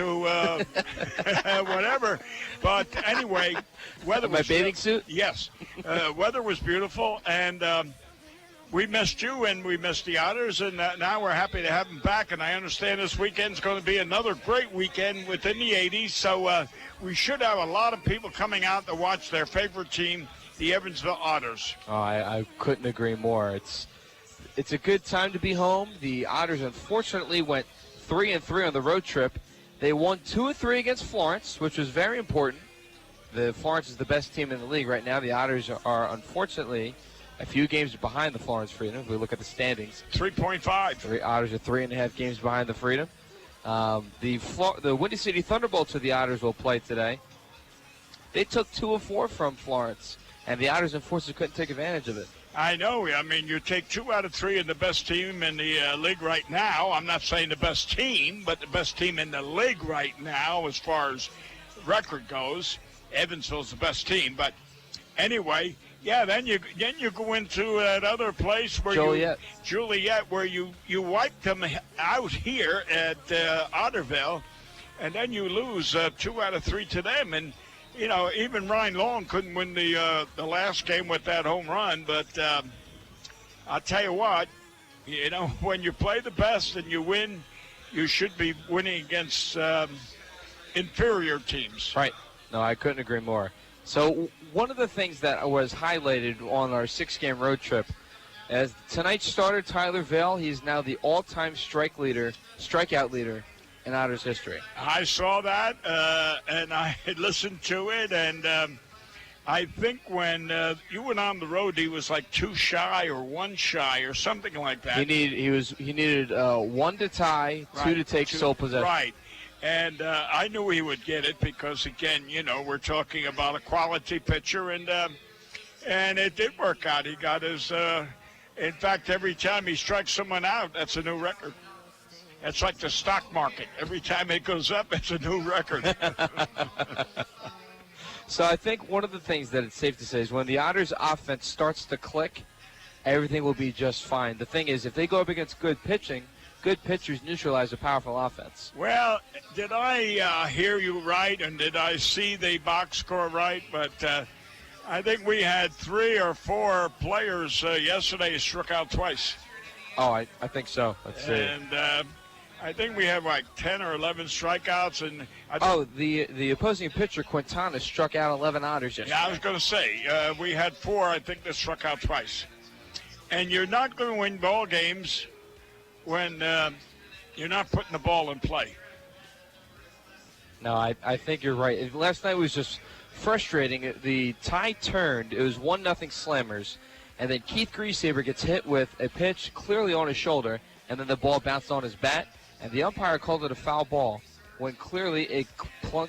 to whatever. But anyway, weather was bathing suit? Yes. Weather was beautiful, and we missed you, and we missed the Otters, and now we're happy to have them back. And I understand this weekend's going to be another great weekend within the 80s, so we should have a lot of people coming out to watch their favorite team, the Evansville Otters. Oh, I couldn't agree more. It's a good time to be home. The Otters, unfortunately, went 3-3 on the road trip. They won 2-3 against Florence, which was very important. Florence is the best team in the league right now. The Otters are, unfortunately, a few games behind the Florence Freedom. If we look at the standings, 3.5. The Otters are 3.5 games behind the Freedom. The Windy City Thunderbolts, who the Otters will play today, they took 2 of 4 from Florence, and the Otters, unfortunately, couldn't take advantage of it. I know. I mean, you take 2 out of 3 in the best team in the league right now. I'm not saying the best team, but the best team in the league right now as far as record goes. Evansville's the best team, but anyway. Yeah, then you go into that other place where Joliet, where you wiped them out here at Otterville, and then you lose 2 out of 3 to them. And you know, even Ryan Long couldn't win the last game with that home run. But I'll tell you what, you know, when you play the best and you win, you should be winning against inferior teams. Right. No, I couldn't agree more. So one of the things that was highlighted on our 6-game road trip, as tonight's starter, Tyler Vail, he's now the all-time strikeout leader in Otters history. I saw that, and I listened to it, and I think when you went on the road, he was like 2 shy or 1 shy or something like that. He needed 1 to tie, 2 to take sole possession. Right. And I knew he would get it because, again, you know, we're talking about a quality pitcher, and it did work out. He got his in fact, every time he strikes someone out, that's a new record. It's like the stock market. Every time it goes up, it's a new record. So I think one of the things that it's safe to say is when the Otters' offense starts to click, everything will be just fine. The thing is, if they go up against good pitching, good pitchers neutralize a powerful offense. Well, did I hear you right, and did I see the box score right? But I think we had 3 or 4 players yesterday struck out twice. Oh, I think so. Let's see. And I think we have like 10 or 11 strikeouts. And the opposing pitcher, Quintana, struck out 11 Otters yesterday. Yeah, I was going to say, we had 4, I think, that struck out twice. And you're not going to win ball games when you're not putting the ball in play. No, I think you're right. Last night was just frustrating. The tie turned. It was 1-0 Slammers. And then Keith Griesaber gets hit with a pitch clearly on his shoulder, and then the ball bounced on his bat. And the umpire called it a foul ball when clearly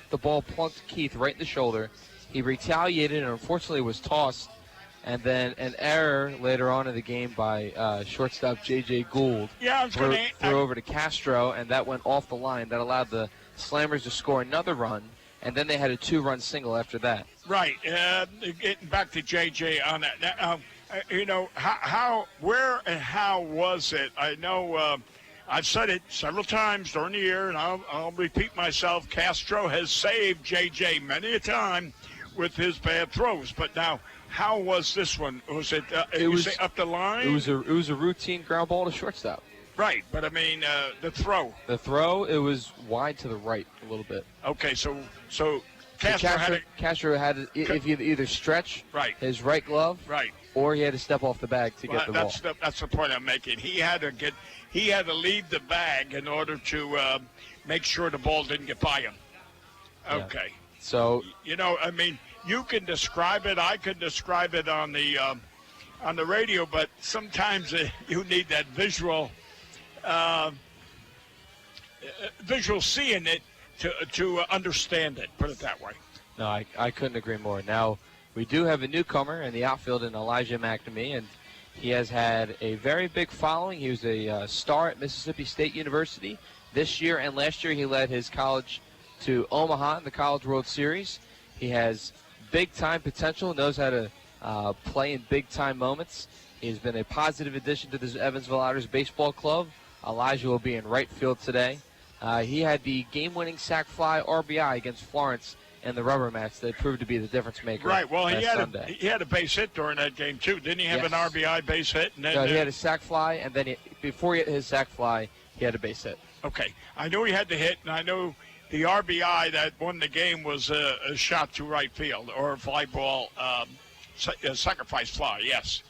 the ball plunked Keith right in the shoulder. He retaliated and unfortunately was tossed. And then an error later on in the game by shortstop J.J. Gould threw over to Castro, and that went off the line. That allowed the Slammers to score another run, and then they had a 2-run single after that. Right. Getting back to J.J. on that. Now, you know, where and how was it? I know I've said it several times during the year, and I'll repeat myself. Castro has saved J.J. many a time with his bad throws, but now, how was this one? Was it? It was up the line. It was a routine ground ball to shortstop. Right, but I mean the throw. The throw, it was wide to the right a little bit. Okay, so Castro had if you either stretch his right glove, or he had to step off the bag to get the ball. That's the point I'm making. He had to leave the bag in order to make sure the ball didn't get by him. Okay. Yeah. So you know, I mean. You can describe it. I can describe it on the radio, but sometimes you need that visual seeing it to understand it. Put it that way. No, I couldn't agree more. Now we do have a newcomer in the outfield in Elijah McNamee, and he has had a very big following. He was a star at Mississippi State University this year, and last year he led his college to Omaha in the College World Series. He has big-time potential, knows how to play in big-time moments. He's been a positive addition to this Evansville Otters baseball club. Elijah will be in right field today. He had the game-winning sac fly RBI against Florence in the rubber match that proved to be the difference maker. Right. Well, he Sunday. had a base hit during that game too, didn't he? Have an RBI base hit? And then, no, he had a sac fly, and then before he hit his sac fly, he had a base hit. Okay, I knew he had the hit, and I knew the RBI that won the game was a shot to right field or a fly ball, sacrifice fly. Yes.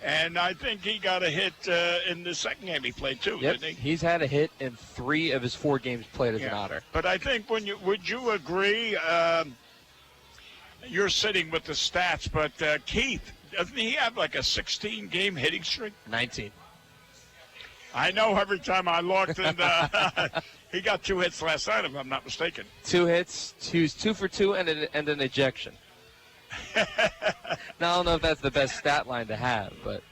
And I think he got a hit in the second game he played too, didn't he? He's had a hit in 3 of his 4 games played as an Otter. But I think would you agree? You're sitting with the stats, but Keith, doesn't he have like a 16-game hitting streak? 19. I know every time I looked, and he got 2 hits last night, if I'm not mistaken. 2 hits, 2 for 2, and an ejection. Now, I don't know if that's the best stat line to have, but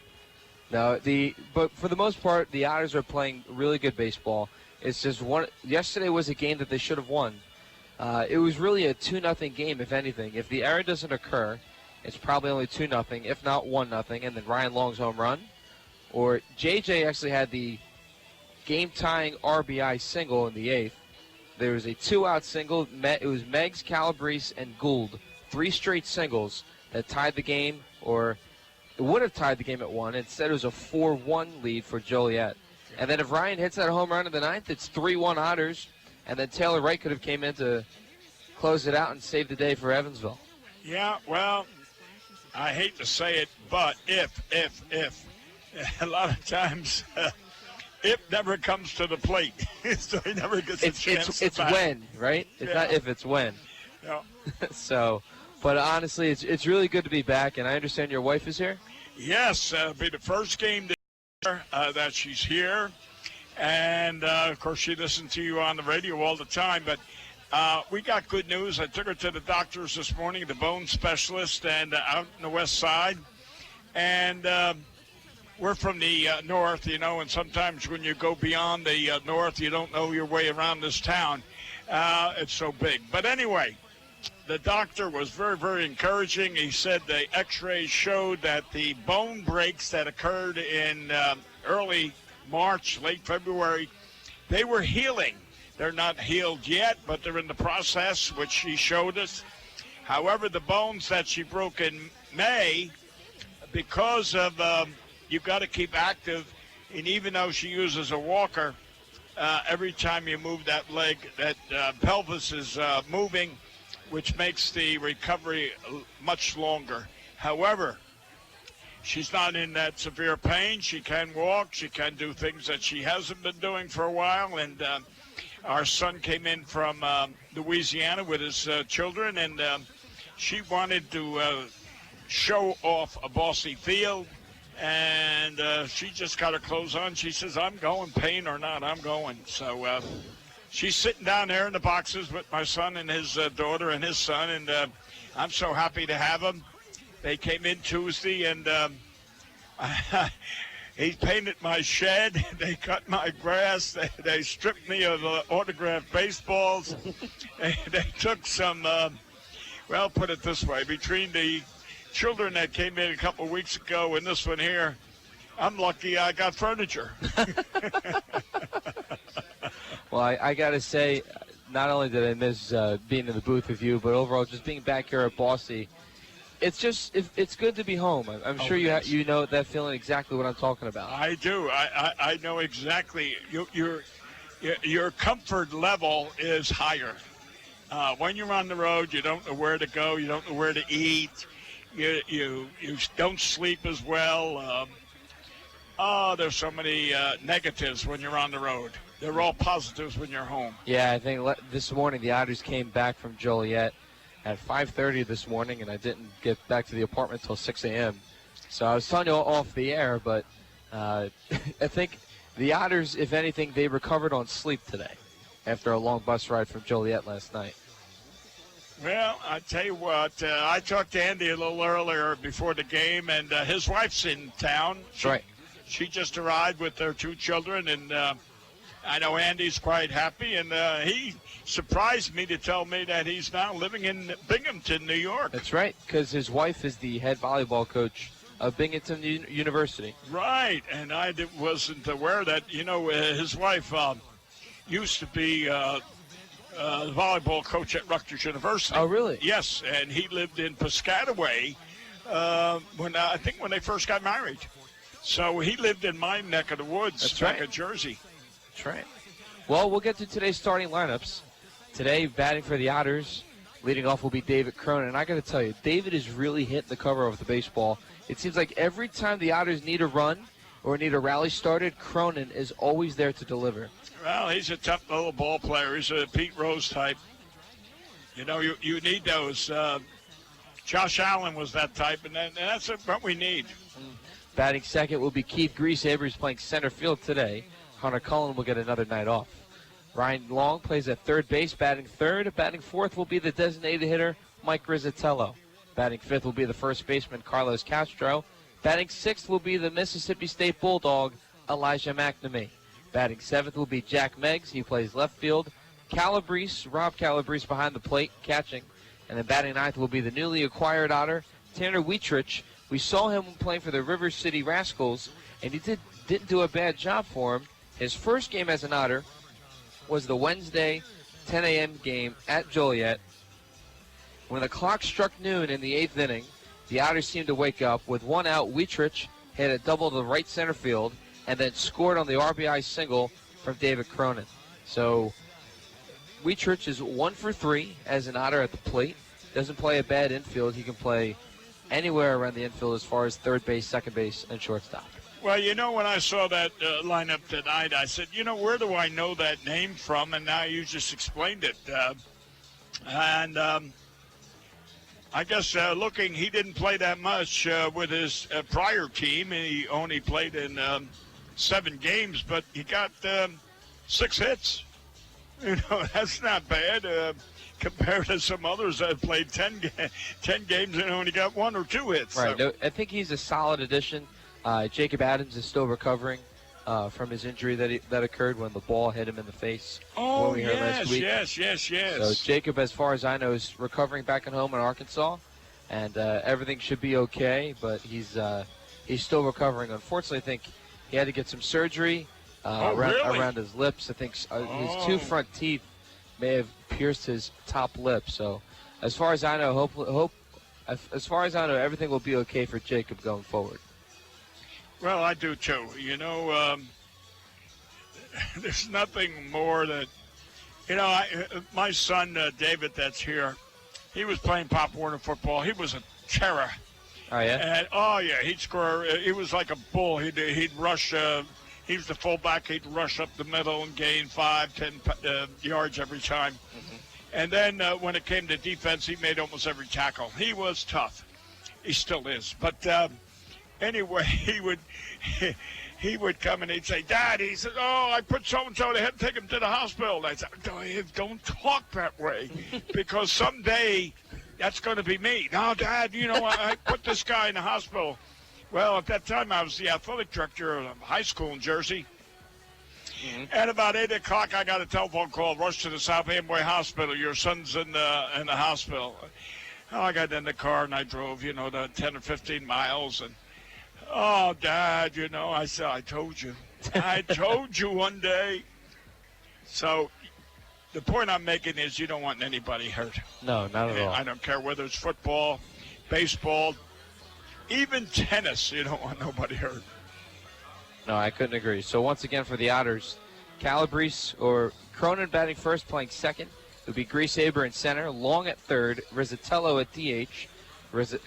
but for the most part, the Otters are playing really good baseball. It's just yesterday was a game that they should have won. It was really a 2-0 game, if anything. If the error doesn't occur, it's probably only 2-0, if not 1-0, and then Ryan Long's home run. Or JJ actually had the game-tying RBI single in the 8th. There was a 2-out single. It was Meggs, Calabrese, and Gould. 3 straight singles that tied the game, or it would have tied the game at 1. Instead, it was a 4-1 lead for Joliet. And then if Ryan hits that home run in the 9th, it's 3-1 Otters. And then Taylor Wright could have came in to close it out and save the day for Evansville. Yeah, well, I hate to say it, but if, a lot of times, it never comes to the plate. So he never gets a chance. It's when, right? It's not if, it's when. No. So, but honestly, it's really good to be back, and I understand your wife is here? Yes, it'll be the first game this year that she's here. And, of course, she listens to you on the radio all the time. But we got good news. I took her to the doctors this morning, the bone specialist, and out in the west side. And we're from the north, and sometimes when you go beyond the north, you don't know your way around this town. It's so big. But anyway, the doctor was very, very encouraging. He said the x-rays showed that the bone breaks that occurred in early March, late February, they were healing. They're not healed yet, but they're in the process, which she showed us. However, the bones that she broke in May, because of you've got to keep active, and even though she uses a walker, every time you move that leg, that pelvis is moving, which makes the recovery much longer. However, she's not in that severe pain. She can walk. She can do things that she hasn't been doing for a while. And our son came in from Louisiana with his children, and she wanted to show off a Bossy Field. And she just got her clothes on. She says, I'm going, pain or not, I'm going. So she's sitting down there in the boxes with my son and his daughter and his son, and I'm so happy to have them. They came in Tuesday, and he painted my shed. They cut my grass. They stripped me of autographed baseballs. They took some, put it this way, between the children that came in a couple of weeks ago and this one here, I'm lucky I got furniture. Well, I got to say, not only did I miss being in the booth with you, but overall just being back here at Bossy, it's good to be home. I'm sure you know that feeling, exactly what I'm talking about. I do. I know exactly. Your comfort level is higher. When you're on the road, you don't know where to go. You don't know where to eat. You don't sleep as well. There's so many negatives when you're on the road. They're all positives when you're home. Yeah, I think this morning the Otters came back from Joliet at 5:30 this morning, and I didn't get back to the apartment until 6 a.m. So I was telling you off the air, but I think the Otters, if anything, they recovered on sleep today after a long bus ride from Joliet last night. Well, I tell you what, I talked to Andy a little earlier before the game, and his wife's in town. Right. She just arrived with their 2 children, and I know Andy's quite happy, and he surprised me to tell me that he's now living in Binghamton, New York. That's right, because his wife is the head volleyball coach of Binghamton University. Right, and I wasn't aware that, his wife, used to be the volleyball coach at Rutgers University. Oh, really? Yes, and he lived in Piscataway when they first got married. So he lived in my neck of the woods. That's back right. in Jersey. That's right. Well, we'll get to today's starting lineups. Today, batting for the Otters, leading off will be David Cronin. And I got to tell you, David is really hitting the cover of the baseball. It seems like every time the Otters need a run or need a rally started, Cronin is always there to deliver. Well, he's a tough little ball player. He's a Pete Rose type. You know, you need those. Josh Allen was that type, and that's what we need. Batting second will be Keith Griesaber. He's playing center field today. Hunter Cullen will get another night off. Ryan Long plays at third base, batting third. Batting fourth will be the designated hitter, Mike Rizzatello. Batting fifth will be the first baseman, Carlos Castro. Batting sixth will be the Mississippi State Bulldog, Elijah McNamee. Batting seventh will be Jack Meggs. He plays left field. Rob Calabrese behind the plate, catching. And then batting ninth will be the newly acquired Otter, Tanner Wietrich. We saw him playing for the River City Rascals, and he didn't do a bad job for him. His first game as an Otter was the Wednesday 10 a.m. game at Joliet. When the clock struck noon in the eighth inning, the Otters seemed to wake up. With one out, Wietrich hit a double to the right center field and then scored on the RBI single from David Cronin. So Wietrich is 1 for 3 as an Otter at the plate. Doesn't play a bad infield. He can play anywhere around the infield as far as third base, second base, and shortstop. Well, you know, when I saw that lineup tonight, I said, you know, where do I know that name from? And now you just explained it. I guess looking, he didn't play that much with his prior team. He only played in 7 games, but he got 6 hits. You know, that's not bad compared to some others that played 10 games and only got 1 or 2 hits. Right. So. No, I think he's a solid addition. Jacob Adams is still recovering from his injury that occurred when the ball hit him in the face. Oh, last week. yes. So Jacob, as far as I know, is recovering back at home in Arkansas, and everything should be okay. But he's still recovering. Unfortunately, I think he had to get some surgery around his lips. I think his 2 front teeth may have pierced his top lip. So, as far as I know, as far as I know, everything will be okay for Jacob going forward. Well, I do too. You know, there's nothing more that, you know, my son, David, that's here, he was playing Pop Warner football. He was a terror. Oh, yeah? And, he'd score. He was like a bull. He'd rush. He was the fullback. He'd rush up the middle and gain 5-10 yards every time. Mm-hmm. And then when it came to defense, he made almost every tackle. He was tough. He still is. But anyway, he would come and he'd say, Dad, he said, oh, I put so-and-so, they had to take him to the hospital. And I said, don't talk that way because someday that's going to be me. No, Dad, you know, I put this guy in the hospital. Well, at that time, I was the athletic director of a high school in Jersey. Mm-hmm. At about 8 o'clock, I got a telephone call, rush to the South Amboy Hospital. Your son's in the hospital. Oh, I got in the car and I drove, you know, the 10 or 15 miles. And, oh, Dad, you know, I said, I told you. I told you one day. So the point I'm making is you don't want anybody hurt. No, not at all. I don't care whether it's football, baseball, even tennis. You don't want nobody hurt. No, I couldn't agree. So once again for the Otters, Calabrese or Cronin batting first, playing second. It would be Griesaber in center, Long at third, Rizzatello at DH,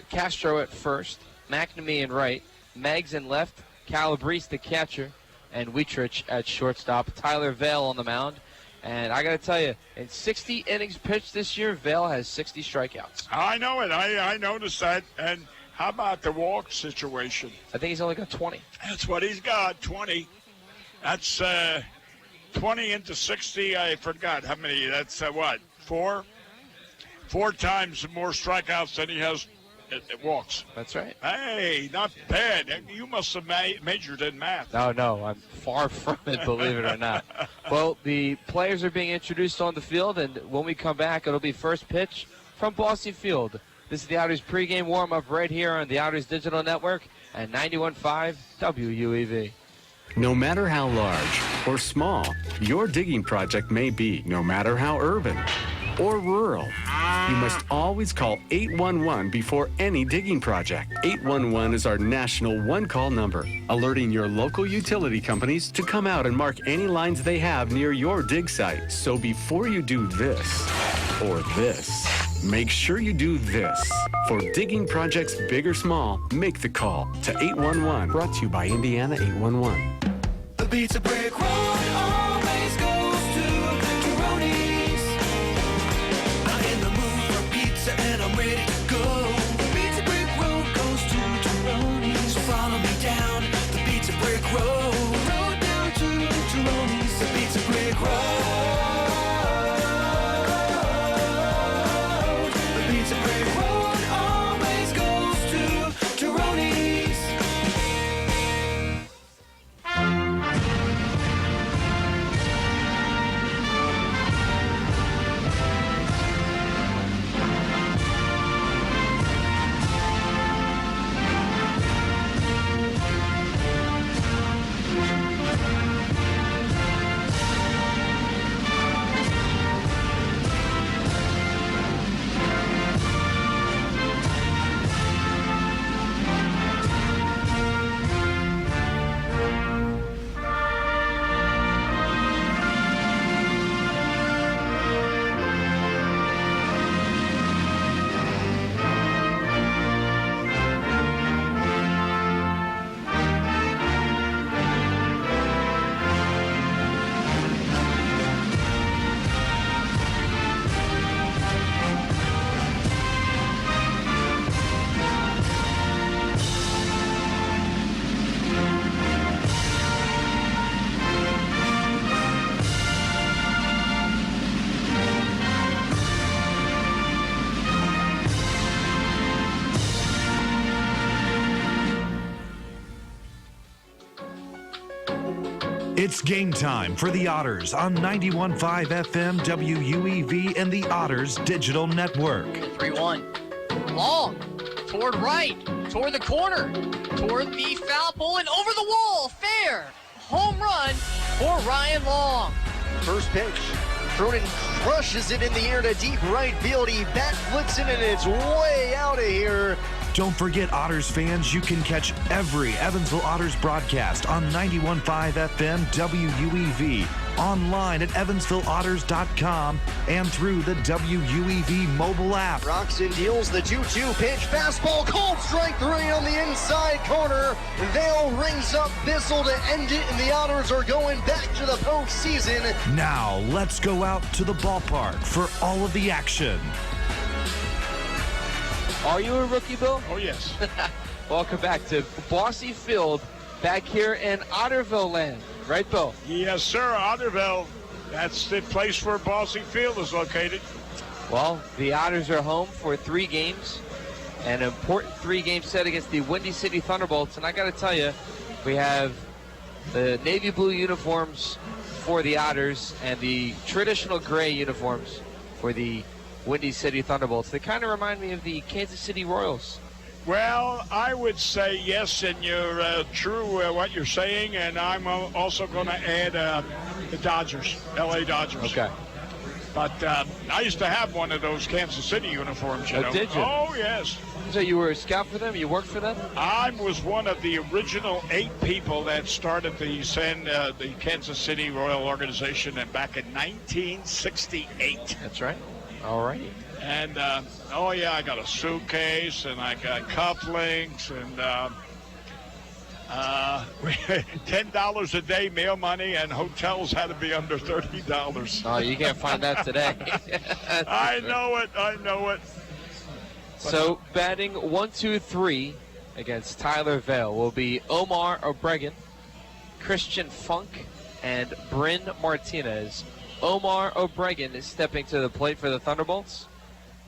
Castro at first, McNamee in right, Meggs in left, Calabrese the catcher, and Wietrich at shortstop. Tyler Vale on the mound. And I got to tell you, in 60 innings pitched this year, Vale has 60 strikeouts. I know it. I noticed that. And how about the walk situation? I think he's only got 20. That's what he's got, 20. That's 20 into 60. I forgot how many. That's what, 4? 4 times more strikeouts than he has walks. That's right. Hey, not bad. You must have majored in math. No, I'm far from it, believe it or not. Well, the players are being introduced on the field, and when we come back, it'll be first pitch from Boston Field. This is the Otters pregame warm-up right here on the Otters Digital Network at 91.5 WUEV. No matter how large or small your digging project may be, no matter how urban or rural, you must always call 811 before any digging project. 811 is our national one-call number, alerting your local utility companies to come out and mark any lines they have near your dig site. So before you do this or this, make sure you do this. For digging projects big or small, make the call to 811. Brought to you by Indiana 811. The pizza brick road always goes to Tyroni's. I'm in the mood for pizza and I'm ready to go. The pizza brick road goes to Tyroni's. So follow me down the pizza brick road. Road down to Tyroni's. The pizza brick road. The pizza brick road always goes to Tyroni's. It's game time for the Otters on 91.5 FM WUEV and the Otters Digital Network. 3-1. Long. Toward right. Toward the corner. Toward the foul pole and over the wall. Fair. Home run for Ryan Long. First pitch. Cronin crushes it in the air to deep right field. He bat flips it and it's way out of here. Don't forget, Otters fans, you can catch every Evansville Otters broadcast on 91.5 FM WUEV, online at evansvilleotters.com, and through the WUEV mobile app. Roxon deals the 2-2 pitch. Fastball called strike 3 on the inside corner. Vail rings up Bissell to end it, and the Otters are going back to the postseason. Now, let's go out to the ballpark for all of the action. Are you a rookie, Bill? Oh, yes. Welcome back to Bossy Field, back here in Otterville land. Right, Bill? Yes, sir. Otterville. That's the place where Bossy Field is located. Well, the Otters are home for 3 games. An important 3-game set against the Windy City Thunderbolts. And I got to tell you, we have the navy blue uniforms for the Otters and the traditional gray uniforms for the Windy City Thunderbolts. They kind of remind me of the Kansas City Royals. Well, I would say yes, and you're true what you're saying, and I'm also going to add the Dodgers, L.A. Dodgers. Okay. But I used to have one of those Kansas City uniforms, you know. Did you? Oh, yes. So you were a scout for them? You worked for them? I was one of the original 8 people that started the Kansas City Royal organization back in 1968. That's right. All righty. And, oh, yeah, I got a suitcase, and I got cufflinks, and $10 a day meal money, and hotels had to be under $30. Oh, you can't find that today. I know it. So, batting 1-2-3 against Tyler Vail will be Omar Obregon, Christian Funk, and Bryn Martinez. Omar Obregon is stepping to the plate for the Thunderbolts.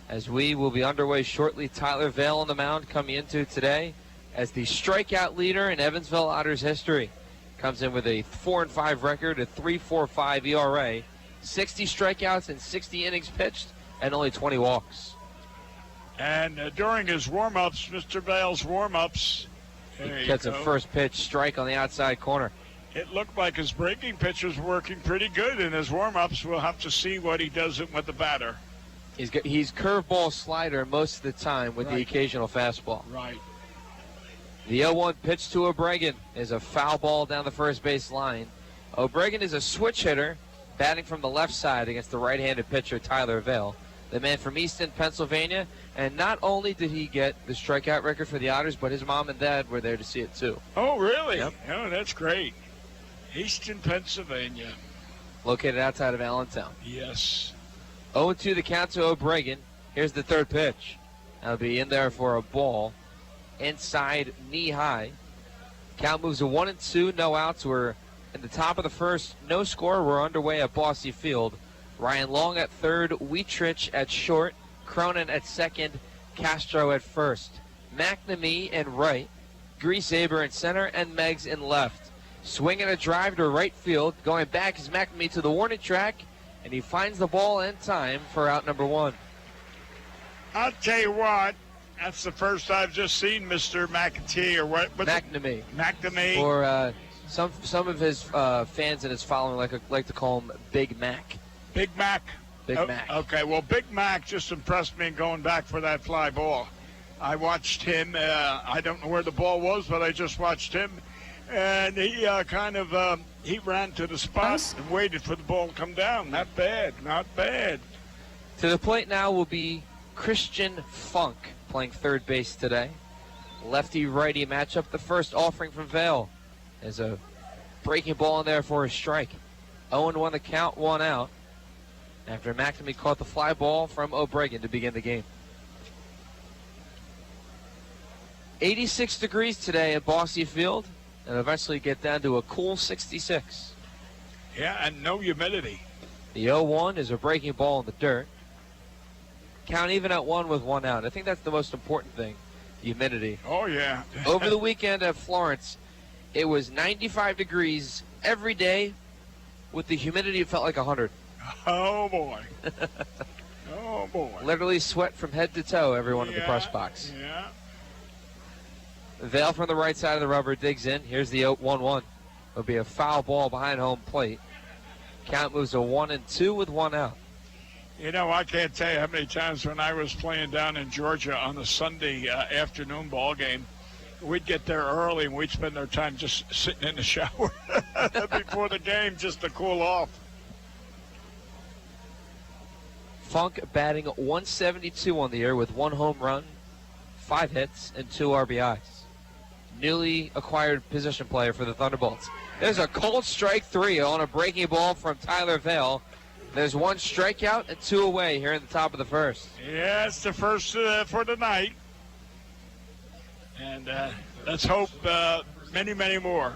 As we will be underway shortly, Tyler Vail on the mound coming into today as the strikeout leader in Evansville Otters history. Comes in with a 4-5 record, a 3.45 ERA, 60 strikeouts and 60 innings pitched, and only 20 walks. And during his warm-ups, Mr. Vail's warm-ups, He gets a first pitch strike on the outside corner. It looked like his breaking pitch was working pretty good in his warm-ups. We'll have to see what he does with the batter. He's curveball slider most of the time with the occasional fastball. Right. The 0-1 pitch to Obregon is a foul ball down the first base line. Obregon is a switch hitter, batting from the left side against the right-handed pitcher Tyler Vale, the man from Easton, Pennsylvania. And not only did he get the strikeout record for the Otters, but his mom and dad were there to see it too. Oh, really? Yep. Oh, that's great. Easton, Pennsylvania. Located outside of Allentown. Yes. 0-2 the count to Obregon. Here's the third pitch. That'll be in there for a ball. Inside, knee high. Count moves to 1-2, no outs. We're in the top of the first, no score. We're underway at Bosse Field. Ryan Long at third, Wietrich at short, Cronin at second, Castro at first. McNamee in right, Griesaber in center, and Meggs in left. Swinging a drive to right field. Going back is McNamee to the warning track, and he finds the ball in time for out number one. I'll tell you what, that's the first I've just seen Mr. McAtee or what? McNamee. McNamee. Or some of his fans and his following like to call him Big Mac. Big Mac. Big Mac. Okay, well, Big Mac just impressed me going back for that fly ball. I watched him. I don't know where the ball was, but I just watched him. And he he ran to the spot and waited for the ball to come down. Not bad, not bad. To the plate now will be Christian Funk playing third base today. Lefty-righty matchup. The first offering from Vale. There's a breaking ball in there for a strike. 0-1 the count, 1 out. After McNamee caught the fly ball from Obregon to begin the game. 86 degrees today at Bosse Field, and eventually get down to a cool 66. Yeah, and no humidity. The 0-1 is a breaking ball in the dirt. Count even at 1 with 1 out. I think that's the most important thing, the humidity. Oh, yeah. Over the weekend at Florence, it was 95 degrees every day. With the humidity, it felt like 100. Oh, boy. Oh, boy. Literally sweat from head to toe, everyone in the press box. Yeah. Vale from the right side of the rubber digs in. Here's the 1-1. It'll be a foul ball behind home plate. Count moves to 1-2 with 1 out. You know, I can't tell you how many times when I was playing down in Georgia on a Sunday afternoon ball game, we'd get there early and we'd spend our time just sitting in the shower before the game just to cool off. Funk batting 172 on the year with 1 home run, 5 hits, and 2 RBIs. Newly acquired position player for the Thunderbolts. There's a cold strike 3 on a breaking ball from Tyler Vale. There's 1 strikeout and 2 away here in the top of the first. Yeah, it's the first for the night. And let's hope many, many more.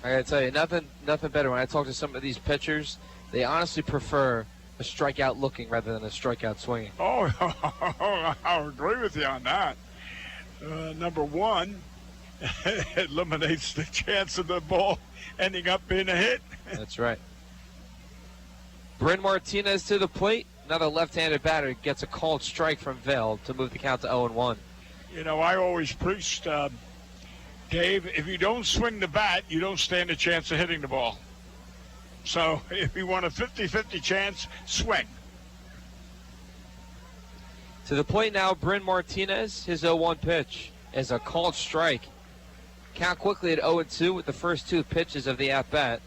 I gotta tell you, nothing better. When I talk to some of these pitchers, they honestly prefer a strikeout looking rather than a strikeout swinging. Oh, I'll agree with you on that. Number one, it eliminates the chance of the ball ending up being a hit. That's right. Bryn Martinez to the plate. Another left-handed batter gets a called strike from Vale to move the count to 0-1. You know, I always preached, Dave, if you don't swing the bat, you don't stand a chance of hitting the ball. So if you want a 50-50 chance, swing. To the plate now, Bryn Martinez. His 0-1 pitch is a called strike. Count quickly at 0-2 with the first 2 pitches of the at-bat.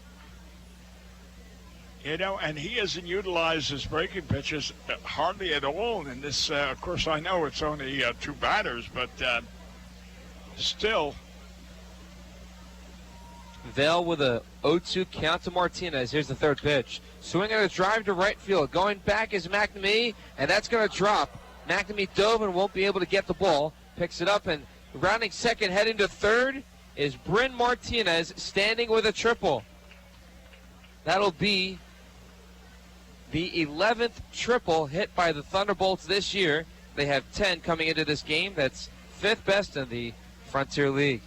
You know, and he hasn't utilized his breaking pitches hardly at all in this. Of course, I know it's only 2 batters, but still. Vale with a 0-2 count to Martinez. Here's the third pitch. Swinging a drive to right field. Going back is McNamee, and that's going to drop. McNamee dove and won't be able to get the ball. Picks it up, and rounding second, heading to third, is Bryn Martinez standing with a triple. That'll be the 11th triple hit by the Thunderbolts this year. They have 10 coming into this game. That's 5th best in the Frontier League.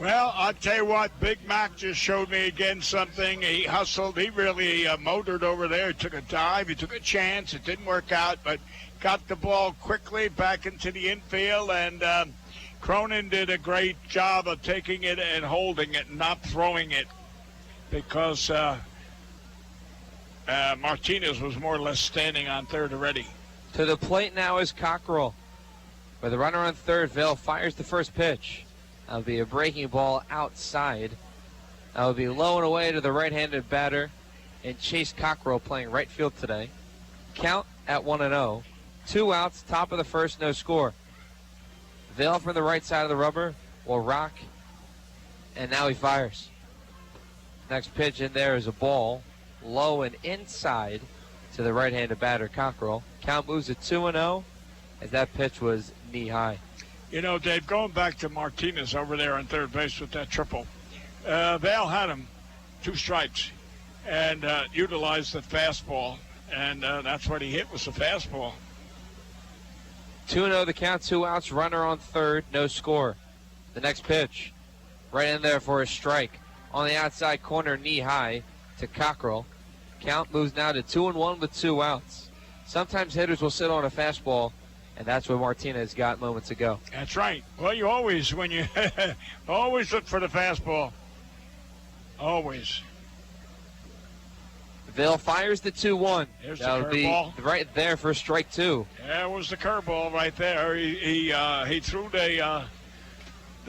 Well, I'll tell you what, Big Mac just showed me again something. He hustled. He really motored over there. He took a dive. He took a chance. It didn't work out, but got the ball quickly back into the infield and Cronin did a great job of taking it and holding it, not throwing it, because Martinez was more or less standing on third already. To the plate now is Cockrell. With a runner on third, Vail fires the first pitch. That'll be a breaking ball outside. That'll be low and away to the right-handed batter, and Chase Cockrell playing right field today. Count at 1-0. 2 outs, top of the first, no score. Vail from the right side of the rubber will rock, and now he fires. Next pitch in there is a ball, low and inside to the right-handed batter, Cockrell. Count moves to 2-0 as that pitch was knee-high. You know, Dave, going back to Martinez over there on third base with that triple, Vail had him 2 strikes and utilized the fastball, and that's what he hit was the fastball. 2-0 the count, 2 outs, runner on third, no score. The next pitch, right in there for a strike. On the outside corner, knee-high to Cockrell. Count moves now to 2-1 with 2 outs. Sometimes hitters will sit on a fastball, and that's what Martinez got moments ago. That's right. Well, you always, when you always look for the fastball. Always. Vail fires the 2-1. There's the That'll be curveball. right there for strike 2. That was the curveball right there. He threw the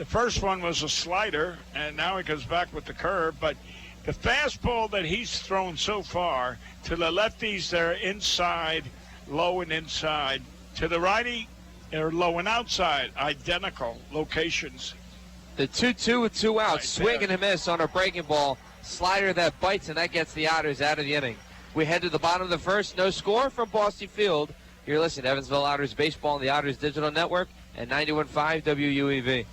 first one was a slider, and now he comes back with the curve. But the fastball that he's thrown so far to the lefties, they're inside, low and inside. To the righty, they're low and outside, identical locations. The 2-2 with 2 outs, Right swing there. and a miss on a breaking ball. Slider that bites, and that gets the Otters out of the inning. We head to the bottom of the first. No score from Boston Field. You're listening to Evansville Otters Baseball on the Otters Digital Network and 91.5 WUEV.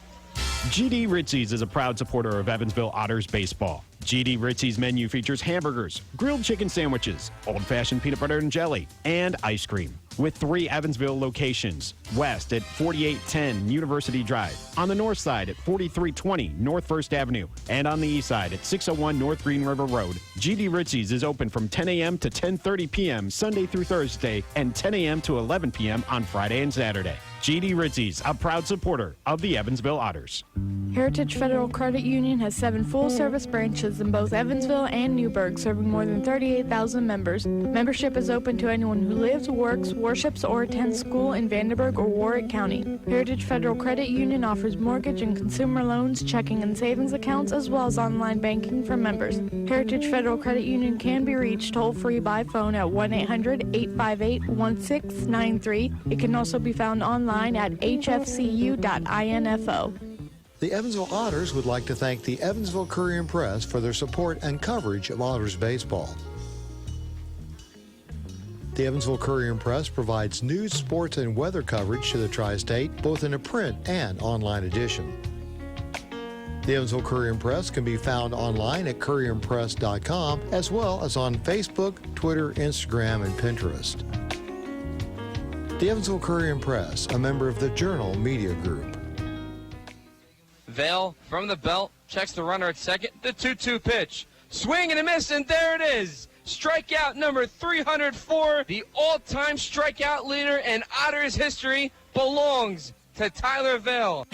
GD Ritzy's is a proud supporter of Evansville Otters baseball. GD Ritzy's menu features hamburgers, grilled chicken sandwiches, old-fashioned peanut butter and jelly, and ice cream. With 3 Evansville locations: west at 4810 University Drive, on the north side at 4320 North 1st Avenue, and on the east side at 601 North Green River Road. GD Ritzy's is open from 10 a.m. to 10:30 p.m. Sunday through Thursday, and 10 a.m. to 11 p.m. on Friday and Saturday. GD Ritzy's, a proud supporter of the Evansville Otters. Heritage Federal Credit Union has 7 full-service branches in both Evansville and Newburgh, serving more than 38,000 members. Membership is open to anyone who lives, works, worships, or attends school in Vandenberg or Warwick County. Heritage Federal Credit Union offers mortgage and consumer loans, checking and savings accounts, as well as online banking for members. Heritage Federal Credit Union can be reached toll-free by phone at 1-800-858-1693. It can also be found online at hfcu.info. The Evansville Otters would like to thank the Evansville Courier and Press for their support and coverage of Otters baseball. The Evansville Courier and Press provides news, sports, and weather coverage to the Tri-State, both in a print and online edition. The Evansville Courier and Press can be found online at courierandpress.com, as well as on Facebook, Twitter, Instagram, and Pinterest. The Evansville Courier and Press, a member of the Journal Media Group. Vail from the belt, checks the runner at second. The 2-2 pitch. Swing and a miss, and there it is. Strikeout number 304. The all-time strikeout leader in Otters history belongs to Tyler Vail.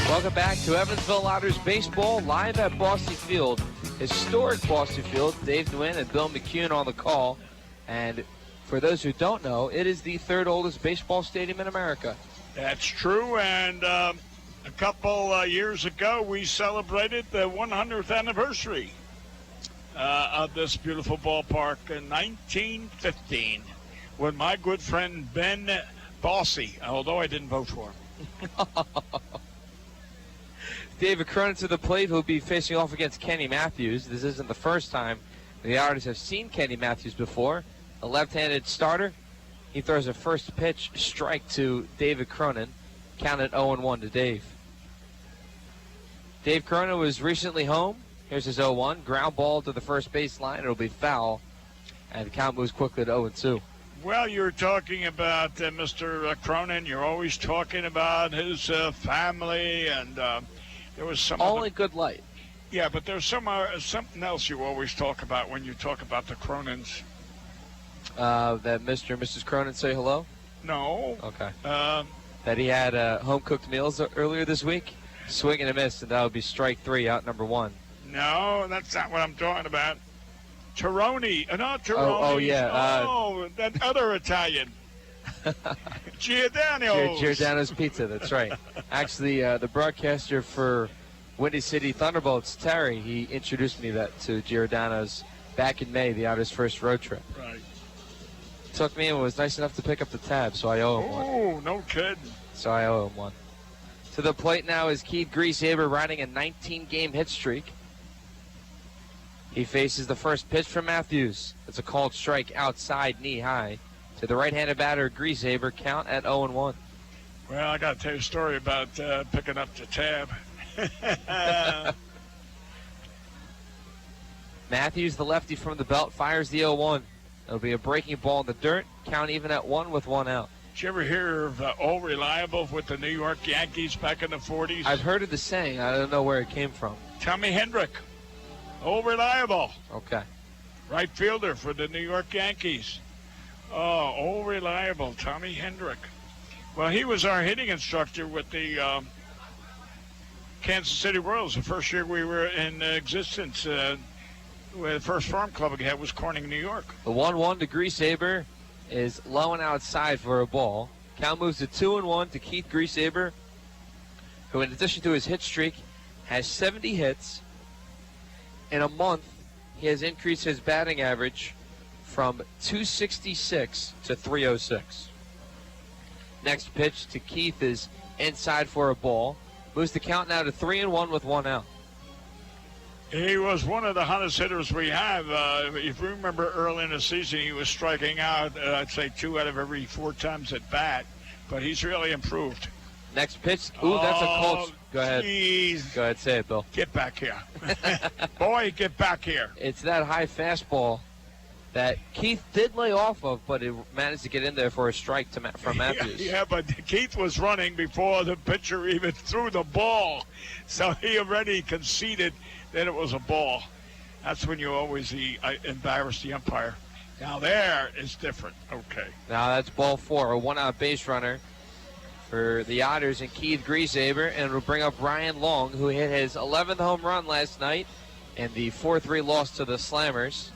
Welcome back to Evansville Otters Baseball, live at Boston Field. Historic Boston Field. Dave Nguyen and Bill McCune on the call. And for those who don't know, it is the 3rd oldest baseball stadium in America. That's true, and a couple years ago, we celebrated the 100th anniversary of this beautiful ballpark in 1915 when my good friend Ben Bossy, although I didn't vote for him. David Cronin to the plate, who'll be facing off against Kenny Matthews. This isn't the first time the Otters have seen Kenny Matthews before. A left-handed starter. He throws a first pitch strike to David Cronin. Counted 0-1 to Dave. Dave Cronin was recently home. Here's his 0-1. Ground ball to the first base line. It'll be foul. And the count moves quickly to 0-2. Well, you're talking about Mr. Cronin. You're always talking about his family, and there was some All in good light. Yeah, but there's something else you always talk about when you talk about the Cronins. that Mr. and Mrs. Cronin say hello? No. Okay. That he had home-cooked meals earlier this week? Swing and a miss, and that would be strike 3, out number 1. No, that's not what I'm talking about. Tironi. Not Tironi. Oh, yeah. That other Italian. Giordano's. Giordano's Pizza, that's right. Actually, the broadcaster for Windy City Thunderbolts, Terry, he introduced me to Giordano's back in May, the Otters' first road trip. Right. Took me and was nice enough to pick up the tab, so I owe him one. Oh, no kidding. So I owe him one. To the plate now is Keith Griesaber riding a 19-game hit streak. He faces the first pitch from Matthews. It's a called strike outside, knee high. To the right-handed batter, Griesaber, count at 0-1. Well, I got to tell you a story about picking up the tab. Matthews, the lefty from the belt, fires the 0-1. It'll be a breaking ball in the dirt. Count even at 1 with 1 out. Did you ever hear of Old Reliable with the New York Yankees back in the 40s? I've heard of the saying. I don't know where it came from. Tommy Hendrick. Old Reliable. Okay. Right fielder for the New York Yankees. Oh, Old Reliable, Tommy Hendrick. Well, he was our hitting instructor with the Kansas City Royals the first year we were in existence. Where the first farm club we had was Corning, New York. The 1-1 to Griesaber is low and outside for a ball. Count moves to 2-1 to Keith Griesaber, who in addition to his hit streak has 70 hits. In a month, he has increased his batting average from 266 to 306. Next pitch to Keith is inside for a ball. Moves the count now to 3-1 with 1 out. He was one of the hottest hitters we have. If you remember early in the season, he was striking out, I'd say 2 out of every 4 times at bat. But he's really improved. Next pitch. Ooh, that's a called. Go ahead. Geez. Go ahead, say it, Bill. Get back here. Boy, get back here. It's that high fastball that Keith did lay off of, but it managed to get in there for a strike from Matthews. Yeah, but Keith was running before the pitcher even threw the ball. So he already conceded that it was a ball. That's when you always embarrass the umpire. Now there is different. Okay. Now that's ball 4, a 1-out base runner for the Otters and Keith Griesaber, and it'll bring up Ryan Long, who hit his 11th home run last night in the 4-3 loss to the Slammers.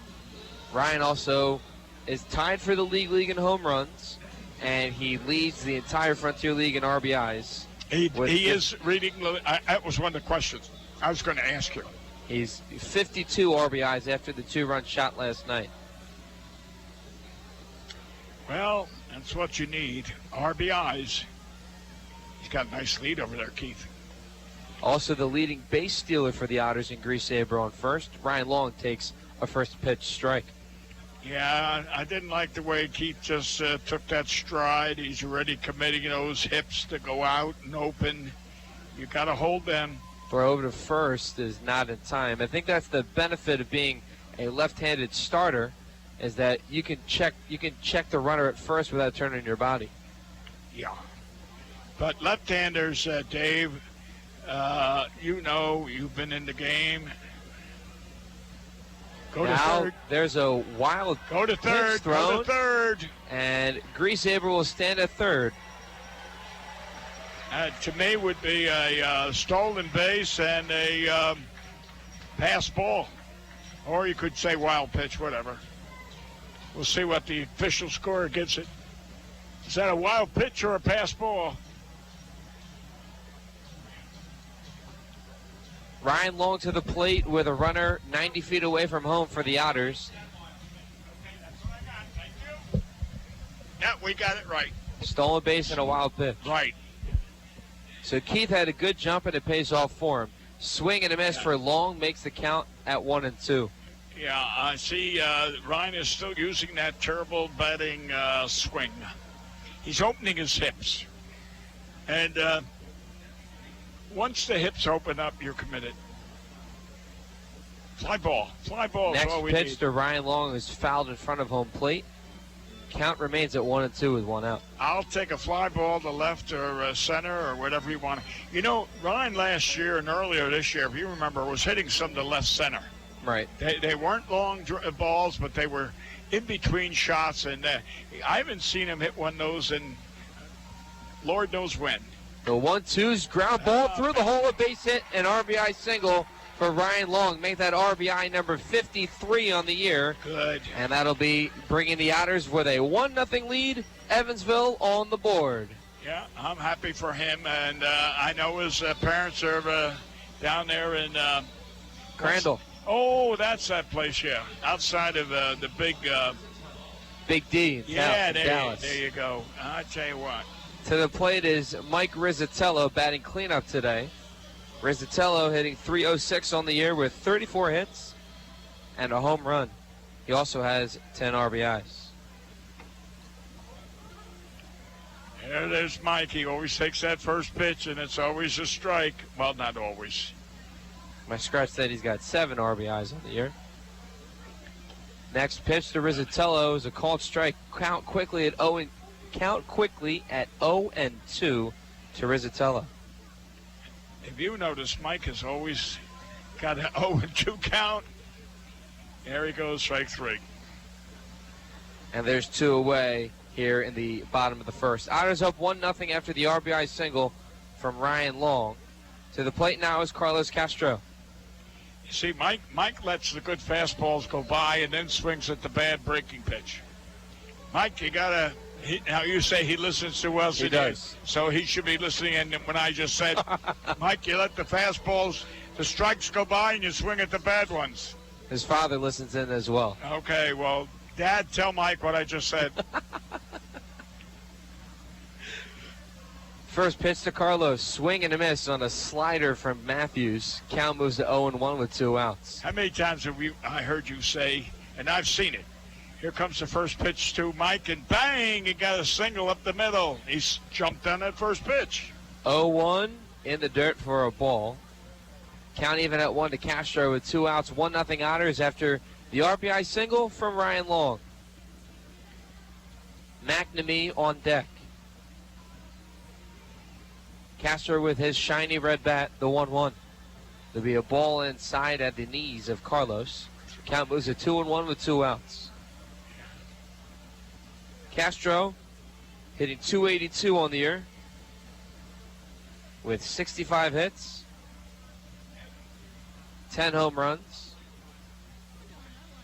Ryan also is tied for the league in home runs, and he leads the entire Frontier League in RBIs. He is reading. That was one of the questions I was going to ask you. He's 52 RBIs after the 2-run shot last night. Well, that's what you need. RBIs. He's got a nice lead over there, Keith. Also the leading base stealer for the Otters in Griesaber on first. Ryan Long takes a first pitch strike. Yeah, I didn't like the way Keith just took that stride. He's already committing those hips to go out and open. You got to hold them. Throw over to first is not in time. I think that's the benefit of being a left-handed starter, is that you can check the runner at first without turning your body. Yeah. But left-handers, Dave, you've been in the game. Go to third. There's a wild Go to third. pitch thrown, Go to third. and Griesaber will stand at third. To me, would be a stolen base and a pass ball. Or you could say wild pitch, whatever. We'll see what the official score gets it. Is that a wild pitch or a pass ball? Ryan Long to the plate with a runner 90 feet away from home for the Otters. Yeah, we got it right. Stolen base and a wild pitch. Right. So Keith had a good jump, and it pays off for him. Swing and a miss for Long makes the count at 1-2. Yeah, I see Ryan is still using that terrible batting swing. He's opening his hips. And once the hips open up, you're committed. Fly ball. Fly ball is all we Next pitch need. to Ryan Long is fouled in front of home plate. Count remains at 1-2 with 1 out. I'll take a fly ball to left or center or whatever you want. You know, Ryan last year and earlier this year, if you remember, was hitting some to left center. Right. They weren't long balls, but they were in between shots, and I haven't seen him hit one of those in Lord knows when. The 1-2's ground ball through the hole, a base hit, and RBI single for Ryan Long. Make that RBI number 53 on the year. Good. And that'll be bringing the Otters with a 1-0 lead. Evansville on the board. Yeah, I'm happy for him, and I know his parents are down there in Crandall. Oh, that's that place, yeah. Outside of the big... Big D in Dallas. There you go. I tell you what. To the plate is Mike Rizzatello batting cleanup today. Rizzatello hitting .306 on the year with 34 hits and a home run. He also has 10 RBIs. There's Mike. He always takes that first pitch, and it's always a strike. Well, not always. My scratch said he's got 7 RBIs on the year. Next pitch to Rizzatello is a called strike. Count quickly at 0-2 to Rizzatello. If you notice, Mike has always got an 0-2 count. There he goes, strike 3. And there's 2 away here in the bottom of the first. Otters up 1-0 after the RBI single from Ryan Long. To the plate now is Carlos Castro. You see, Mike lets the good fastballs go by and then swings at the bad breaking pitch. Mike, you gotta. Now you say he listens to us. He does. So he should be listening. And when I just said, Mike, you let the fastballs, the strikes go by, and you swing at the bad ones. His father listens in as well. Okay, well, Dad, tell Mike what I just said. First pitch to Carlos, swing and a miss on a slider from Matthews. Count moves to 0-1 with 2 outs. How many times have I heard you say, and I've seen it, here comes the first pitch to Mike, and bang, he got a single up the middle. He's jumped on that first pitch. 0-1 in the dirt for a ball. Count even at 1 to Castro with 2 outs. 1-0 Otters after the RBI single from Ryan Long. McNamee on deck. Castro with his shiny red bat, the 1-1. There'll be a ball inside at the knees of Carlos. Count moves to 2-1 with 2 outs. Castro hitting .282 on the year with 65 hits, 10 home runs,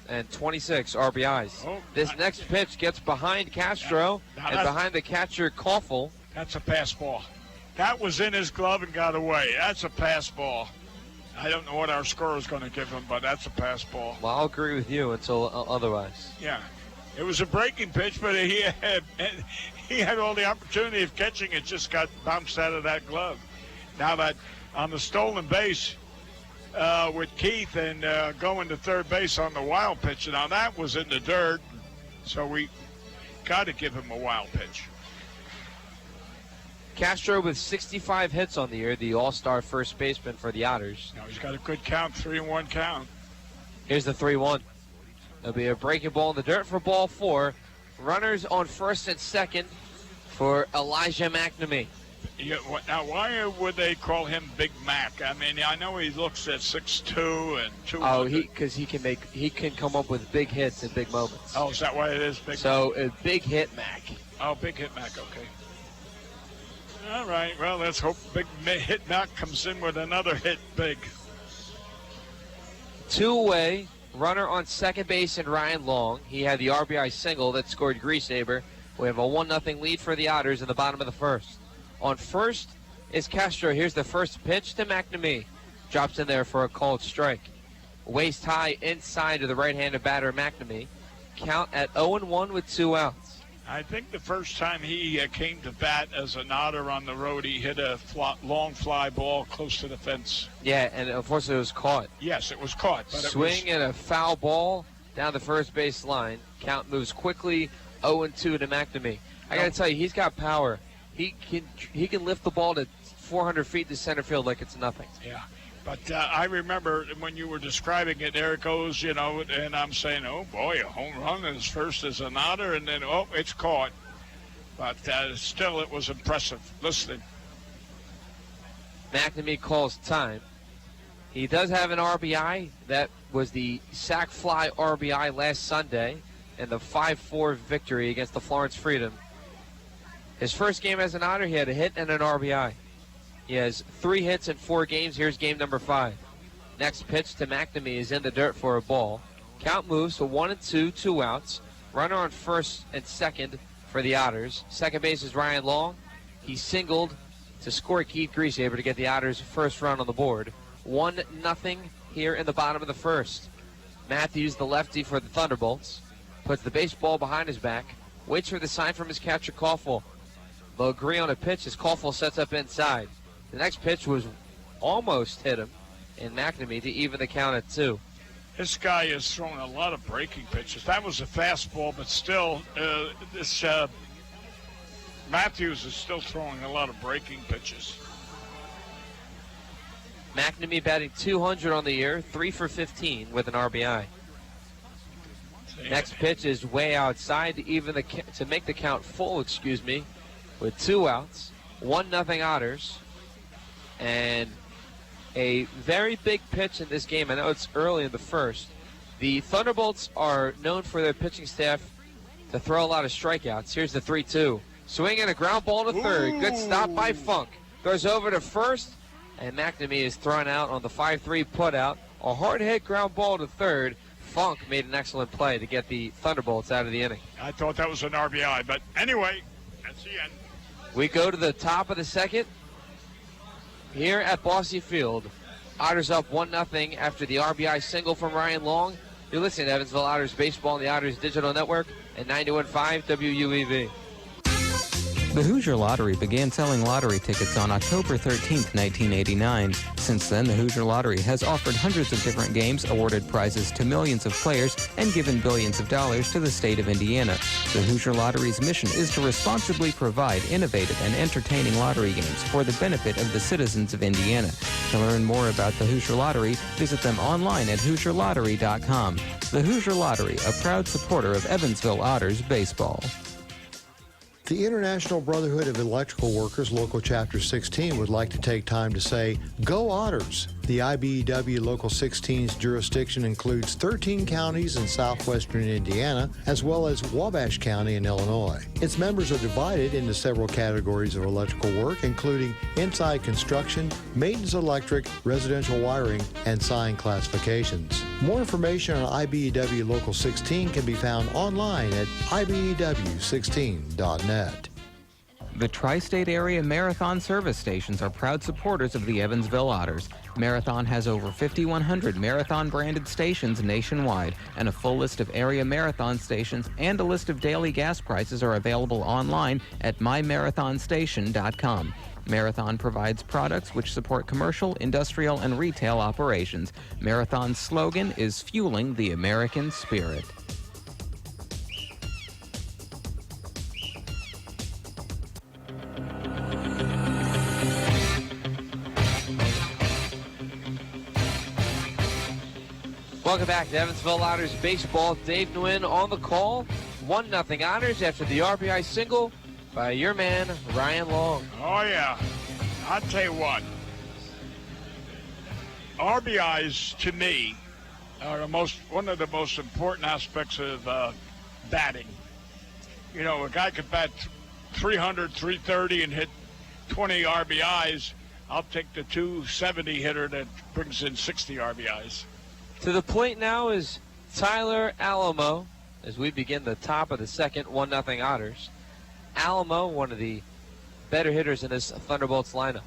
and 26 RBIs. This next pitch gets behind Castro and behind the catcher, Koffel. That's a pass ball. That was in his glove and got away. That's a pass ball. I don't know what our score is going to give him, but that's a pass ball. Well, I'll agree with you until otherwise. Yeah. It was a breaking pitch, but he had all the opportunity of catching it, just got bounced out of that glove. Now that on the stolen base with Keith and going to third base on the wild pitch, now that was in the dirt, so we got to give him a wild pitch. Castro with 65 hits on the year, the all-star first baseman for the Otters. Now he's got a good count, 3-1 count. Here's the 3-1. There'll be a breaking ball in the dirt for ball 4. Runners on first and second for Elijah McNamee. Yeah, now, why would they call him Big Mac? I mean, I know he looks at 6'2" and 200. Oh, because he can come up with big hits in big moments. Oh, is that why it is Big so, Mac? So, Big Hit Mac. Oh, Big Hit Mac, okay. All right, well, let's hope Big Hit Mac comes in with another hit big. 2 away, runner on second base and Ryan Long. He had the RBI single that scored Griesaber. We have a 1-0 lead for the Otters in the bottom of the first. On first is Castro. Here's the first pitch to McNamee. Drops in there for a called strike. Waist high inside to the right-handed batter, McNamee. Count at 0-1 with 2 outs. I think the first time he came to bat as an Otter on the road, he hit a long fly ball close to the fence. Yeah, and unfortunately it was caught. Yes, it was caught. But Swing and a foul ball down the first base line. Count moves quickly 0-2 to McNamee. I got to tell you, he's got power. He can lift the ball to 400 feet to center field like it's nothing. Yeah. But I remember when you were describing it, there it goes, you know, and I'm saying, oh, boy, a home run is first as an Otter, and then, oh, it's caught. But still, it was impressive. Listening. McNamee calls time. He does have an RBI. That was the sac fly RBI last Sunday in the 5-4 victory against the Florence Freedom. His first game as an Otter, he had a hit and an RBI. He has 3 hits in 4 games. Here's game number 5. Next pitch to McNamee is in the dirt for a ball. Count moves to 1-2, 2 outs. Runner on first and second for the Otters. Second base is Ryan Long. He singled to score Keith Griesaber to get the Otters' first run on the board. 1-0 here in the bottom of the first. Matthews, the lefty for the Thunderbolts, puts the baseball behind his back, waits for the sign from his catcher, Koffel. They'll agree on a pitch as Koffel sets up inside. The next pitch was almost hit him, and McNamee to even the count at 2. This guy is throwing a lot of breaking pitches. That was a fastball, but still, Matthews is still throwing a lot of breaking pitches. McNamee batting .200 on the year, 3 for 15 with an RBI. Next pitch is way outside to make the count full, with 2 outs. 1-0 Otters. And a very big pitch in this game. I know it's early in the first. The Thunderbolts are known for their pitching staff to throw a lot of strikeouts. Here's the 3-2. Swing and a ground ball to third. Good stop by Funk. Goes over to first, and McNamee is thrown out on the 5-3 putout. A hard hit ground ball to third. Funk made an excellent play to get the Thunderbolts out of the inning. I thought that was an RBI, but anyway, that's the end. We go to the top of the second here at Bosse Field. Otters up 1-0 after the RBI single from Ryan Long. You're listening to Evansville Otters Baseball on the Otters Digital Network at 91.5 WUEV. The Hoosier Lottery began selling lottery tickets on October 13, 1989. Since then, the Hoosier Lottery has offered hundreds of different games, awarded prizes to millions of players, and given billions of dollars to the state of Indiana. The Hoosier Lottery's mission is to responsibly provide innovative and entertaining lottery games for the benefit of the citizens of Indiana. To learn more about the Hoosier Lottery, visit them online at HoosierLottery.com. The Hoosier Lottery, a proud supporter of Evansville Otters baseball. The International Brotherhood of Electrical Workers, Local Chapter 16, would like to take time to say, Go Otters! The IBEW Local 16's jurisdiction includes 13 counties in southwestern Indiana, as well as Wabash County in Illinois. Its members are divided into several categories of electrical work, including inside construction, maintenance electric, residential wiring, and sign classifications. More information on IBEW Local 16 can be found online at IBEW16.net. The Tri-State Area Marathon service stations are proud supporters of the Evansville Otters. Marathon has over 5,100 Marathon-branded stations nationwide, and a full list of area Marathon stations and a list of daily gas prices are available online at myMarathonStation.com. Marathon provides products which support commercial, industrial, and retail operations. Marathon's slogan is Fueling the American Spirit. Welcome back to Evansville Otters Baseball. Dave Nguyen on the call. 1-0 Otters after the RBI single by your man, Ryan Long. Oh, yeah. I'll tell you what. RBIs, to me, are one of the most important aspects of batting. You know, a guy could bat 300, 330 and hit 20 RBIs. I'll take the 270 hitter that brings in 60 RBIs. To the plate now is Tyler Alamo as we begin the top of the second, 1-0 Otters. Alamo, one of the better hitters in this Thunderbolts lineup.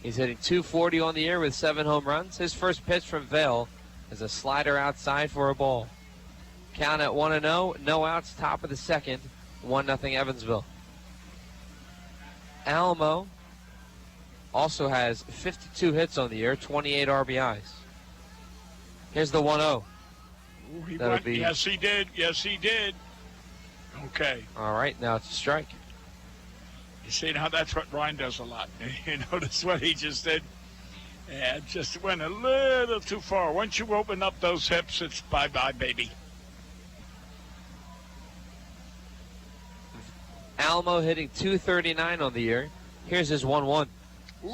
He's hitting .240 on the year with 7 home runs. His first pitch from Vail is a slider outside for a ball. Count at 1-0, no outs, top of the second, 1-0 Evansville. Alamo also has 52 hits on the year, 28 RBIs. Here's the 1-0. Yes, he did. Yes, he did. Okay. All right, now it's a strike. You see how that's what Ryan does a lot. You notice what he just did? Yeah, it just went a little too far. Once you open up those hips, it's bye-bye, baby. Alamo hitting .239 on the year. Here's his 1-1.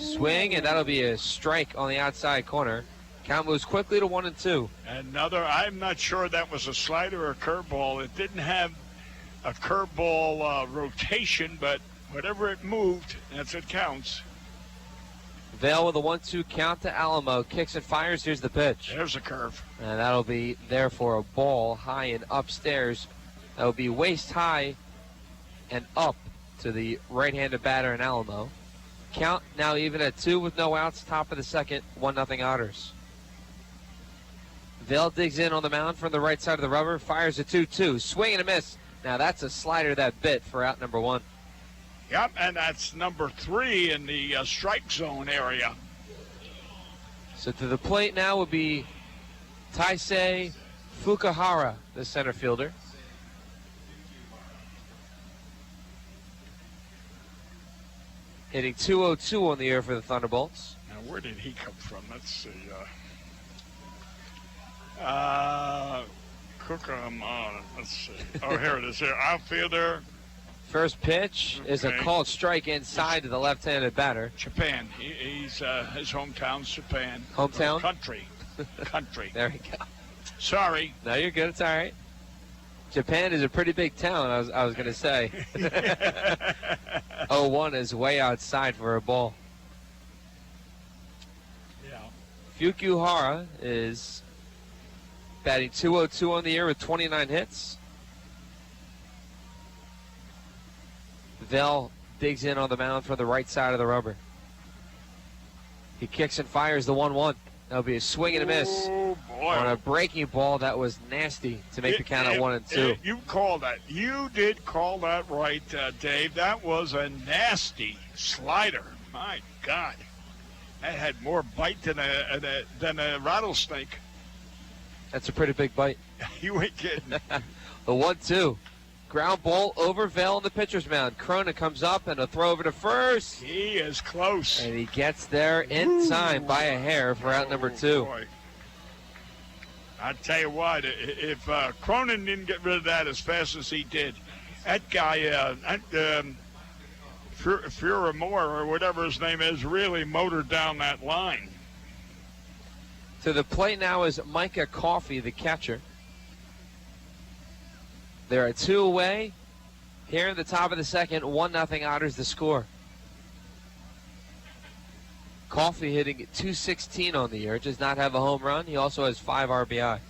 Swing, and that'll be a strike on the outside corner. Count moves quickly to 1-2. Another, I'm not sure that was a slider or a curveball. It didn't have a curveball rotation, but whatever it moved, that's what counts. Vail with a 1-2 count to Alamo. Kicks and fires. Here's the pitch. There's a curve. And that'll be there for a ball high and upstairs. That'll be waist high and up to the right-handed batter in Alamo. Count now even at 2 with no outs. Top of the second, 1-0 Otters. Vail digs in on the mound from the right side of the rubber. Fires a 2-2. Swing and a miss. Now that's a slider that bit for out number 1. Yep, and that's number 3 in the strike zone area. So to the plate now would be Taisei Fukuhara, the center fielder. Hitting 202 on the air for the Thunderbolts. Now, where did he come from? Let's see. Let's see. Oh, here it is. Here, outfielder. First pitch is a called strike inside to the left-handed batter. Japan. He's his hometown's Japan. Hometown? Country. Country. There we go. Sorry. No, you're good. It's all right. Japan is a pretty big town, I was going to say. 0-1 is way outside for a ball. Yeah. Fukuhara is batting 202 on the year with 29 hits. Vail digs in on the mound from the right side of the rubber. He kicks and fires the 1-1. That'll be a swing and a miss on a breaking ball that was nasty to make the count at 1-2. You called that. You did call that right, Dave. That was a nasty slider. My God. That had more bite than a rattlesnake. That's a pretty big bite. You ain't kidding. The 1-2. Ground ball over Vail on the pitcher's mound. Cronin comes up and a throw over to first. He is close. And he gets there in time by a hair for out number 2. Boy. I tell you what, if Cronin didn't get rid of that as fast as he did, that guy, Furamore or whatever his name is, really motored down that line. To the plate now is Micah Coffey, the catcher. They're at 2 away. Here in the top of the second, 1-0 Otters the score. Coffey hitting at .216 on the year. Does not have a home run. He also has 5 RBIs.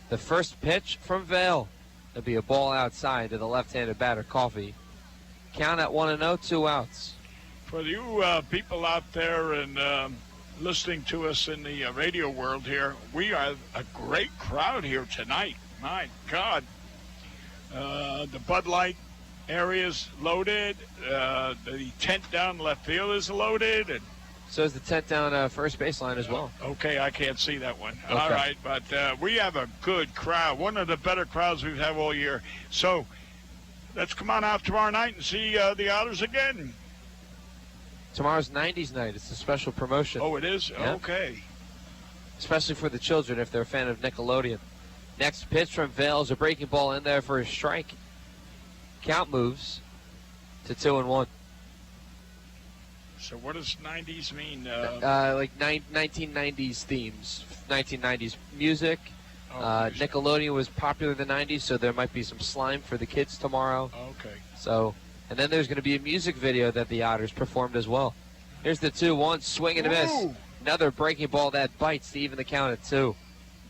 The first pitch from Vail. It'll be a ball outside to the left-handed batter, Coffey. Count at 1-0, 2 outs. For you people out there and listening to us in the radio world here, we are a great crowd here tonight. My God. The Bud Light area is loaded. The tent down left field is loaded. And so is the tent down first baseline as well. Okay, I can't see that one. Okay. All right, but we have a good crowd. One of the better crowds we've had all year. So let's come on out tomorrow night and see the Otters again. Tomorrow's 90s night. It's a special promotion. Oh, it is? Yeah. Okay. Especially for the children if they're a fan of Nickelodeon. Next pitch from Vail is a breaking ball in there for a strike. Count moves to 2-1. So what does 90s mean? Like 1990s themes, 1990s music. Music. Nickelodeon was popular in the 90s, so there might be some slime for the kids tomorrow. Okay. So, and then there's going to be a music video that the Otters performed as well. Here's the 2-1, swing and a miss. Ooh. Another breaking ball that bites to even the count at 2.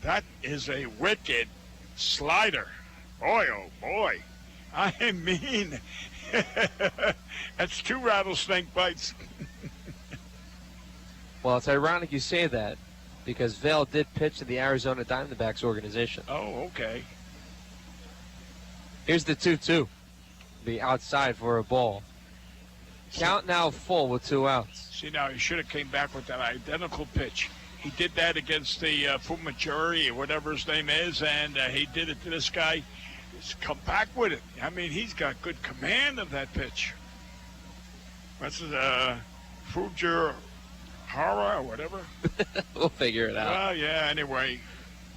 That is a wicked slider. Boy, oh boy. I mean, that's 2 rattlesnake bites. Well, it's ironic you say that because Vail did pitch to the Arizona Diamondbacks organization. Oh, okay. Here's the 2-2. Be outside for a ball. Count now full with 2 outs. See, now he should have came back with that identical pitch. He did that against the Fumajori, whatever his name is, and he did it to this guy. He's come back with it. I mean, he's got good command of that pitch. What's his, Fujihara or whatever? We'll figure it out. Well, yeah, anyway,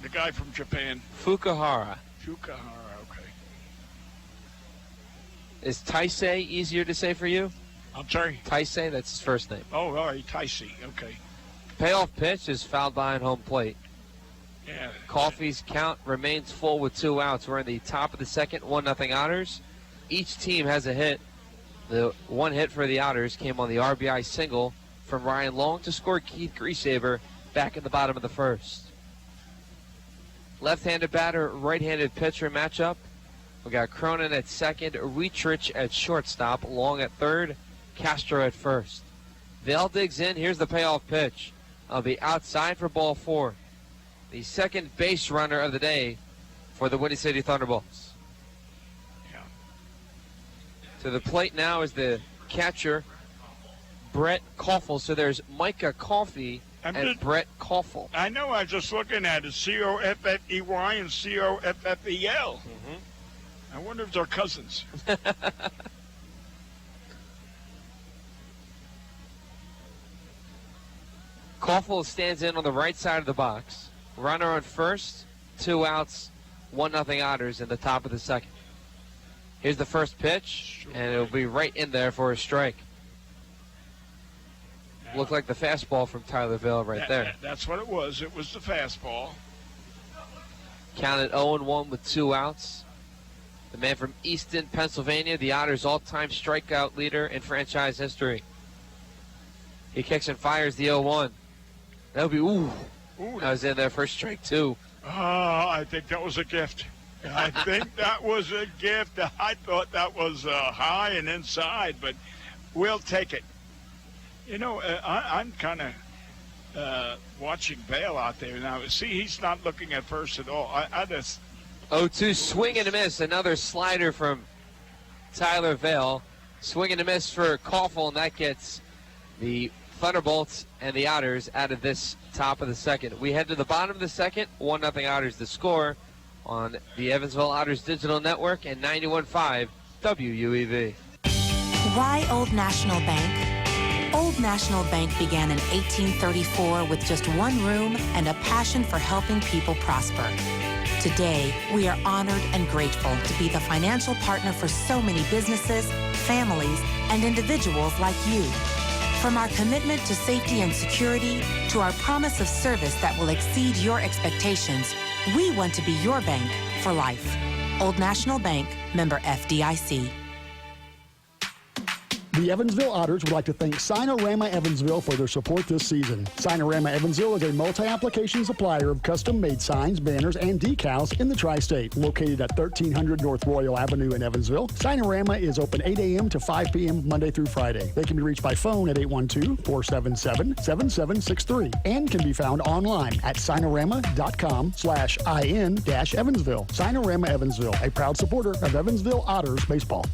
the guy from Japan. Fukuhara. Fukuhara, okay. Is Taisei easier to say for you? I'm sorry? Taisei, that's his first name. Oh, all right, Ticey. Okay. Payoff pitch is fouled behind home plate. Yeah. Coffey's count remains full with 2 outs. We're in the top of the second, 1-0 Otters. Each team has a hit. The one hit for the Otters came on the RBI single from Ryan Long to score Keith Griesaber back in the bottom of the first. Left-handed batter, right-handed pitcher matchup. We got Cronin at second, Wietrich at shortstop, Long at third, Castro at first. Vail digs in. Here's the payoff pitch. I'll be outside for ball 4. The second base runner of the day for the Windy City Thunderbolts. Yeah. To the plate now is the catcher, Brett Koffel. So there's Micah Coffey and Brett Koffel. I know. I was just looking at it. Coffey and Coffel. I wonder if they're cousins. Koffel stands in on the right side of the box. Runner on first, 2 outs, 1-0 Otters in the top of the second. Here's the first pitch, and it'll be right in there for a strike. Looked like the fastball from Tyler Vail there. That's what it was. It was the fastball. Counted 0-1 with 2 outs. The man from Easton, Pennsylvania, the Otters' all-time strikeout leader in franchise history. He kicks and fires the 0-1. That'll be, that was in there for strike 2. I think that was a gift. I think that was a gift. I thought that was high and inside, but we'll take it. You know, I'm kind of watching Vail out there now. See, he's not looking at first at all. I just... 0-2, swing and a miss. Another slider from Tyler Vail. Swing and a miss for Koffel, and that gets the Thunderbolts and the Otters out of this top of the second. We head to the bottom of the second. 1-0 Otters the score on the Evansville Otters Digital Network and 91.5 WUEV. Why Old National Bank? Old National Bank began in 1834 with just one room and a passion for helping people prosper. Today, we are honored and grateful to be the financial partner for so many businesses, families, and individuals like you. From our commitment to safety and security to our promise of service that will exceed your expectations, we want to be your bank for life. Old National Bank, member FDIC. The Evansville Otters would like to thank Sinorama Evansville for their support this season. Sinorama Evansville is a multi-application supplier of custom-made signs, banners, and decals in the Tri-State. Located at 1300 North Royal Avenue in Evansville, Sinorama is open 8 a.m. to 5 p.m. Monday through Friday. They can be reached by phone at 812-477-7763 and can be found online at sinorama.com/in-Evansville. Sinorama Evansville, a proud supporter of Evansville Otters baseball.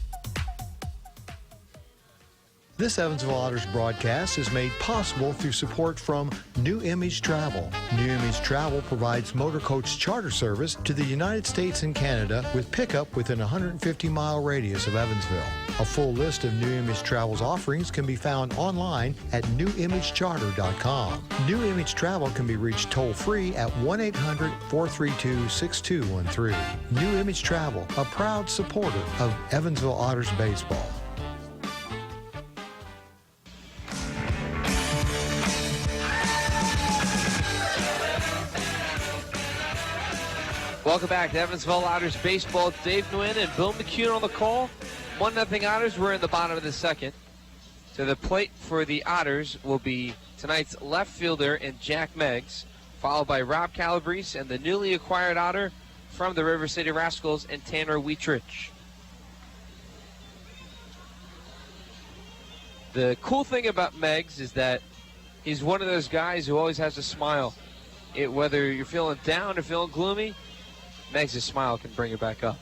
This Evansville Otters broadcast is made possible through support from New Image Travel. New Image Travel provides motor coach charter service to the United States and Canada with pickup within a 150-mile radius of Evansville. A full list of New Image Travel's offerings can be found online at newimagecharter.com. New Image Travel can be reached toll-free at 1-800-432-6213. New Image Travel, a proud supporter of Evansville Otters baseball. Welcome back to Evansville Otters baseball. Dave Nguyen and Bill McCune on the call. 1-0 Otters. We're in the bottom of the second. To the plate for the Otters will be tonight's left fielder in Jack Meggs, followed by Rob Calabrese and the newly acquired Otter from the River City Rascals and Tanner Wietrich. The cool thing about Meggs is that he's one of those guys who always has a smile. Whether you're feeling down or feeling gloomy, Meggs' smile can bring you back up.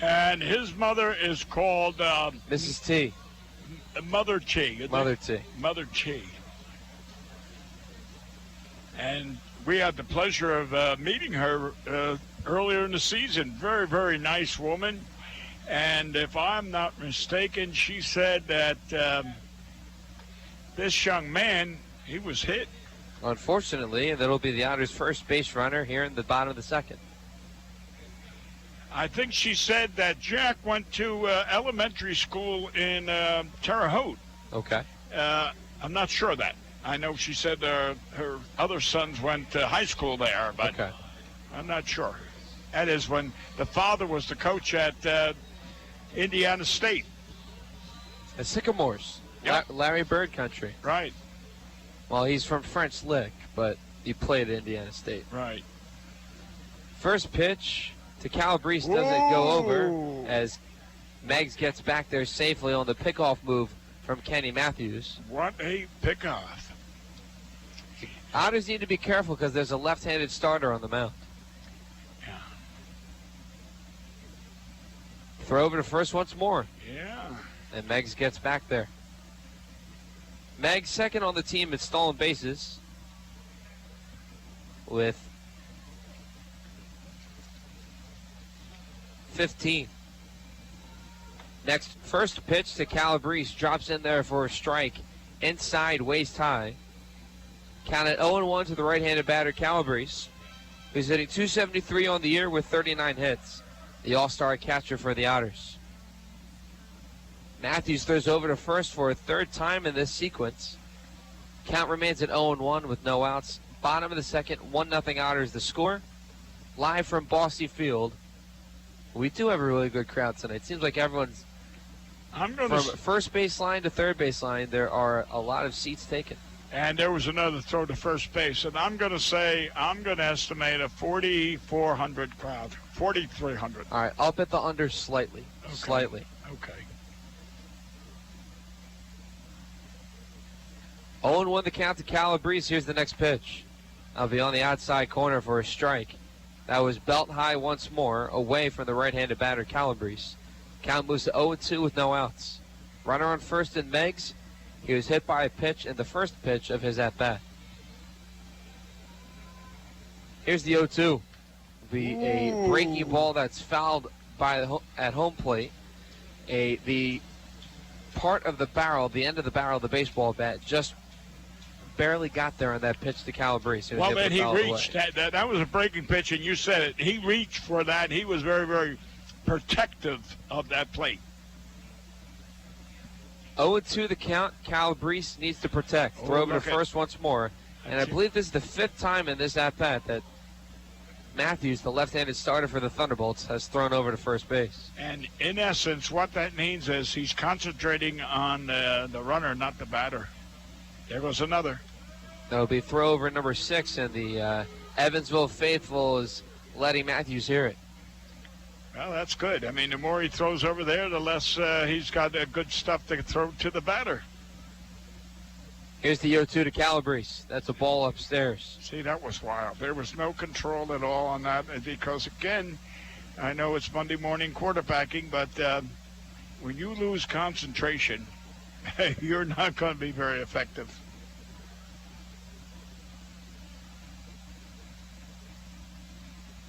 And his mother is called... Mrs. T. Mother T. Mother T. Mother T. And we had the pleasure of meeting her earlier in the season. Very, very nice woman. And if I'm not mistaken, she said that this young man, he was hit. Unfortunately, and that'll be the Otters' first base runner here in the bottom of the second. I think she said that Jack went to elementary school in Terre Haute. Okay. I'm not sure of that. I know she said her other sons went to high school there, but Okay. I'm not sure. That is when the father was the coach at Indiana State. The Sycamores. Yep. Larry Bird country. Right. Well, he's from French Lick, but he played at Indiana State. Right. First pitch to Calabrese doesn't go over as Meggs gets back there safely on the pickoff move from Kenny Matthews. What a pickoff. Otters need to be careful because there's a left-handed starter on the mound. Yeah. Throw over to first once more. Yeah. And Meggs gets back there. Meggs second on the team at stolen bases with 15. Next, first pitch to Calabrese, drops in there for a strike, inside, waist high. Counted 0-1 to the right-handed batter Calabrese, who's hitting .273 on the year with 39 hits. The all-star catcher for the Otters. Matthews throws over to first for a third time in this sequence. Count remains at 0-1 with no outs. Bottom of the second, 1-0 Otters the score. Live from Bosse Field. We do have a really good crowd tonight. Seems like everyone's from first baseline to third baseline. There are a lot of seats taken. And there was another throw to first base. And I'm going to estimate a 4,400 crowd. 4,300. All right, I'll bet the under slightly. Okay. Slightly. Okay. 0-1 the count to Calabrese. Here's the next pitch. I'll be on the outside corner for a strike. That was belt high once more, away from the right-handed batter Calabrese. Count moves to 0-2 with no outs. Runner on first in Meggs. He was hit by a pitch in the first pitch of his at-bat. Here's the 0-2. Be a breaking ball that's fouled by at home plate. The part of the barrel, the end of the barrel of the baseball bat, just barely got there on that pitch to Calabrese. Well, then he reached that was a breaking pitch, and you said it. He reached for that. He was very, very protective of that plate. 0-2 the count. Calabrese needs to protect. Throw over to first once more. And I believe this is the fifth time in this at-bat that Matthews, the left-handed starter for the Thunderbolts, has thrown over to first base. And in essence, what that means is he's concentrating on the runner, not the batter. There goes another. That'll be throw over number 6, and the Evansville faithful is letting Matthews hear it. Well, that's good. I mean, the more he throws over there, the less he's got good stuff to throw to the batter. Here's the 0-2 to Calabrese. That's a ball upstairs. See, that was wild. There was no control at all on that because, again, I know it's Monday morning quarterbacking, but when you lose concentration, you're not going to be very effective.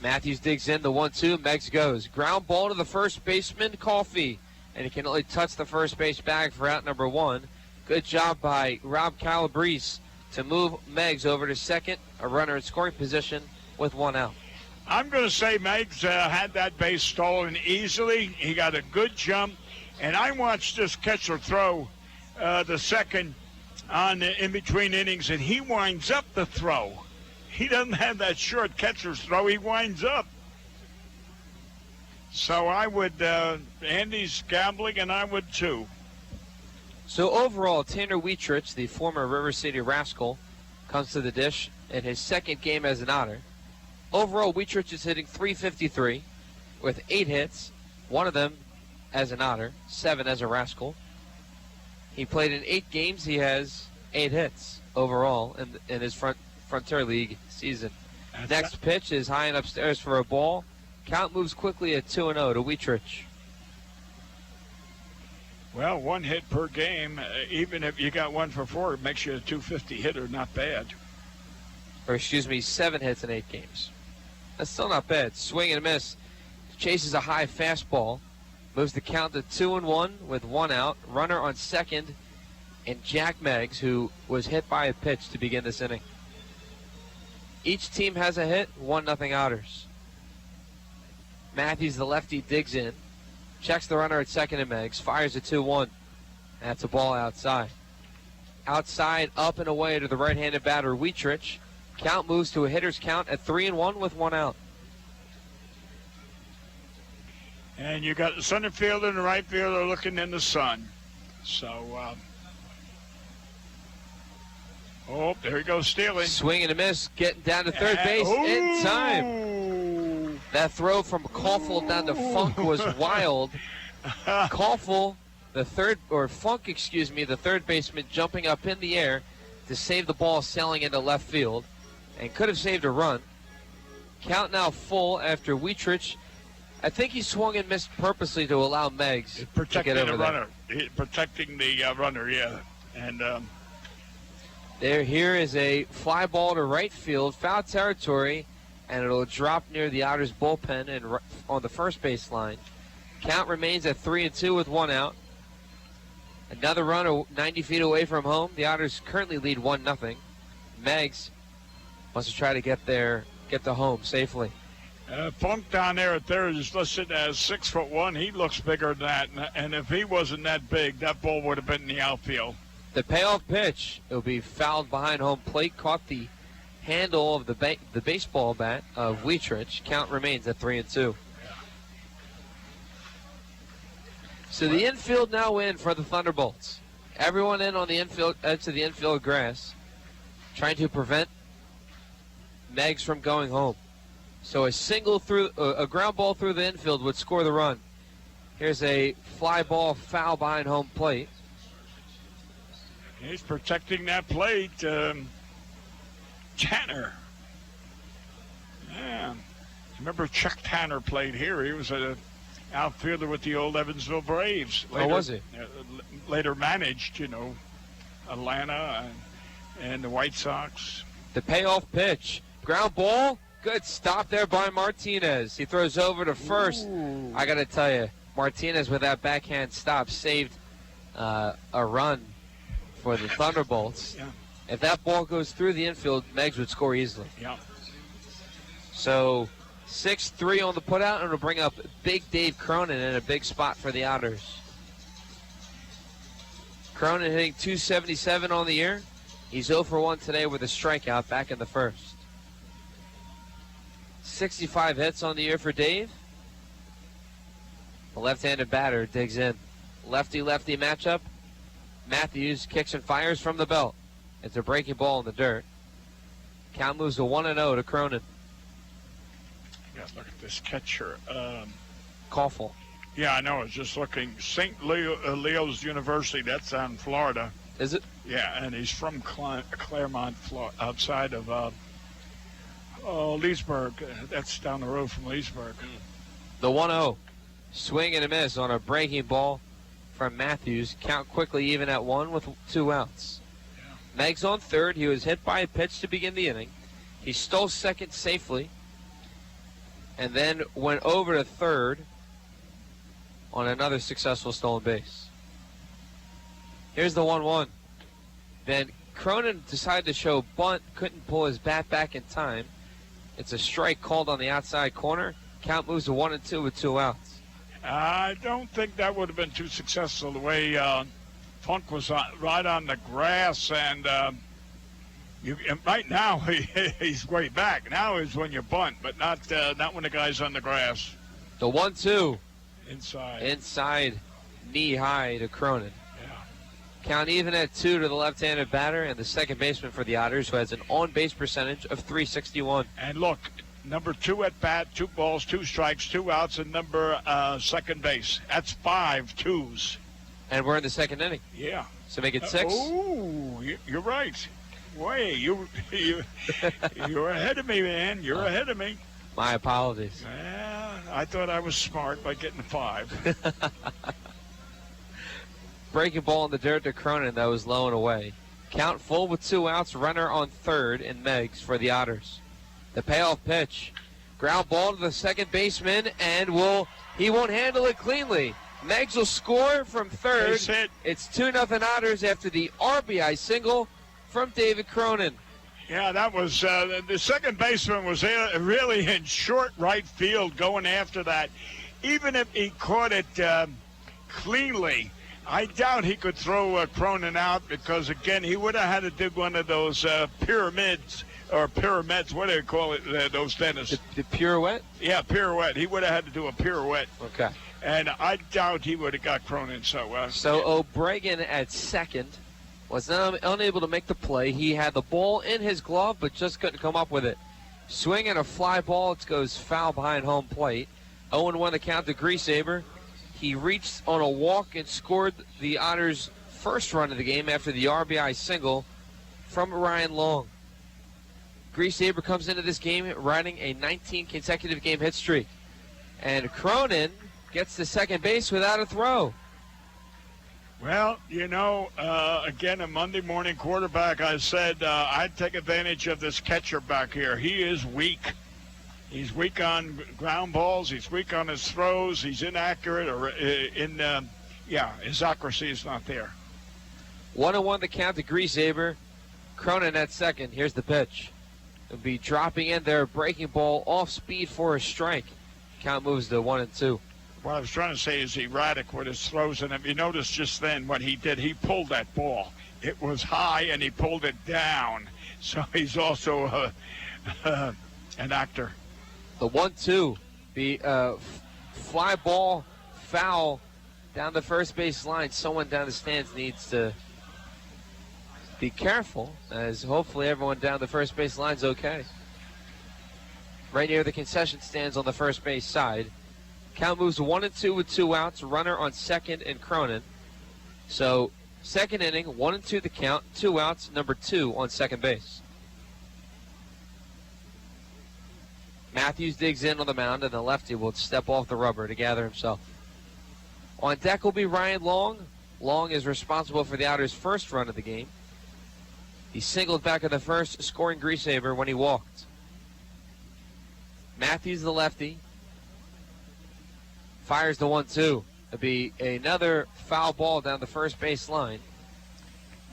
Matthews digs in the 1-2. Meggs goes. Ground ball to the first baseman, Coffey. And he can only touch the first base bag for out number 1. Good job by Rob Calabrese to move Meggs over to second, a runner in scoring position with 1 out. I'm going to say Meggs had that base stolen easily. He got a good jump. And I watched this catcher throw the second in between innings, and he winds up the throw. He doesn't have that short catcher's throw. He winds up. So I would, Andy's gambling, and I would too. So overall, Tanner Wietrich, the former River City Rascal, comes to the dish in his second game as an Otter. Overall, Wietrich is hitting .353 with 8 hits, 1 of them as an Otter, 7 as a Rascal. He played in 8 games. He has 8 hits overall in his Frontier League season. Next pitch is high and upstairs for a ball. Count moves quickly at 2-0 to Wietrich. Well, 1 hit per game, even if you got 1 for 4, it makes you a .250 hitter, not bad. Or excuse me, 7 hits in 8 games. That's still not bad. Swing and a miss. Chases a high fastball. Moves the count to 2-1 with 1 out. Runner on second, and Jack Meggs, who was hit by a pitch to begin this inning. Each team has a hit, 1-0 Otters. Matthews, the lefty, digs in. Checks the runner at second and Meggs. Fires a 2-1. That's a ball outside. Outside, up and away to the right-handed batter, Wietrich. Count moves to a hitter's count at 3-1 with 1 out. And you got the center fielder and the right fielder looking in the sun. So, oh, there he goes, stealing. Swing and a miss, getting down to third base in time. That throw from Koffel down to Funk was wild. Koffel, the third baseman, jumping up in the air to save the ball, sailing into left field, and could have saved a run. Count now full after Wietrich. I think he swung and missed purposely to allow Meggs to get over there. Protecting the runner, yeah. And here is a fly ball to right field, foul territory, and it'll drop near the Otters bullpen and on the first base line. Count remains at 3-2 with 1 out. Another run 90 feet away from home. The Otters currently lead 1-0. Meggs wants to try to get to home safely. Funk down there at third is listed as 6'1". He looks bigger than that, and if he wasn't that big, that ball would have been in the outfield. The payoff pitch, it'll be fouled behind home plate, caught the handle of the baseball bat of Wietrich. Count remains at 3-2. So the infield now in for the Thunderbolts. Everyone in on the infield, edge of the infield grass, trying to prevent Meggs from going home. So a ground ball through the infield would score the run. Here's a fly ball foul behind home plate. He's protecting that plate. Tanner. Yeah. Remember Chuck Tanner played here. He was an outfielder with the old Evansville Braves. Later, was he? Later managed, Atlanta and the White Sox. The payoff pitch. Ground ball. Good stop there by Martinez. He throws over to first. Ooh. I got to tell you, Martinez with that backhand stop saved a run for the Thunderbolts. Yeah. If that ball goes through the infield, Meggs would score easily. Yeah. So 6-3 on the putout, and it'll bring up Big Dave Cronin in a big spot for the Otters. Cronin hitting .277 on the year. He's 0 for 1 today with a strikeout back in the first. 65 hits on the year for Dave. The left-handed batter digs in. Lefty-lefty matchup. Matthews kicks and fires from the belt. It's a breaking ball in the dirt. Count moves to 1-0 to Cronin. Yeah, look at this catcher. Koffel. Yeah, I know. I was just looking. St. Leo's University, that's on Florida. Is it? Yeah, and he's from Claremont, outside of Leesburg. That's down the road from Leesburg. The 1-0. Swing and a miss on a breaking ball from Matthews. Count quickly even at 1 with 2 outs. Yeah. Meggs on third. He was hit by a pitch to begin the inning. He stole second safely and then went over to third on another successful stolen base. Here's the 1-1. Then Cronin decided to show bunt, couldn't pull his bat back in time. It's a strike called on the outside corner. Count moves to 1-2 with 2 outs. I don't think that would have been too successful the way Funk was right on the grass, and right now he's way back. Now is when you bunt, but not when the guy's on the grass. The 1-2. Inside, knee high to Cronin. Count even at 2 to the left-handed batter and the second baseman for the Otters, who has an on-base percentage of .361. And look, number 2 at bat, 2 balls, 2 strikes, 2 outs, and number second base. That's 5 twos. And we're in the second inning. Yeah. So make it 6. Oh, you're right. Way, you're ahead of me, man. You're ahead of me. My apologies. I thought I was smart by getting 5. Breaking ball in the dirt to Cronin that was low and away. Count full with 2 outs. Runner on third in Meggs for the Otters. The payoff pitch. Ground ball to the second baseman, and he won't handle it cleanly. Meggs will score from third. It's 2-0 Otters after the RBI single from David Cronin. Yeah, that was the second baseman was really in short right field going after that. Even if he caught it cleanly, I doubt he could throw Cronin out because, again, he would have had to do one of those pyramids. What do they call it, those dentists? The pirouette? Yeah, pirouette. He would have had to do a pirouette. Okay. And I doubt he would have got Cronin so So O'Brien at second was unable to make the play. He had the ball in his glove, but just couldn't come up with it. Swing and a fly ball. It goes foul behind home plate. 0-1 the count to Griesaber. He reached on a walk and scored the Otters' first run of the game after the RBI single from Ryan Long. Griesaber comes into this game riding a 19 consecutive game hit streak. And Cronin gets to second base without a throw. Well, again, a Monday morning quarterback, I said I'd take advantage of this catcher back here. He is weak. He's weak on ground balls. He's weak on his throws. He's inaccurate. His accuracy is not there. 1-1 the count to Griesaber. Cronin at second. Here's the pitch. It'll be dropping in there, breaking ball off speed for a strike. Count moves to 1-2. What I was trying to say is erratic with his throws, and if you notice just then what he did, he pulled that ball. It was high, and he pulled it down. So he's also an actor. The 1-2, the fly ball foul down the first base line. Someone down the stands needs to be careful, as hopefully everyone down the first base line's okay. Right near the concession stands on the first base side. Count moves to 1-2 with 2 outs. Runner on second and Cronin. So second inning, 1-2 the count, 2 outs, number 2 on second base. Matthews digs in on the mound, and the lefty will step off the rubber to gather himself. On deck will be Ryan Long. Long is responsible for the Otters' first run of the game. He singled back at the first, scoring Griesaber when he walked. Matthews, the lefty, fires the 1-2. It'll be another foul ball down the first base line.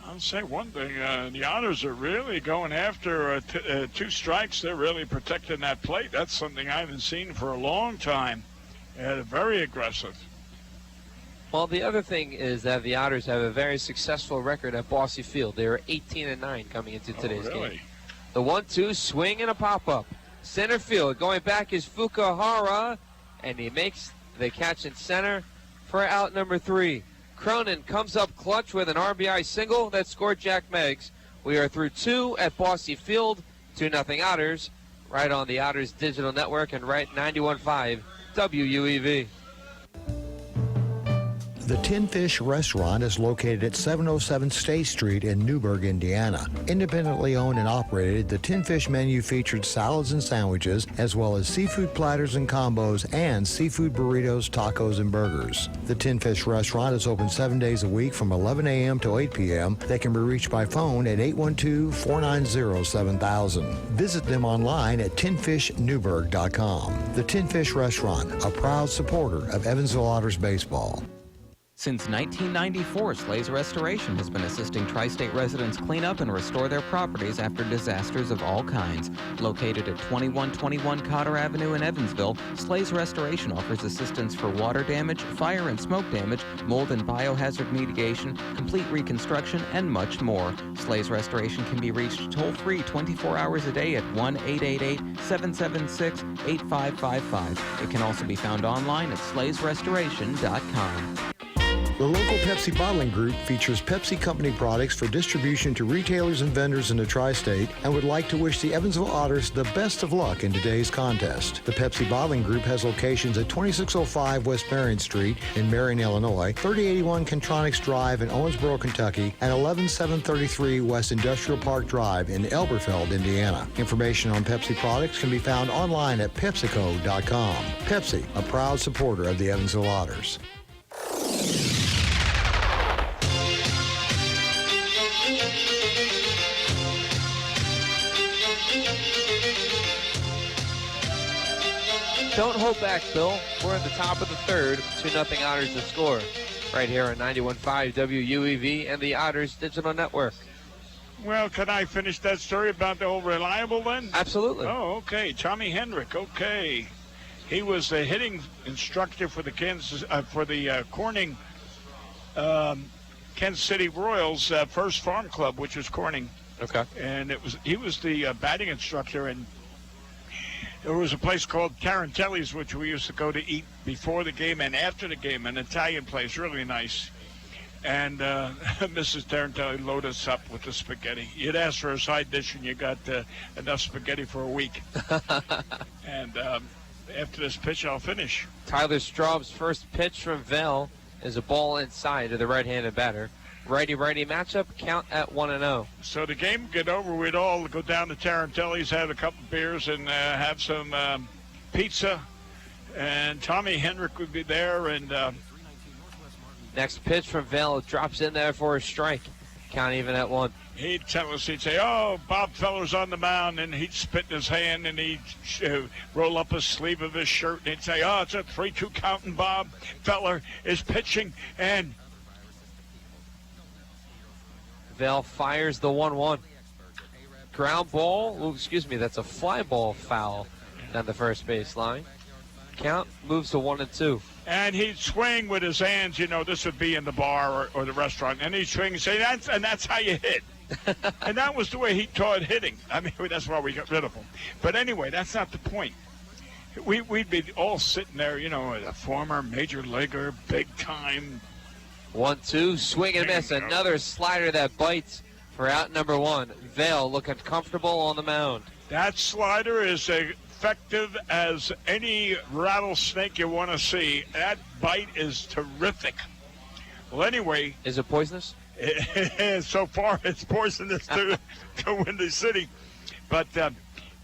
I'll say one thing. The Otters are really going after 2 strikes. They're really protecting that plate. That's something I haven't seen for a long time. Very aggressive. Well, the other thing is that the Otters have a very successful record at Bosse Field. They were 18-9 coming into today's game. The 1-2 swing and a pop-up. Center field. Going back is Fukuhara, and he makes the catch in center for out number 3. Cronin comes up clutch with an RBI single that scored Jack Meggs. We are through 2 at Bosse Field. 2-0 Otters, right on the Otters Digital Network and right 91.5 WUEV. The Tin Fish Restaurant is located at 707 State Street in Newburgh, Indiana. Independently owned and operated, the Tin Fish menu featured salads and sandwiches, as well as seafood platters and combos, and seafood burritos, tacos, and burgers. The Tin Fish Restaurant is open 7 days a week from 11 a.m. to 8 p.m. They can be reached by phone at 812-490-7000. Visit them online at tinfishnewburgh.com. The Tin Fish Restaurant, a proud supporter of Evansville Otters baseball. Since 1994, Slays Restoration has been assisting tri-state residents clean up and restore their properties after disasters of all kinds. Located at 2121 Cotter Avenue in Evansville, Slays Restoration offers assistance for water damage, fire and smoke damage, mold and biohazard mitigation, complete reconstruction, and much more. Slays Restoration can be reached toll-free 24 hours a day at 1-888-776-8555. It can also be found online at slaysrestoration.com. The local Pepsi bottling group features Pepsi Company products for distribution to retailers and vendors in the tri-state and would like to wish the Evansville Otters the best of luck in today's contest. The Pepsi bottling group has locations at 2605 West Marion Street in Marion, Illinois, 3081 Contronics Drive in Owensboro, Kentucky, and 11733 West Industrial Park Drive in Elberfeld, Indiana. Information on Pepsi products can be found online at PepsiCo.com. Pepsi, a proud supporter of the Evansville Otters. Don't hold back, Bill. We're at the top of the third. 2-0 Otters to score. Right here on 91.5 WUEV and the Otters Digital Network. Well, can I finish that story about the old reliable then? Absolutely. Oh, okay. Tommy Hendrick. Okay, he was the hitting instructor for the Corning, Kansas City Royals first farm club, which was Corning. Okay. And he was the batting instructor, and there was a place called Tarantelli's, which we used to go to eat before the game and after the game, an Italian place, really nice. And Mrs. Tarantelli loaded us up with the spaghetti. You'd ask for a side dish, and you got enough spaghetti for a week. And after this pitch, I'll finish. Tyler Straub's first pitch from Vail is a ball inside to the right-handed batter. Righty-righty matchup, count at 1-0. So the game would get over. We'd all go down to Tarantelli's, have a couple beers, and have some pizza. And Tommy Hendrick would be there. And next pitch from Vail drops in there for a strike. Count even at 1. He'd tell us, he'd say, "Oh, Bob Feller's on the mound," and he'd spit in his hand, and he'd roll up his sleeve of his shirt, and he'd say, "Oh, it's a 3-2 count, and Bob Feller is pitching," and Vail fires the 1-1. Ground ball, that's a fly ball foul down the first baseline. Count moves to 1-2. And he'd swing with his hands, this would be in the bar or the restaurant, and he'd swing and say, that's how you hit. And that was the way he taught hitting. I mean, that's why we got rid of him. But anyway, that's not the point. We'd be all sitting there, a former major leaguer, big time. 1-2, swing and miss. Another slider that bites for out number 1. Vail looking comfortable on the mound. That slider is effective as any rattlesnake you want to see. That bite is terrific. Well, anyway. Is it poisonous? So far, it's poisonous to Windy City. But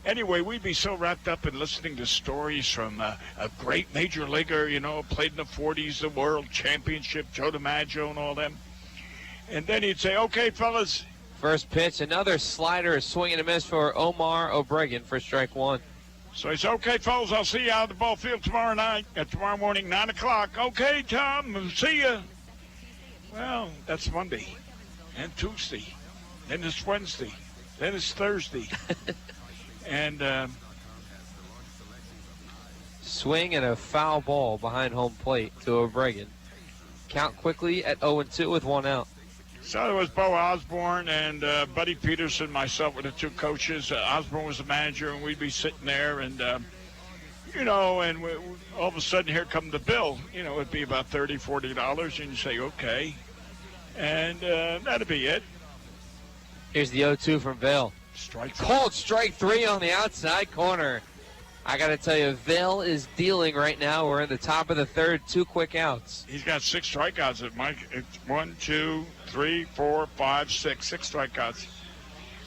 anyway, we'd be so wrapped up in listening to stories from a great major leaguer, played in the 40s, the World Championship, Joe DiMaggio and all them. And then he'd say, "Okay, fellas." First pitch, another slider, a swing and a miss for Omar O'Bregan for strike 1. So he said, "Okay, fellas, I'll see you out at the ball field tomorrow morning, 9 o'clock. Okay, Tom, see you." Well, that's Monday and Tuesday. Then it's Wednesday. Then it's Thursday. And swing and a foul ball behind home plate to O'Bregan. Count quickly at 0-2 with 1 out. So it was Bo Osborne and Buddy Peterson, myself were the two coaches. Osborne was the manager, and we'd be sitting there, and and all of a sudden here come the bill. It'd be about $30, $40, and you say, okay. And that'd be it. Here's the 0-2 from Vail. Called strike 3 on the outside corner. I got to tell you, Vail is dealing right now. We're in the top of the third, 2 quick outs. He's got 6 strikeouts at Mike. It's 1, 2, 3, 4, 5, 6. 6 strikeouts.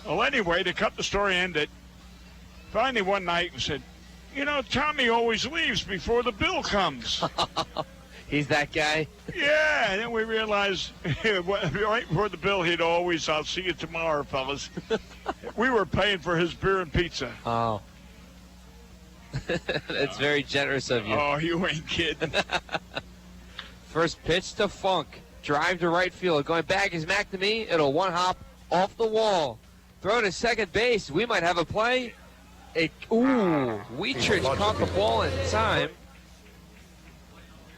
Well, anyway, to cut the story ended, finally one night we said, Tommy always leaves before the bill comes. He's that guy? Yeah, and then we realized right before the bill, he'd always, "I'll see you tomorrow, fellas." We were paying for his beer and pizza. Oh. That's very generous of you. Oh, you ain't kidding. First pitch to Funk. Drive to right field. Going back is McNamee. It'll one hop off the wall. Throw to second base. We might have a play. Wietrich caught the ball in time.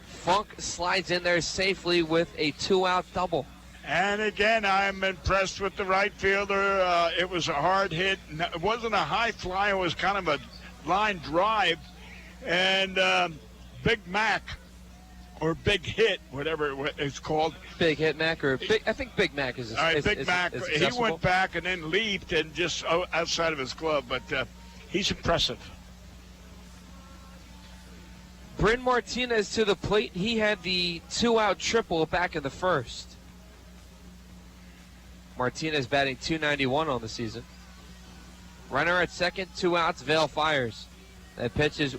Funk slides in there safely with a 2-out double. And again, I'm impressed with the right fielder. It was a hard hit. It wasn't a high fly. It was kind of a line drive. And Big Mac, or Big Hit, whatever it's called. Big Hit Mac, or I think Big Mac is. All right, Big Mac. He went back and then leaped and just outside of his glove, but he's impressive. Bryn Martinez to the plate. He had the 2-out triple back in the first. Martinez batting .291 on the season. Runner at second, 2 outs. Vail fires. That pitch is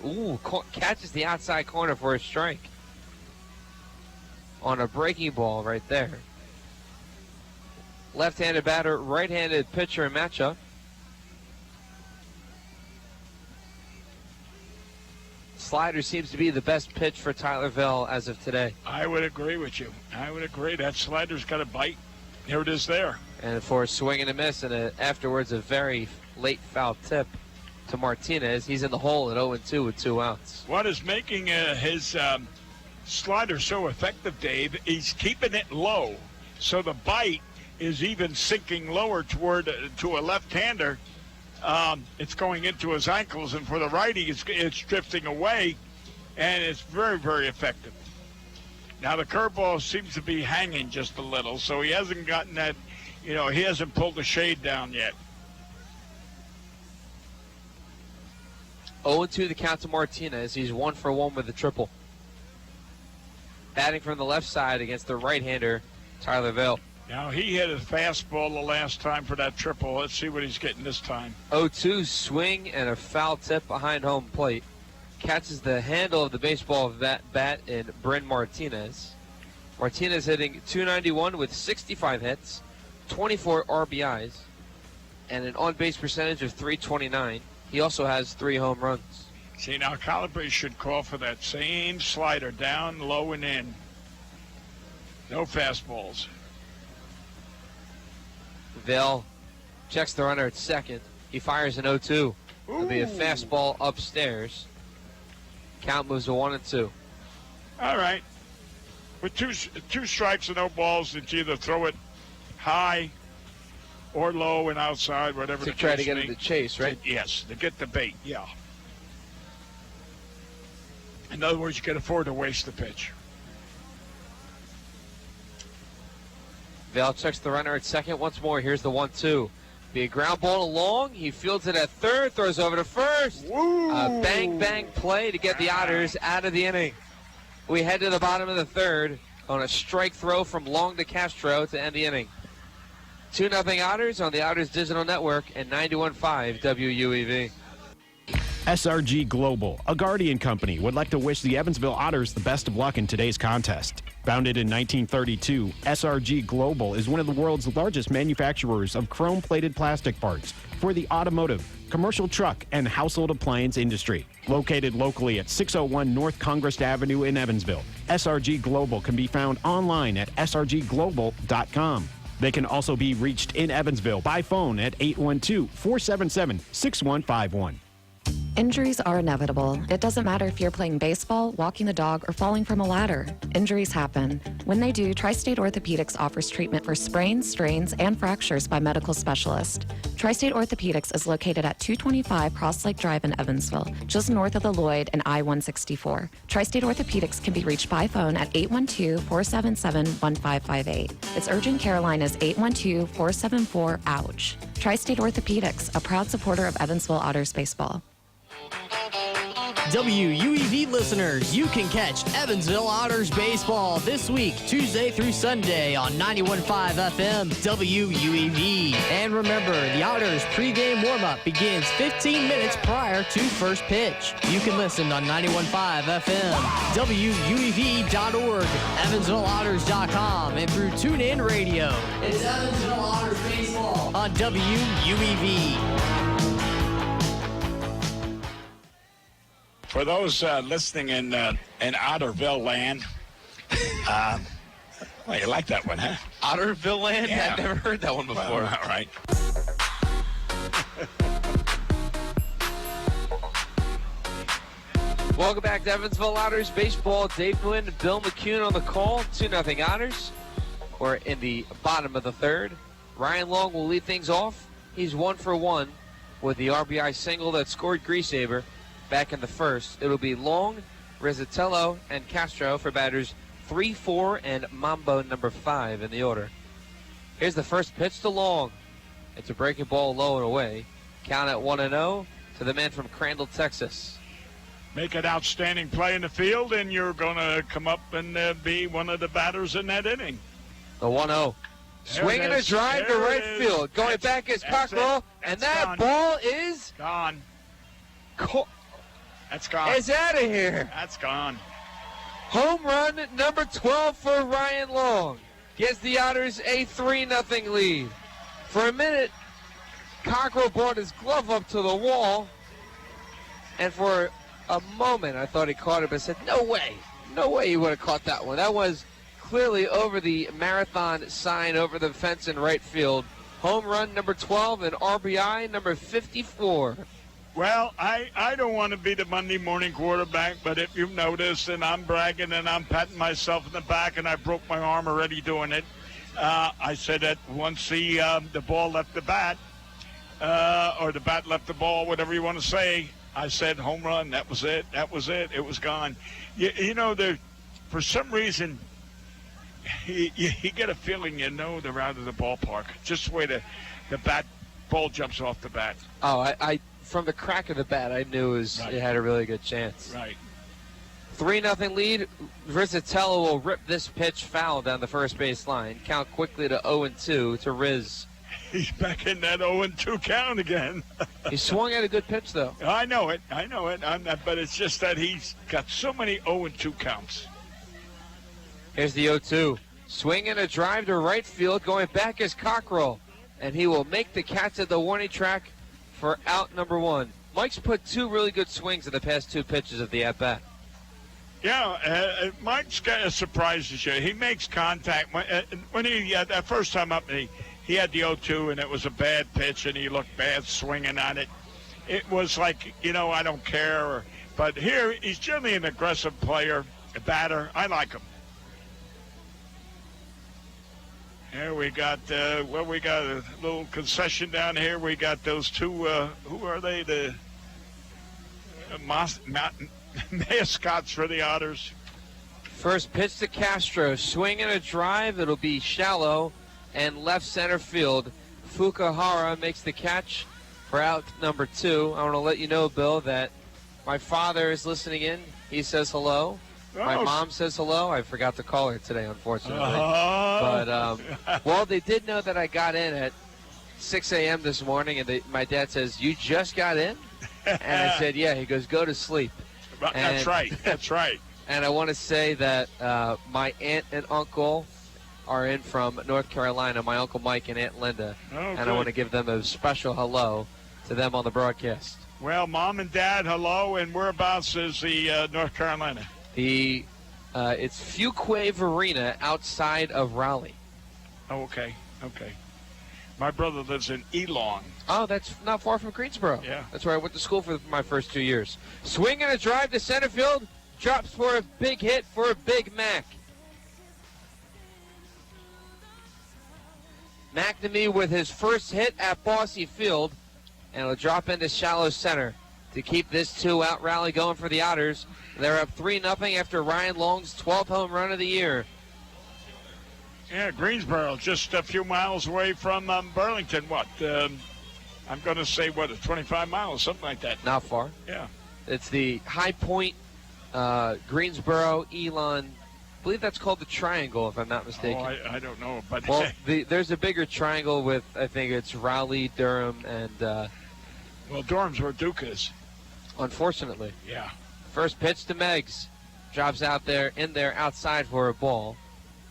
catches the outside corner for a strike. On a breaking ball right there. Left-handed batter, right-handed pitcher in matchup. Slider seems to be the best pitch for Tyler Vail as of today. I would agree with you. I would agree. That slider's got a bite. Here it is there. And for a swing and a miss, and afterwards a very late foul tip to Martinez. He's in the hole at 0-2 with 2 outs. What is making his slider so effective, Dave? He's keeping it low, so the bite is even sinking lower to a left-hander. It's going into his ankles, and for the righty, it's drifting away, and it's very, very effective. Now the curveball seems to be hanging just a little, so he hasn't gotten that. He hasn't pulled the shade down yet. 0-2 the count to Martinez. He's 1 for 1 with a triple. Batting from the left side against the right-hander, Tyler Vail. Now he hit a fastball the last time for that triple. Let's see what he's getting this time. 0-2 swing and a foul tip behind home plate. Catches the handle of the baseball bat in Bryn Martinez. Martinez hitting .291 with 65 hits, 24 RBIs, and an on-base percentage of .329. He also has 3 home runs. See, now Calabrese should call for that same slider, down, low, and in. No fastballs. Vail checks the runner at second. He fires an 0-2. It'll be a fastball upstairs. Count moves to 1-2. All right. With two strikes and no balls, it's either throw it high or low and outside, whatever To the try to case get may him to chase, right? Yes, to get the bait, yeah. In other words, you can afford to waste the pitch. Vail checks the runner at second once more. Here's the 1-2. Be a ground ball along. He fields it at third, throws over to first. A bang play to get the Otters out of the inning. We head to the bottom of the third on a strike throw from Long to Castro to end the inning. 2-0 Otters on the Otters Digital Network and 91.5 WUEV. SRG Global, a Guardian company, would like to wish the Evansville Otters the best of luck in today's contest. Founded in 1932, SRG Global is one of the world's largest manufacturers of chrome-plated plastic parts for the automotive, commercial truck, and household appliance industry. Located locally at 601 North Congress Avenue in Evansville, SRG Global can be found online at srgglobal.com. They can also be reached in Evansville by phone at 812-477-6151. Injuries are inevitable. It doesn't matter if you're playing baseball, walking the dog, or falling from a ladder. Injuries happen. When they do, Tri-State Orthopedics offers treatment for sprains, strains, and fractures by medical specialists. Tri-State Orthopedics is located at 225 Cross Lake Drive in Evansville, just north of the Lloyd and I-164. Tri-State Orthopedics can be reached by phone at 812-477-1558. Its urgent care line is 812-474-OUCH. Tri-State Orthopedics, a proud supporter of Evansville Otters baseball. WUEV listeners, you can catch Evansville Otters baseball this week, Tuesday through Sunday on 91.5 FM WUEV. And remember, the Otters pregame warm-up begins 15 minutes prior to first pitch. You can listen on 91.5 FM, WUEV.org, EvansvilleOtters.com, and through TuneIn Radio. It's Evansville Otters baseball on WUEV. For those listening in Otterville land, well, you like that one, huh? Otterville land? Yeah. I've never heard that one before. Well, all right. Welcome back to Evansville Otters baseball. Dave Gwynn and Bill McCune on the call. 2-0 Otters. We're in the bottom of the third. Ryan Long will lead things off. He's 1 for 1 with the RBI single that scored Griesaber back in the first. It'll be Long, Rizzatello, and Castro for batters 3, 4, and Mambo number 5 in the order. Here's the first pitch to Long. It's a breaking ball low and away. Count at 1-0 to the man from Crandall, Texas. Make an outstanding play in the field, and you're going to come up and be one of the batters in that inning. The 1-0. Swinging a drive to right field. Going back is Cockrell, and that ball is gone. That's gone. It's out of here. That's gone. Home run number 12 for Ryan Long. Gives the Otters a 3-0 lead. For a minute, Cockrell brought his glove up to the wall, and for a moment I thought he caught it, but I said, no way he would have caught that one. That was clearly over the marathon sign over the fence in right field. Home run number 12 and RBI number 54. Well, I don't want to be the Monday morning quarterback, but if you've noticed, and I'm bragging and I'm patting myself in the back, and I broke my arm already doing it, I said that once the ball left the bat, or the bat left the ball, whatever you want to say, I said home run. That was it. That was it. It was gone. You know, for some reason, you get a feeling they're out of the ballpark. Just the way the ball jumps off the bat. Oh, I from the crack of the bat, I knew it had a really good chance. Right. 3-0 lead. Rizzatello will rip this pitch foul down the first base line. Count quickly to 0-2 to Riz. He's back in that 0-2 count again. He swung at a good pitch, though. I know it. But it's just that he's got so many 0-2 counts. Here's the 0-2. Swing and a drive to right field. Going back is Cockrell. And he will make the catch at the warning track for out number 1. Mike's put 2 really good swings in the past 2 pitches of the at-bat. Yeah, Mike's got a surprises you. He makes contact. When he that first time up, he had the 0-2, and it was a bad pitch, and he looked bad swinging on it. It was like, I don't care. But here, he's generally an aggressive player, a batter. I like him. Here we got, we got a little concession down here. We got those 2, who are they? The mascots for the Otters. First pitch to Castro. Swing and a drive. It'll be shallow and left center field. Fukuhara makes the catch for out number 2. I want to let you know, Bill, that my father is listening in. He says hello. My mom says hello. I forgot to call her today, unfortunately. But, they did know that I got in at 6 a.m. this morning, and my dad says, "You just got in?" And I said, "Yeah." He goes, "Go to sleep." That's right. That's right. And I want to say that my aunt and uncle are in from North Carolina, my Uncle Mike and Aunt Linda. And I want to give them a special hello to them on the broadcast. Well, Mom and Dad, hello. And whereabouts is the North Carolina? It's Fuquay Arena outside of Raleigh. Oh, okay. My brother lives in Elon. Oh, that's not far from Greensboro. Yeah. That's where I went to school for my first 2 years. Swing and a drive to center field. Drops for a big hit for a Big Mac. McNamee with his first hit at Bossy Field. And it'll drop into shallow center to keep this 2-out rally going for the Otters. They're up 3-0 after Ryan Long's 12th home run of the year. Yeah, Greensboro, just a few miles away from Burlington. I'm going to say, 25 miles, something like that. Not far. Yeah. It's the High Point, Greensboro, Elon. I believe that's called the Triangle, if I'm not mistaken. Oh, I don't know. But there's a bigger triangle with, I think it's Raleigh, Durham, and... Durham's where Duke is. Unfortunately. Yeah. First pitch to Meggs. Drops out there, outside for a ball.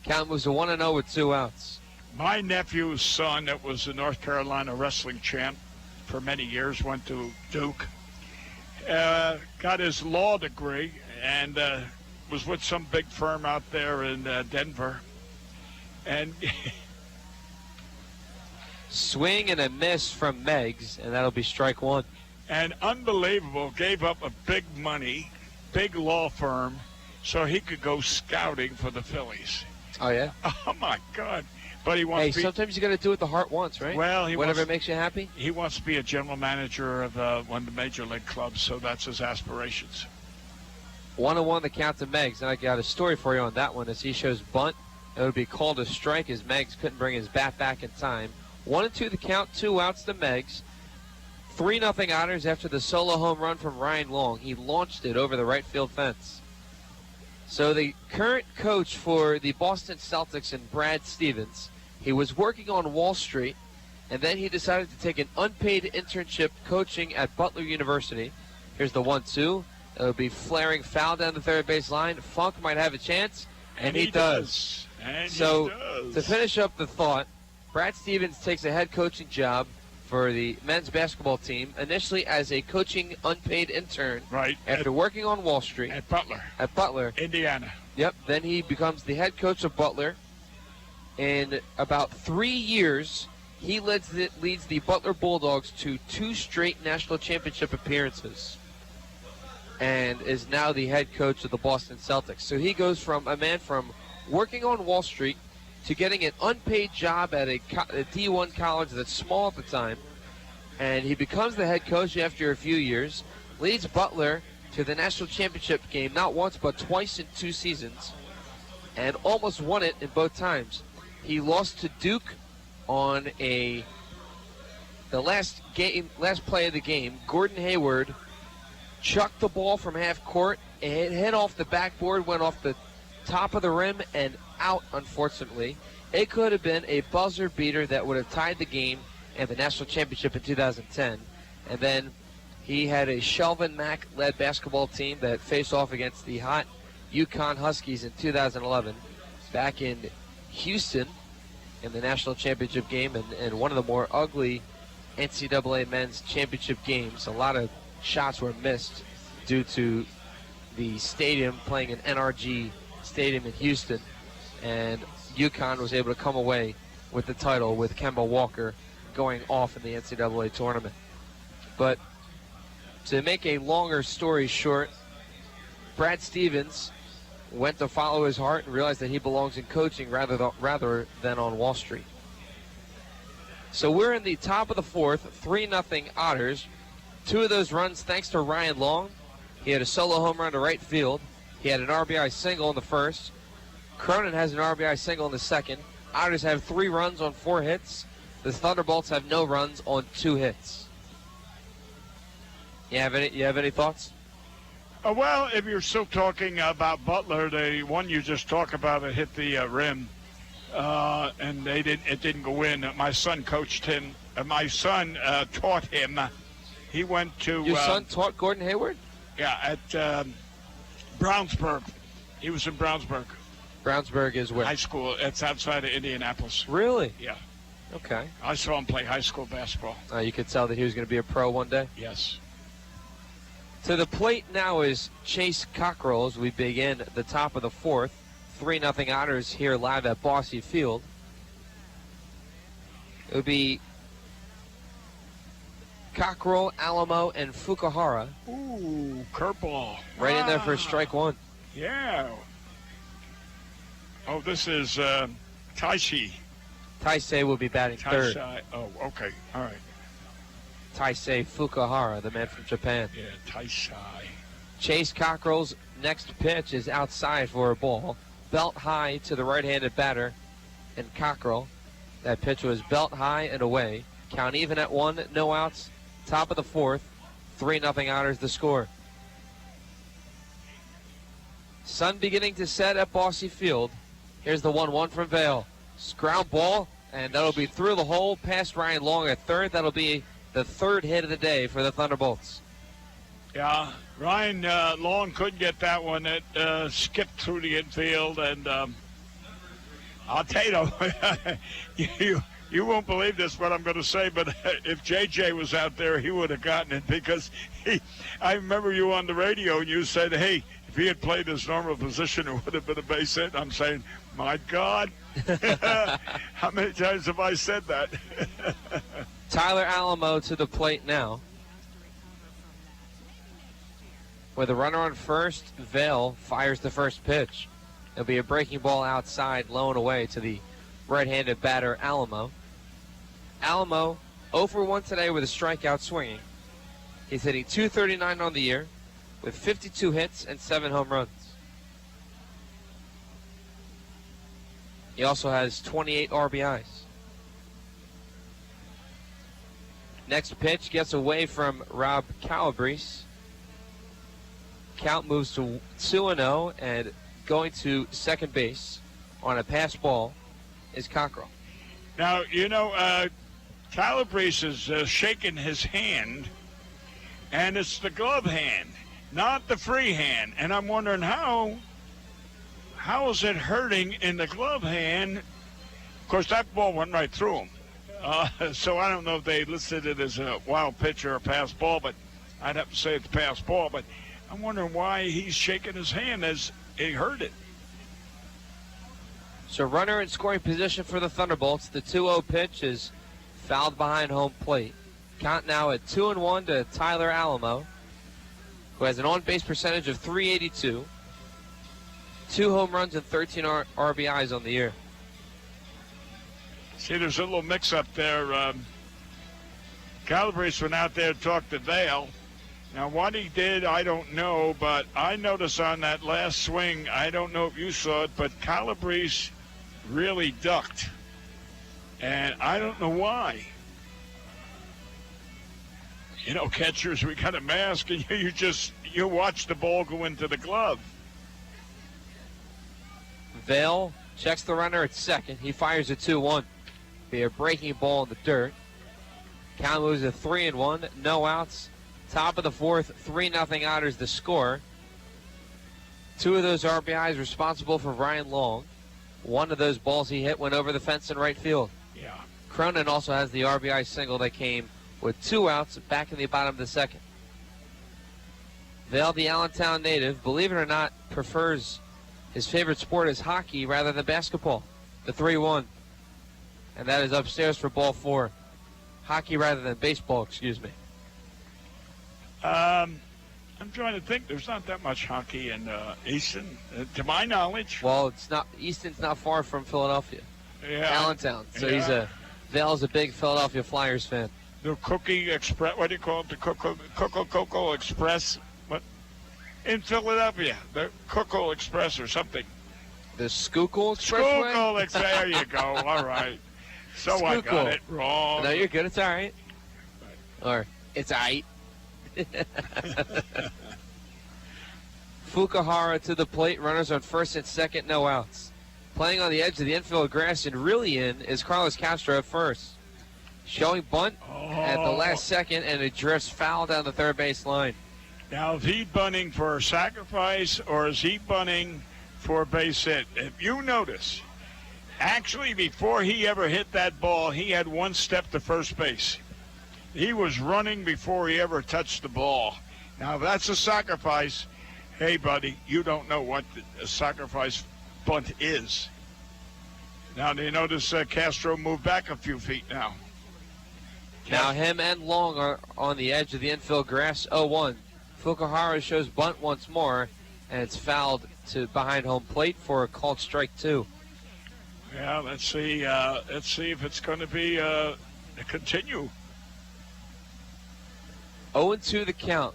Count moves to 1-0 with 2 outs. My nephew's son, that was a North Carolina wrestling champ for many years, went to Duke, got his law degree, and was with some big firm out there in Denver. And swing and a miss from Meggs, and that'll be strike 1. And unbelievable, gave up a big law firm, so he could go scouting for the Phillies. Oh, yeah? Oh, my God. But he wants to be... sometimes you got to do what the heart wants, right? Well, whatever makes you happy. He wants to be a general manager of one of the major league clubs, so that's his aspirations. 1-1 the count to Meggs. And I got a story for you on that one. As he shows bunt, it would be called a strike as Meggs couldn't bring his bat back in time. 1-2 the count, 2 outs to Meggs. 3-0 Otters after the solo home run from Ryan Long. He launched it over the right field fence. So the current coach for the Boston Celtics and Brad Stevens, he was working on Wall Street, and then he decided to take an unpaid internship coaching at Butler University. Here's the 1-2. It'll be flaring foul down the third base line. Funk might have a chance, and he does. And so he does. To finish up the thought, Brad Stevens takes a head coaching job for the men's basketball team, initially as a coaching unpaid intern. Right. After working on Wall Street. At Butler. At Butler. Indiana. Yep. Then he becomes the head coach of Butler. In about 3 years, he leads the Butler Bulldogs to 2 straight national championship appearances and is now the head coach of the Boston Celtics. So he goes from a man from working on Wall Street to getting an unpaid job at a D1 college that's small at the time, and he becomes the head coach after a few years, leads Butler to the national championship game not once but twice in 2 seasons, and almost won it in both times. He lost to Duke on the last play of the game. Gordon Hayward chucked the ball from half court, it hit off the backboard, went off the top of the rim and out, unfortunately. It could have been a buzzer beater that would have tied the game and the national championship in 2010. And then he had a Shelvin Mack-led basketball team that faced off against the hot UConn Huskies in 2011 back in Houston in the national championship game, and one of the more ugly NCAA men's championship games. A lot of shots were missed due to the stadium playing an NRG stadium in Houston, and UConn was able to come away with the title with Kemba Walker going off in the NCAA tournament. But to make a longer story short, Brad Stevens went to follow his heart and realized that he belongs in coaching rather than on Wall Street. So we're in the top of the 4th, 3-0 Otters. 2 of those runs thanks to Ryan Long. He had a solo home run to right field. He had an RBI single in the first. Cronin has an RBI single in the second. Otters have 3 runs on 4 hits. The Thunderbolts have no runs on 2 hits. You have any thoughts? Well, if you're still talking about Butler, the one you just talked about, it hit the rim, and it didn't go in. My son coached him. My son taught him. He went to. Your son taught Gordon Hayward? Yeah, at Brownsburg. He was in Brownsburg. Brownsburg is where? High school. It's outside of Indianapolis. Really? Yeah. Okay. I saw him play high school basketball. You could tell that he was going to be a pro one day? Yes. To the plate now is Chase Cockrell as we begin the top of the 4th. 3-0 Otters here live at Bosse Field. It would be Cockrell, Alamo, and Fukuhara. Ooh, curveball. Right in there for strike 1. Yeah. Oh, this is Taisei. Taisei will be batting third. Oh, okay. All right. Taisei Fukuhara, the man from Japan. Yeah, Taisei. Chase Cockrell's next pitch is outside for a ball. Belt high to the right-handed batter, and Cockrell. That pitch was belt high and away. Count even at 1, no outs. Top of the 4th, 3-0 Otters the score. Sun beginning to set at Bosse Field. Here's the 1-1 from Vail. Ground ball, and that'll be through the hole past Ryan Long at third. That'll be the 3rd hit of the day for the Thunderbolts. Yeah, Ryan Long couldn't get that one. It skipped through the infield, and I'll tell you, you won't believe this, what I'm going to say, but if JJ was out there, he would have gotten it, because I remember you on the radio, and you said, hey, if he had played his normal position, it would have been a base hit. I'm saying, my God, how many times have I said that? Tyler Alamo to the plate now. With a runner on first, Vail fires the first pitch. It'll be a breaking ball outside, low and away to the right-handed batter, Alamo. Alamo, 0 for 1 today with a strikeout swinging. He's hitting .239 on the year with 52 hits and 7 home runs. He also has 28 RBIs. Next pitch gets away from Rob Calabrese. Count moves to 2-0, and going to second base on a pass ball is Cockrell. Now, Calabrese is shaking his hand, and it's the glove hand, not the free hand. And I'm wondering how is it hurting in the glove hand? Of course, that ball went right through him. So I don't know if they listed it as a wild pitch or a pass ball, but I'd have to say it's a pass ball. But I'm wondering why he's shaking his hand as he heard it. So runner in scoring position for the Thunderbolts. The 2-0 pitch is fouled behind home plate. Count now at 2-1 to Tyler Alamo, who has an on-base percentage of .382, 2 home runs and 13 RBIs on the year. See, there's a little mix-up there. Calabrese went out there to talk to Vail. Now, what he did, I don't know, but I noticed on that last swing, I don't know if you saw it, but Calabrese really ducked. And I don't know why. You know, catchers, we got a mask, and you watch the ball go into the glove. Vail checks the runner at second. He fires a 2-1. Be a breaking ball in the dirt. Count moves to 3-1. No outs. Top of the fourth, 3-0 Otters the score. 2 of those RBIs responsible for Ryan Long. 1 of those balls he hit went over the fence in right field. Yeah. Cronin also has the RBI single that came with 2 outs back in the bottom of the second. Vail, the Allentown native, believe it or not, prefers his favorite sport is hockey rather than basketball. The 3-1. And that is upstairs for ball 4. Hockey rather than baseball, excuse me. I'm trying to think. There's not that much hockey in Easton, to my knowledge. Well, it's not. Easton's not far from Philadelphia. Yeah. Allentown. So Yeah. Vail's a big Philadelphia Flyers fan. The Cookie Express, what do you call it? The Coco Express? What? In Philadelphia, the Coco Express or something. The Schuylkill Expressway? Schuylkill Express, there you go. All right. So I got it wrong. No, you're good. It's all right. Or it's all right. Fukuhara to the plate. Runners on first and second. No outs. Playing on the edge of the infield grass and really in is Carlos Castro at first. Showing bunt at the last second, and it drifts foul down the third base line. Now, is he bunting for a sacrifice or is he bunting for a base hit? If you notice, actually, before he ever hit that ball, he had 1 step to first base. He was running before he ever touched the ball. Now, if that's a sacrifice, hey, buddy, you don't know what a sacrifice bunt is. Now, do you notice Castro moved back a few feet now? Now him and Long are on the edge of the infield grass. 0-1. Fukuhara shows bunt once more, and it's fouled to behind home plate for a called strike 2. Yeah, let's see if it's going to be continue. 0-2 the count.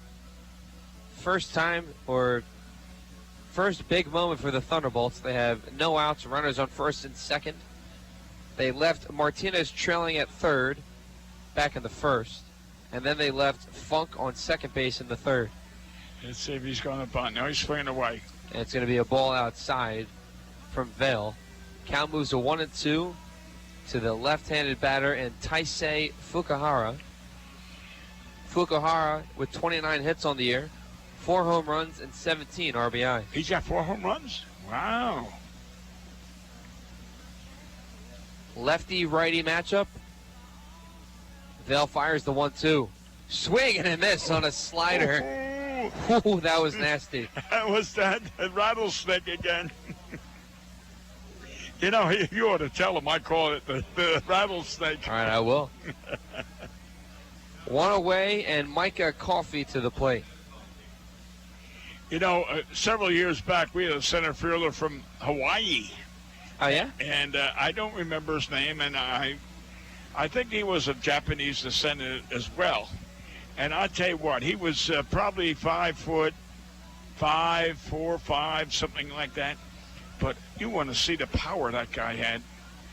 First big moment for the Thunderbolts. They have no outs, runners on first and second. They left Martinez trailing at third back in the first, and then they left Funk on second base in the third. Let's see if he's going to bunt. Now he's swinging away. And it's going to be a ball outside from Vail. Count moves to 1-2 to the left-handed batter and Taisei Fukuhara. Fukuhara with 29 hits on the year, 4 home runs and 17 RBI. He's got 4 home runs? Wow. Lefty-righty matchup. Vail fires the 1-2. Swing and a miss on a slider. Ooh, that was nasty. That was that rattlesnake again. You know, you ought to tell him I call it the rattlesnake. All right, I will. 1 away, and Micah Coffey to the plate. You know, several years back, we had a center fielder from Hawaii. Oh, yeah? And I don't remember his name, and I think he was of Japanese descent as well. And I'll tell you what, he was probably 5'5", 4'5", something like that. But you want to see the power that guy had.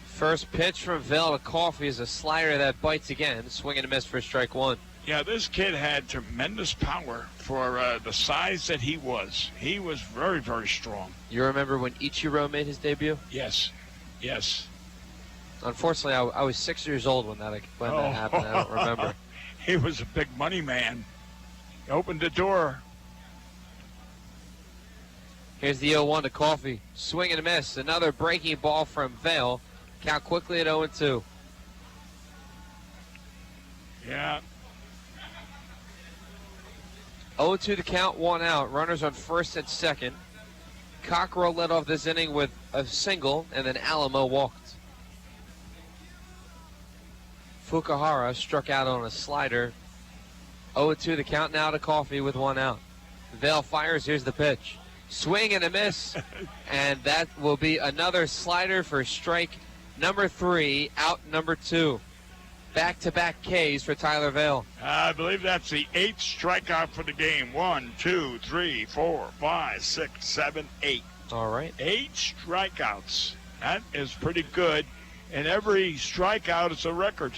First pitch from Vail to Coffey is a slider that bites again. Swing and a miss for strike 1. Yeah, this kid had tremendous power for the size that he was. He was very, very strong. You remember when Ichiro made his debut? Yes, yes. Unfortunately, I was 6 years old when that happened. I don't remember. He was a big money man. He opened the door. Here's the 0-1 to Coffey. Swing and a miss. Another breaking ball from Vail. Count quickly at 0-2. Yeah. 0-2 the count, 1 out. Runners on first and second. Cockrell led off this inning with a single, and then Alamo walked. Fukuhara struck out on a slider. 0-2 the count now to Coffey with 1 out. Vail fires. Here's the pitch. Swing and a miss, and that will be another slider for strike number 3, out number 2. Back-to-back Ks for Tyler Vail. I believe that's the 8th strikeout for the game. 1, 2, 3, 4, 5, 6, 7, 8. All right. 8 strikeouts. That is pretty good, and every strikeout is a record.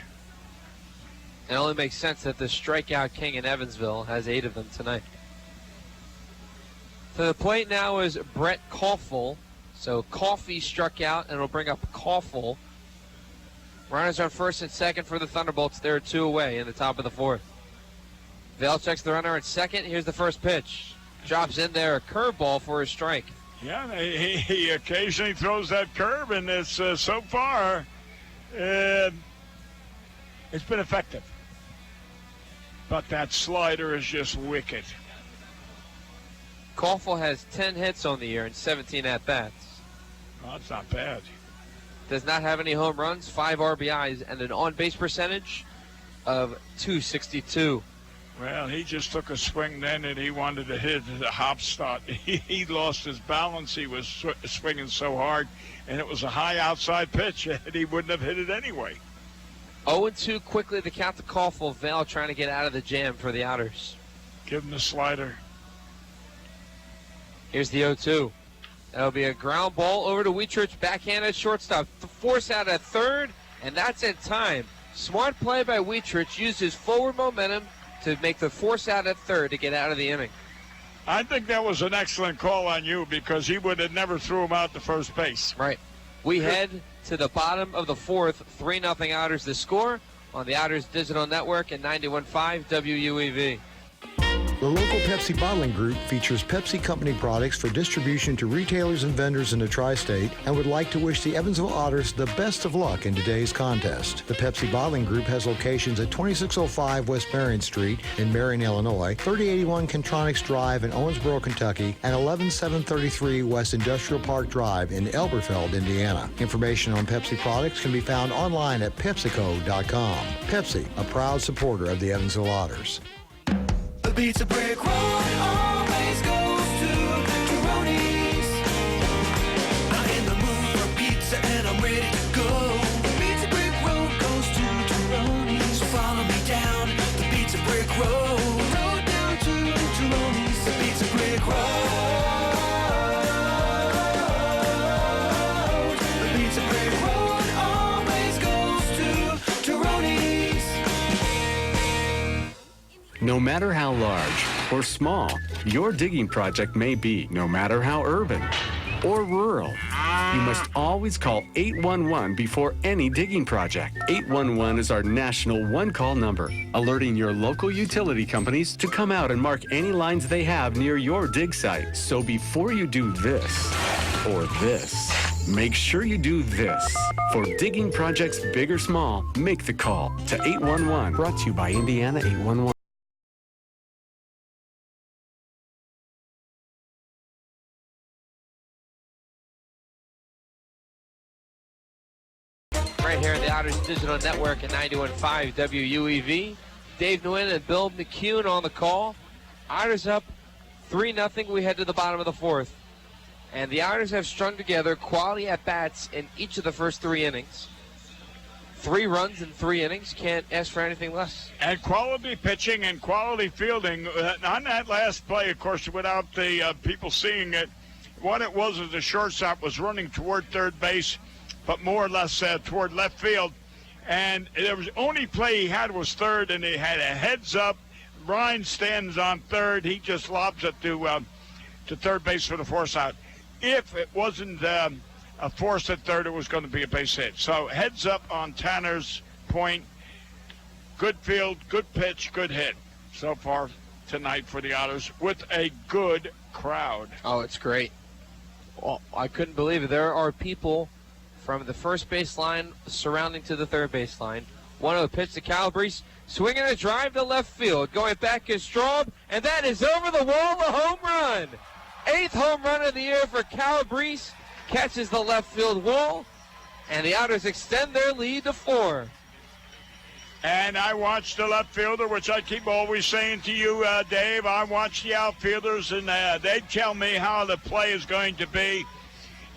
It only makes sense that the strikeout king in Evansville has 8 of them tonight. To the plate now is Brett Koffel. So Coffey struck out, and it'll bring up Koffel. Runners on first and second for the Thunderbolts. They're 2 away in the top of the 4th. Vail checks the runner at second. Here's the first pitch. Drops in there, a curveball for a strike. Yeah, he occasionally throws that curve, and it's so far, it's been effective. But that slider is just wicked. Koffel has 10 hits on the year and 17 at-bats. Well, that's not bad. Does not have any home runs, 5 RBIs, and an on-base percentage of .262. Well, he just took a swing then, and he wanted to hit the hop start. He lost his balance. He was swinging so hard, and it was a high outside pitch, and he wouldn't have hit it anyway. 0-2 quickly the count to Koffel. Vail trying to get out of the jam for the Otters. Give him the slider. Here's the 0-2. That'll be a ground ball over to Wietrich, backhand at shortstop. Force out at third, and that's in time. Smart play by Wietrich. Used his forward momentum to make the force out at third to get out of the inning. I think that was an excellent call on you, because he would have never threw him out to first base. Right. We head to the bottom of the 4th. 3-0 Otters the score on the Otters Digital Network at 91.5 WUEV. The local Pepsi bottling group features Pepsi Company products for distribution to retailers and vendors in the tri-state and would like to wish the Evansville Otters the best of luck in today's contest. The Pepsi bottling group has locations at 2605 West Marion Street in Marion, Illinois, 3081 Contronics Drive in Owensboro, Kentucky, and 11733 West Industrial Park Drive in Elberfeld, Indiana. Information on Pepsi products can be found online at PepsiCo.com. Pepsi, a proud supporter of the Evansville Otters. The pizza brick road always goes to Tyroni's. I'm in the mood for pizza and I'm ready to go. The pizza brick road goes to Tyroni's. So follow me down the pizza brick road. Road down to Tyroni's. The pizza brick road. The pizza brick road always goes to Tyroni's. No matter how large or small your digging project may be, no matter how urban or rural, you must always call 811 before any digging project. 811 is our national one-call number, alerting your local utility companies to come out and mark any lines they have near your dig site. So before you do this or this, make sure you do this. For digging projects big or small, make the call to 811. Brought to you by Indiana 811. Right here on the Otters Digital Network at 91.5 WUEV. Dave Nguyen and Bill McCune on the call. Otters up 3-0. We head to the bottom of the 4th. And the Otters have strung together quality at-bats in each of the first 3 innings. 3 runs in 3 innings. Can't ask for anything less. And quality pitching and quality fielding. On that last play, of course, without the people seeing it, what it was is the shortstop was running toward third base, but more or less toward left field. And there was only play he had was third, and he had a heads up. Ryan stands on third. He just lobs it to third base for the force out. If it wasn't a force at third, it was going to be a base hit. So heads up on Tanner's point. Good field, good pitch, good hit so far tonight for the Otters with a good crowd. Oh, it's great. Well, I couldn't believe it. There are people from the first base line surrounding to the third base line, 1-0 pitch to Calabrese. Swinging a drive to left field. Going back is Straub, and that is over the wall, a home run. 8th home run of the year for Calabrese. Catches the left field wall, and the Otters extend their lead to 4. And I watched the left fielder, which I keep always saying to you, Dave. I watch the outfielders, and they tell me how the play is going to be.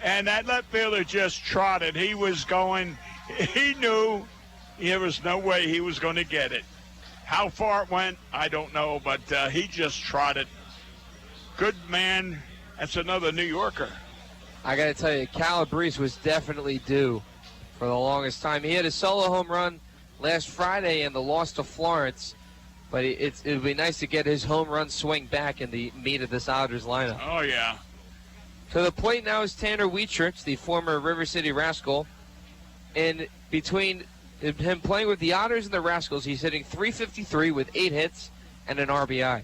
And that left fielder just trotted. He was going, he knew there was no way he was going to get it. How far it went, I don't know, but he just trotted. Good man. That's another New Yorker. I got to tell you, Calabrese was definitely due for the longest time. He had a solo home run last Friday in the loss to Florence, but it would be nice to get his home run swing back in the meat of this Otters lineup. Oh, yeah. To the plate now is Tanner Wietrich, the former River City Rascal. And between him playing with the Otters and the Rascals, he's hitting .353 with 8 hits and an RBI.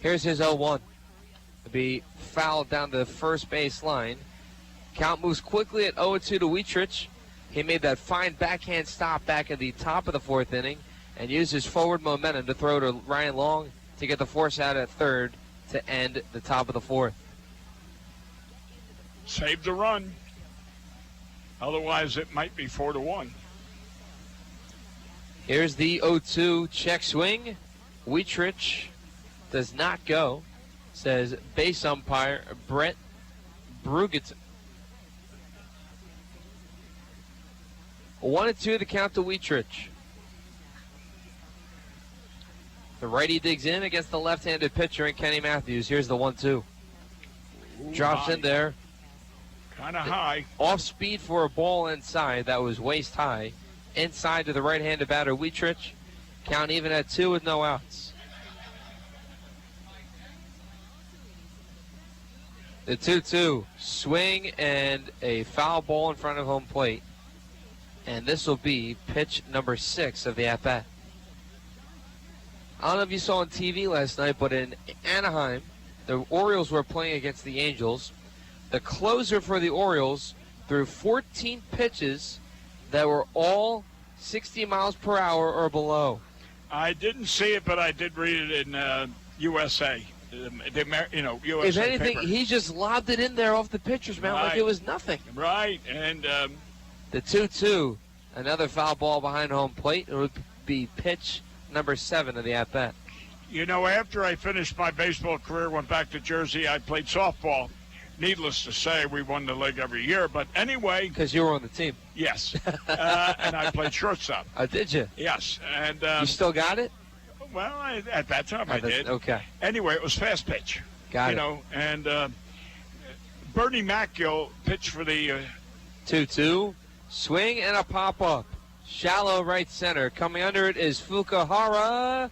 Here's his 0-1. It'll be fouled down the first base line. Count moves quickly at 0-2 to Wietrich. He made that fine backhand stop back at the top of the 4th inning and used his forward momentum to throw to Ryan Long to get the force out at third to end the top of the 4th. Saved the run. Otherwise, it might be 4-1. Here's the 0-2 check swing. Wietrich does not go, says base umpire Brett Brugetson. 1-2 the count to Wietrich. The righty digs in against the left-handed pitcher in Kenny Matthews. Here's the 1-2. Drops in there. Kind of high. Off speed for a ball inside. That was waist high. Inside to the right-handed batter, Wietrich. Count even at 2 with no outs. The 2-2. Swing and a foul ball in front of home plate. And this will be pitch number 6 of the at-bat. I don't know if you saw on TV last night, but in Anaheim, the Orioles were playing against the Angels. The closer for the Orioles threw 14 pitches that were all 60 miles per hour or below. I didn't see it, but I did read it in USA. USA if anything, paper. he just lobbed it in there off the pitcher's mound like it was nothing. Right, and the 2-2, another foul ball behind home plate. It would be pitch number 7 of the at-bat. After I finished my baseball career, went back to Jersey, I played softball. Needless to say, we won the league every year. But anyway. Because you were on the team. Yes. And I played shortstop. Oh, did you? Yes. And you still got it? Well, at that time I did. Okay. Anyway, it was fast pitch. Got it. And Bernie Macchio pitched for the 2-2. Swing and a pop-up. Shallow right center. Coming under it is Fukuhara.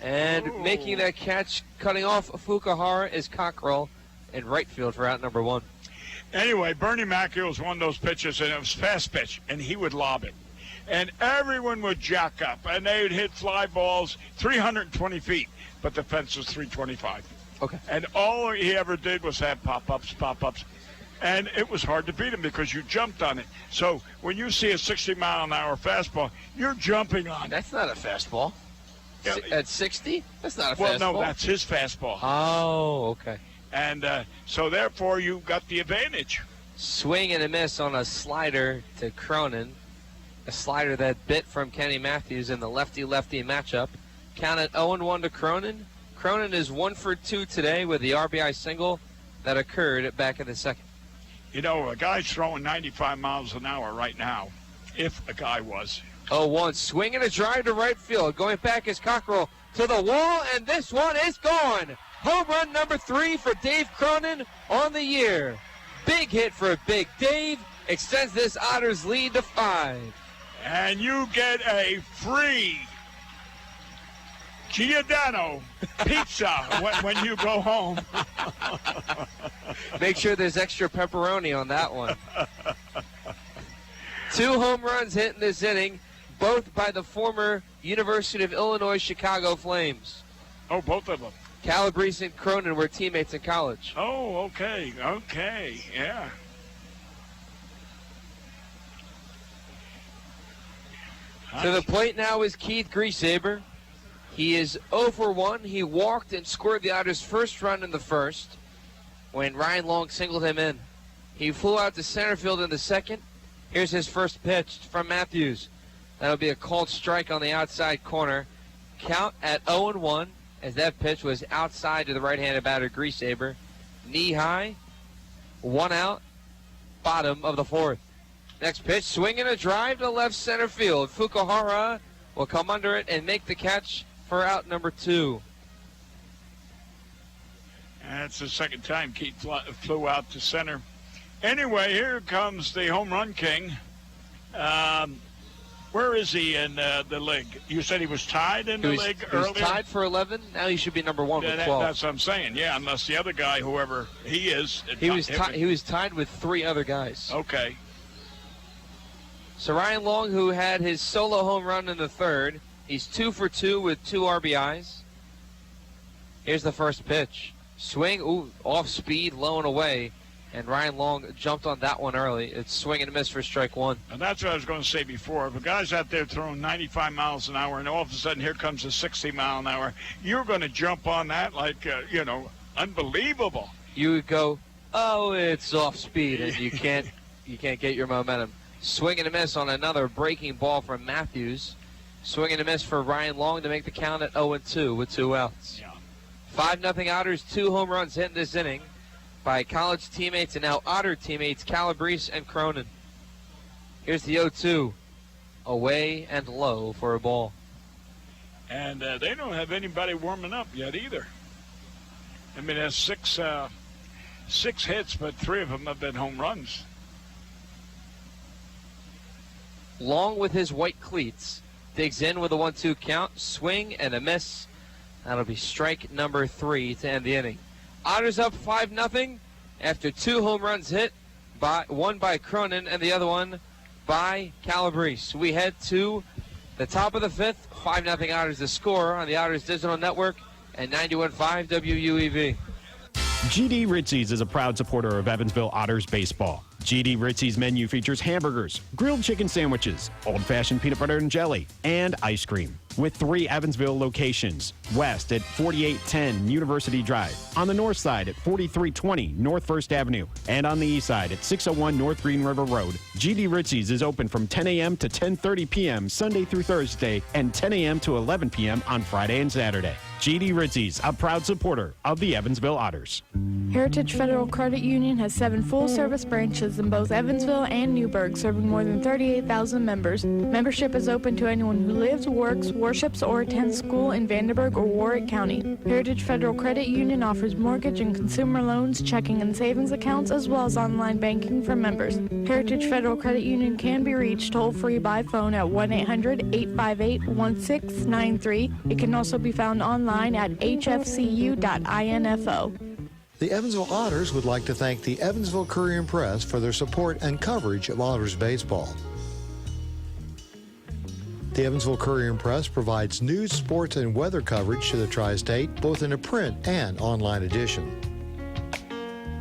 And making that catch, cutting off Fukuhara, is Cockrell in right field for out number 1. Anyway, Bernie Macchio was one of those pitchers, and it was fast pitch, and he would lob it. And everyone would jack up, and they would hit fly balls 320 feet, but the fence was 325. Okay. And all he ever did was have pop-ups. And it was hard to beat him because you jumped on it. So when you see a 60-mile-an-hour fastball, you're jumping on it. That's not a fastball. Yeah. At 60? That's not a fastball. Well, no, that's his fastball. Oh, okay. And so, therefore, you got the advantage. Swing and a miss on a slider to Cronin. A slider that bit from Kenny Matthews in the lefty-lefty matchup. Count at 0-1 to Cronin. Cronin is 1 for 2 today with the RBI single that occurred back in the second. A guy's throwing 95 miles an hour right now, if a guy was. 0-1. Swing and a drive to right field. Going back is Cockrell to the wall, and this one is gone. Home run number 3 for Dave Cronin on the year. Big hit for Big Dave. Extends this Otters lead to 5. And you get a free Giordano pizza when you go home. Make sure there's extra pepperoni on that one. 2 home runs hit in this inning, both by the former University of Illinois Chicago Flames. Oh, both of them. Calabrese and Cronin were teammates in college. Oh, okay, yeah. To the plate now is Keith Griesaber. He is 0 for 1. He walked and scored the Otters' first run in the first when Ryan Long singled him in. He flew out to center field in the second. Here's his first pitch from Matthews. That'll be a called strike on the outside corner. Count at 0-1 as that pitch was outside to the right-handed batter Griesaber. Knee high, 1 out, bottom of the fourth. Next pitch, swinging a drive to left center field. Fukuhara will come under it and make the catch for out number 2. That's the second time Keith flew out to center. Anyway, here comes the home run king. Where is he in the league? You said he was tied in the league earlier? He was tied for 11. Now he should be number 1 with 12. That's what I'm saying. Yeah, unless the other guy, whoever he is. He was tied with 3 other guys. Okay. So Ryan Long, who had his solo home run in the third, he's 2 for 2 with 2 RBIs. Here's the first pitch. Swing, off speed, low and away. And Ryan Long jumped on that one early. It's swing and a miss for strike 1. And that's what I was going to say before. If a guy's out there throwing 95 miles an hour and all of a sudden here comes a 60 mile an hour, you're going to jump on that like, unbelievable. You would go, oh, it's off speed, and you can't get your momentum. Swing and a miss on another breaking ball from Matthews. Swing and a miss for Ryan Long to make the count at 0-2 with 2 outs. Yeah. 5-0 Otters, 2 home runs hit in this inning by college teammates and now Otter teammates Calabrese and Cronin. Here's the 0-2. Away and low for a ball. And they don't have anybody warming up yet either. I mean, there's 6 hits, but 3 of them have been home runs. Long with his white cleats. Digs in with a 1-2 count. Swing and a miss. That'll be strike number 3 to end the inning. Otters up 5-0 after 2 home runs hit, one by Cronin and the other one by Calabrese. We head to the top of the 5th. 5-0 Otters the score on the Otters Digital Network and 91.5 WUEV. GD Ritzy's is a proud supporter of Evansville Otters baseball. GD Ritzy's menu features hamburgers, grilled chicken sandwiches, old-fashioned peanut butter and jelly, and ice cream. With 3 Evansville locations, west at 4810 University Drive, on the north side at 4320 North 1st Avenue, and on the east side at 601 North Green River Road. GD Ritzy's is open from 10 a.m. to 10:30 p.m. Sunday through Thursday, and 10 a.m. to 11 p.m. on Friday and Saturday. GD Ritzy's, a proud supporter of the Evansville Otters. Heritage Federal Credit Union has 7 full-service branches in both Evansville and Newburgh, serving more than 38,000 members. Membership is open to anyone who lives, works, worships, or attends school in Vanderburgh or Warwick County. Heritage Federal Credit Union offers mortgage and consumer loans, checking and savings accounts, as well as online banking for members. Heritage Federal Credit Union can be reached toll-free by phone at 1-800-858-1693. It can also be found online at hfcu.info. The Evansville Otters would like to thank the Evansville Courier and Press for their support and coverage of Otters baseball. The Evansville Courier and Press provides news, sports, and weather coverage to the Tri-State, both in a print and online edition.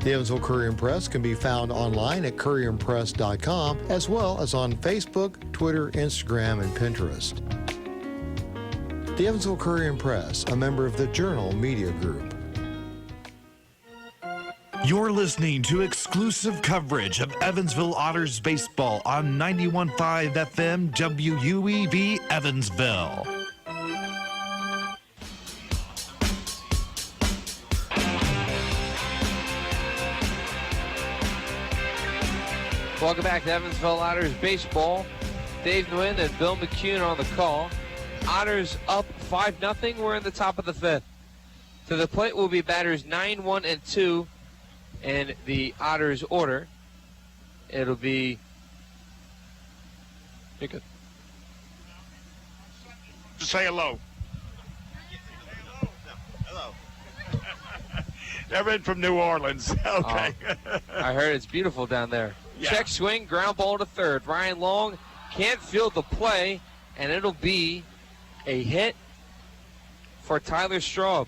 The Evansville Courier and Press can be found online at courierandpress.com, as well as on Facebook, Twitter, Instagram, and Pinterest. The Evansville Courier and Press, a member of the Journal Media Group. You're listening to exclusive coverage of Evansville Otters baseball on 91.5 FM WUEV Evansville. Welcome back to Evansville Otters baseball. Dave Nguyen and Bill McCune on the call. Otters up 5-0. We're in the top of the 5th. To the plate will be batters 9, 1, and 2 in the Otters order. It'll be... You're good. Say hello. Hello. They're in from New Orleans. Okay. I heard it's beautiful down there. Yeah. Check swing, ground ball to third. Ryan Long can't field the play, and it'll be a hit for Tyler Straub.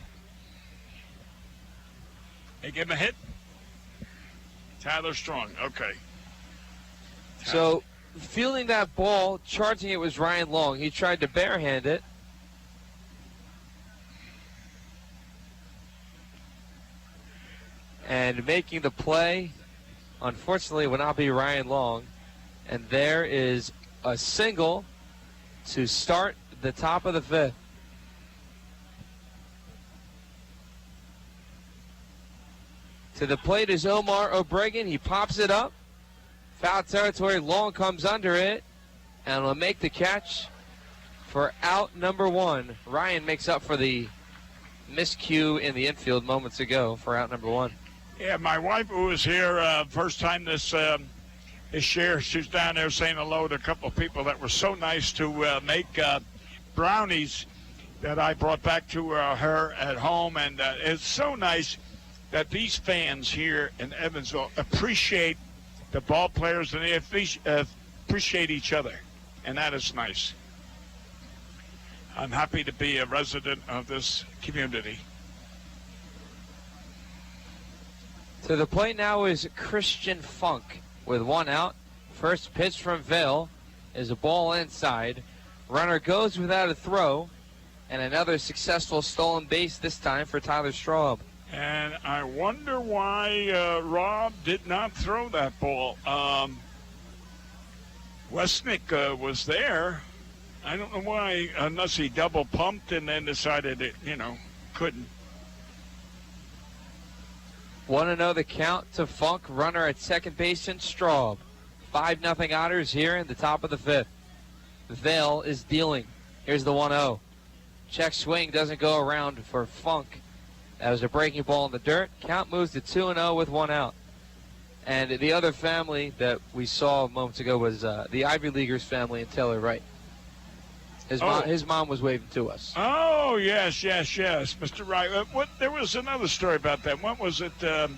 They give him a hit? Tyler Strong. Okay. So fielding that ball, charging it was Ryan Long. He tried to barehand it. And making the play, unfortunately, would not be Ryan Long. And there is a single to start the top of the fifth. To the plate is Omar O'Bregan. He pops it up. Foul territory. Long comes under it and will make the catch for out number one. Ryan makes up for the miscue in the infield moments ago for out number one. Yeah, my wife, who was here first time this year, she was down there saying hello to a couple of people that were so nice to make brownies that I brought back to her at home. And it's so nice that these fans here in Evansville appreciate the ball players and they appreciate each other. And that is nice. I'm happy to be a resident of this community. To the plate now is Christian Funk with one out. First pitch from Vail is a ball inside. Runner goes without a throw, and another successful stolen base this time for Tyler Straub. And I wonder why Rob did not throw that ball. Westnick was there. I don't know why, unless he double pumped and then decided it, couldn't. 1-0 the count to Funk, runner at second base and Straub. 5-0 Otters here in the top of the fifth. Vail is dealing. Here's the 1-0. Check swing doesn't go around for Funk. That was a breaking ball in the dirt. Count moves to 2-0 with one out. And the other family that we saw moments ago was the Ivy Leaguers family and Taylor Wright. His mom was waving to us. Oh, yes, Mr. Wright. There was another story about that. What was it? 2-0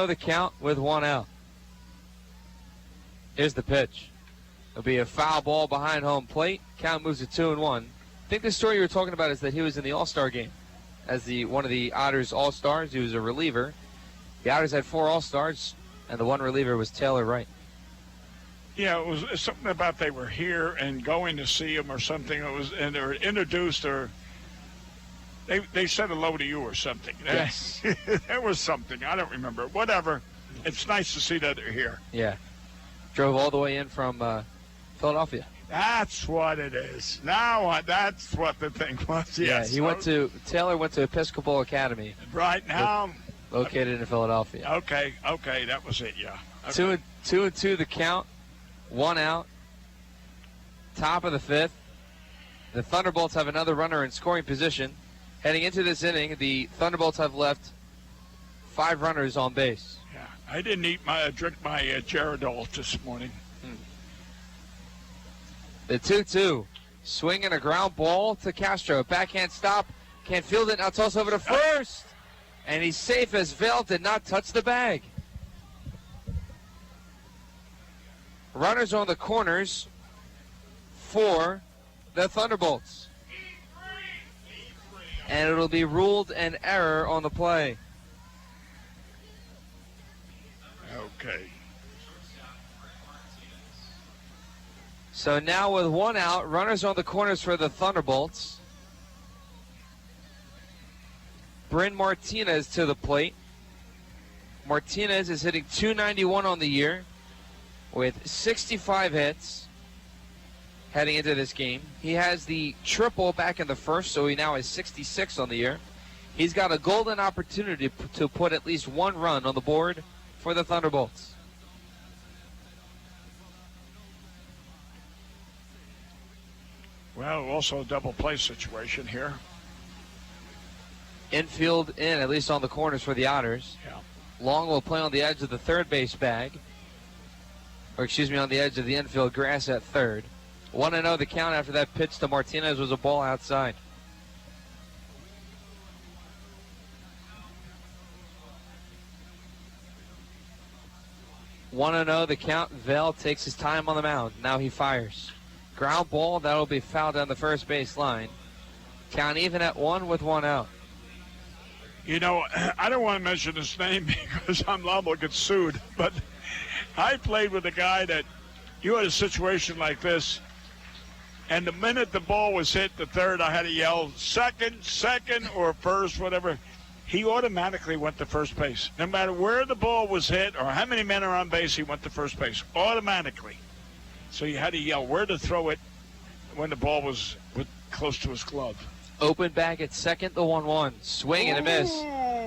the count with one out. Here's the pitch. It'll be a foul ball behind home plate. Count moves to 2-1. I think the story you were talking about is that he was in the All-Star game as one of the Otters All-Stars. He was a reliever. The Otters had 4 All-Stars, and the one reliever was Taylor Wright. Yeah, it was something about they were here and going to see him or something. And they were introduced or they said hello to you or something. Yes. There was something. I don't remember. Whatever. It's nice to see that they're here. Yeah. Drove all the way in from Philadelphia. That's what it is. Now that's what the thing was. Yes. Yeah, Taylor went to Episcopal Academy. Right now. Located in Philadelphia. Okay, that was it, yeah. Okay. 2-2 the count, one out. Top of the fifth. The Thunderbolts have another runner in scoring position. Heading into this inning, the Thunderbolts have left 5 runners on base. Yeah, I didn't drink my Geridol this morning. The 2-2. Swinging a ground ball to Castro. Backhand stop. Can't field it. Now toss over to first. And he's safe as Vail did not touch the bag. Runners on the corners for the Thunderbolts. And it'll be ruled an error on the play. Okay. So now with one out, runners on the corners for the Thunderbolts. Bryn Martinez to the plate. Martinez is hitting .291 on the year with 65 hits heading into this game. He has the triple back in the first, so he now has 66 on the year. He's got a golden opportunity to put at least one run on the board for the Thunderbolts. Well, also a double play situation here. Infield in, at least on the corners for the Otters. Yeah. Long will play on the edge of the third base bag. On the edge of the infield grass at third. 1-0 the count after that pitch to Martinez was a ball outside. The count. Vail takes his time on the mound. Now he fires. Ground ball, that'll be fouled down the first base line. Count even at 1 with 1 out. You know, I don't want to mention his name because I'm liable to get sued, but I played with a guy that you had a situation like this, and the minute the ball was hit the third, I had to yell, second, or first, whatever. He automatically went to first base. No matter where the ball was hit or how many men are on base, he went to first base automatically. So you had to yell where to throw it when the ball was close to his glove. Open back at second, the 1-1. Swing and a miss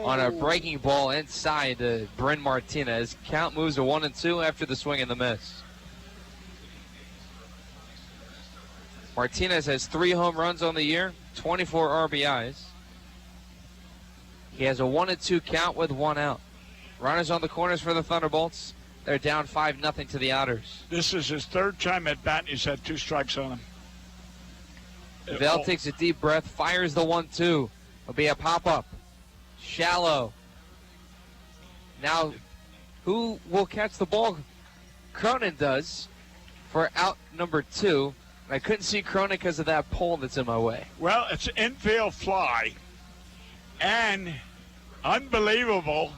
on a breaking ball inside to Bryn Martinez. Count moves to 1-2 after the swing and the miss. Martinez has 3 home runs on the year, 24 RBIs. He has a 1-2 count with 1 out. Runners on the corners for the Thunderbolts. They're down 5-0 to the Otters. This is his 3rd time at bat, and he's had 2 strikes on him. Vale takes a deep breath, fires the 1-2. It'll be a pop-up. Shallow. Now, who will catch the ball? Cronin does for out number 2. I couldn't see Cronin because of that pole that's in my way. Well, it's an infield fly. And unbelievable,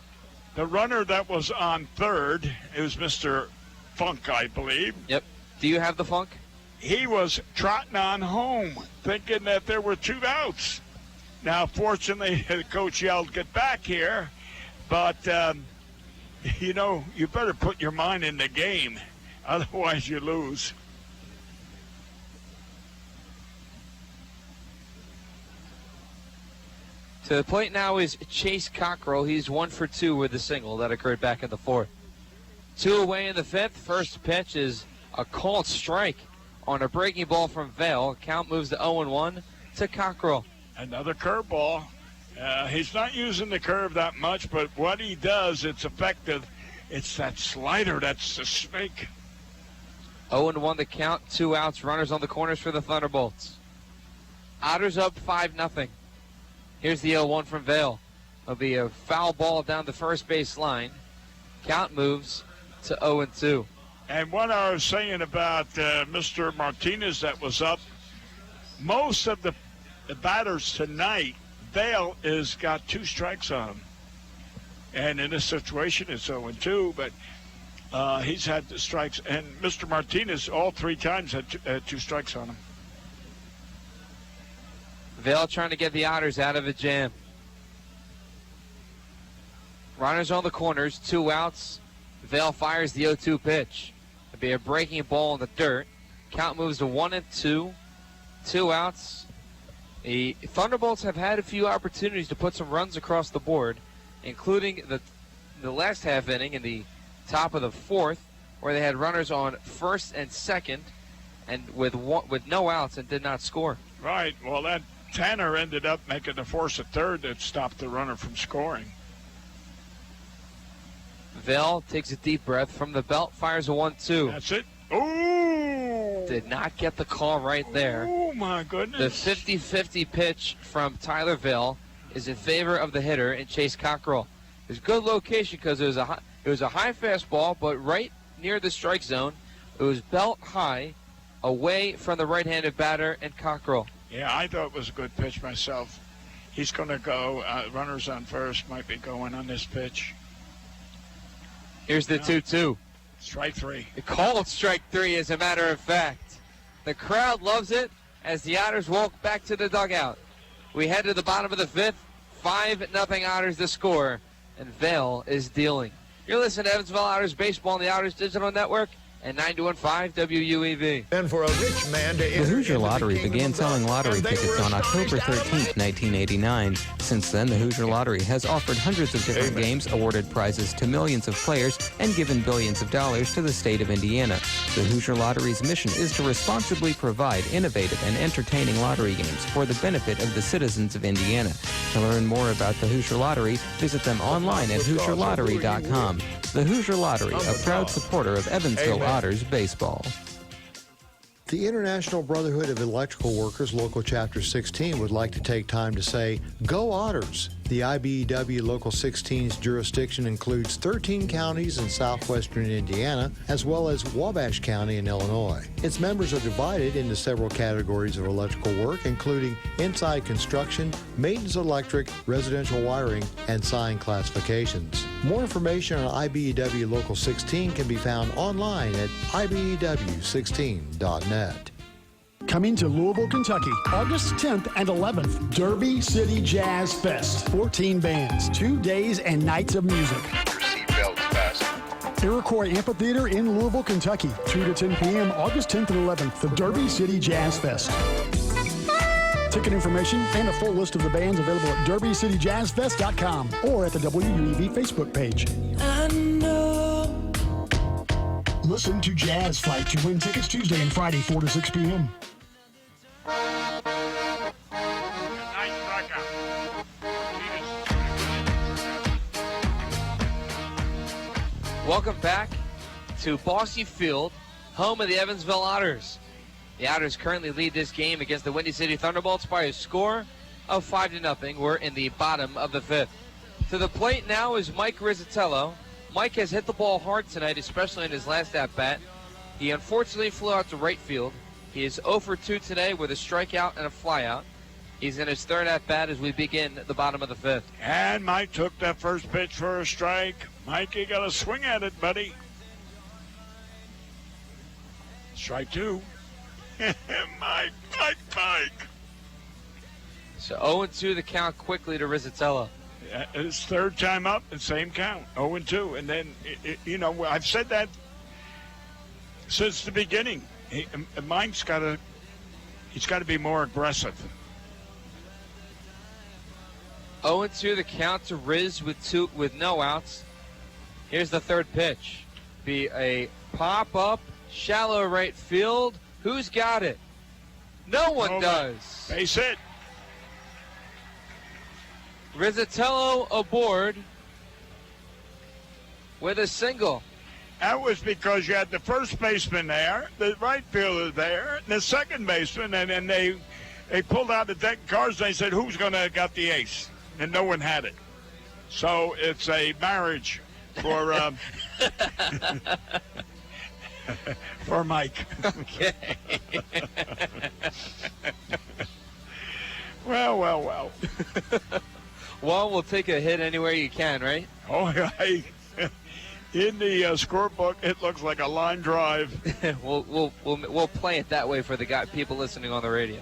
the runner that was on third, it was Mr. Funk, I believe. Yep. Do you have the Funk? He was trotting on home, thinking that there were 2 outs. Now, fortunately, the coach yelled, get back here. But, you know, you better put your mind in the game. Otherwise, you lose. To the plate now is Chase Cockrell. He's 1 for 2 with the single that occurred back in the 4th. 2 away in the 5th. First pitch is a called strike on a breaking ball from Vale. Count moves to 0-1 to Cockrell. Another curveball. He's not using the curve that much, but what he does, it's effective. It's that slider that's the snake. 0-1 the count. 2 outs. Runners on the corners for the Thunderbolts. Otters up 5-0. Here's the 0-1 from Vale. It'll be a foul ball down the first base line. Count moves to 0-2. And what I was saying about Mr. Martinez that was up, most of the batters tonight, Vale has got 2 strikes on him. And in this situation, it's 0-2, but he's had the strikes. And Mr. Martinez, all 3 times, had 2 strikes on him. Vale trying to get the Otters out of a jam. Runners on the corners, 2 outs. Vale fires the 0-2 pitch. It'll be a breaking ball in the dirt. Count moves to 1-2. 2 outs. The Thunderbolts have had a few opportunities to put some runs across the board, including the last half inning in the top of the 4th, where they had runners on first and second, and with no outs and did not score. Right. Well, that Tanner ended up making the force at third that stopped the runner from scoring. Vale takes a deep breath from the belt, fires a 1-2. That's it. Ooh! Did not get the call right there. Oh, my goodness. The 50-50 pitch from Tyler Vale is in favor of the hitter in Chase Cockrell. It was good location because it was a high fastball, but right near the strike zone. It was belt high, away from the right-handed batter and Cockrell. Yeah, I thought it was a good pitch myself. He's going to go. Runners on first might be going on this pitch. Here's the 2-2. Strike 3. Called strike 3, as a matter of fact. The crowd loves it as the Otters walk back to the dugout. We head to the bottom of the 5th. 5-0 Otters the score, and Vale is dealing. You're listening to Evansville Otters Baseball on the Otters Digital Network and 91.5 WUEV. And for a rich man to The Hoosier Lottery began selling lottery tickets on October 13, 1989. Since then, the Hoosier Lottery has offered hundreds of different games, awarded prizes to millions of players, and given billions of dollars to the state of Indiana. The Hoosier Lottery's mission is to responsibly provide innovative and entertaining lottery games for the benefit of the citizens of Indiana. To learn more about the Hoosier Lottery, visit them online at HoosierLottery.com. The Hoosier Lottery, a proud supporter of Evansville Otters baseball. The International Brotherhood of Electrical Workers, Local Chapter 16, would like to take time to say, Go Otters! The IBEW Local 16's jurisdiction includes 13 counties in southwestern Indiana, as well as Wabash County in Illinois. Its members are divided into several categories of electrical work, including inside construction, maintenance electric, residential wiring, and sign classifications. More information on IBEW Local 16 can be found online at ibew16.net. Coming to Louisville, Kentucky, August 10th and 11th, Derby City Jazz Fest. 14 bands, 2 days and nights of music. Your seatbelts fasten. Iroquois Amphitheater in Louisville, Kentucky, 2 to 10 p.m., August 10th and 11th, the Derby City Jazz Fest. Ticket information and a full list of the bands available at derbycityjazzfest.com or at the WUEV Facebook page. I know. Listen to Jazz Flight to win tickets Tuesday and Friday, 4 to 6 p.m. Welcome back to Bosse Field, home of the Evansville Otters. The Otters currently lead this game against the Windy City Thunderbolts by a score of 5-0. We're in the bottom of the 5th. To the plate now is Mike Rizzatello. Mike has hit the ball hard tonight, especially in his last at-bat. He unfortunately flew out to right field. He is 0 for 2 today with a strikeout and a flyout. He's in his third at-bat as we begin the bottom of the 5th. And Mike took that first pitch for a strike. Mike, you got to swing at it, buddy. Strike 2. Mike. So 0-2 the count quickly to Rizzatello. His third time up, the same count, 0-2. And then, I've said that since the beginning. Mike's got to be more aggressive. 0-2 the count to Riz with no outs. Here's the third pitch. Be a pop-up, shallow right field. Who's got it? No one does. Base hit. Rizzatello aboard with a single. That was because you had the first baseman there, the right fielder there, and the second baseman, and then they pulled out the deck of cards and they said, who's going to got the ace? And no one had it. So it's a marriage for for Mike. Okay. Well. Well, we'll take a hit anywhere you can, right? Oh, in the scorebook, it looks like a line drive. We'll play it that way for the people listening on the radio.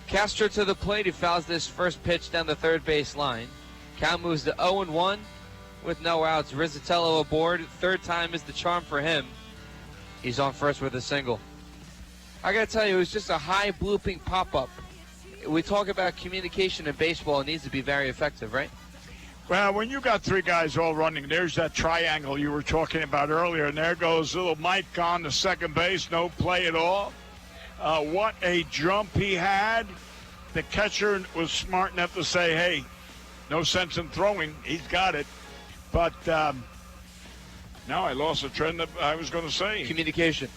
Castro to the plate. He fouls this first pitch down the third base line. Count moves to 0-1 with no outs. Rizzatello aboard. Third time is the charm for him. He's on first with a single. I got to tell you, it was just a high blooping pop-up. We talk about communication in baseball. It needs to be very effective, right? Well, when you got three guys all running, there's that triangle you were talking about earlier, and there goes little Mike on the second base, no play at all. What a jump he had. The catcher was smart enough to say, hey, no sense in throwing. He's got it. But now I lost the trend that I was going to say. Communication.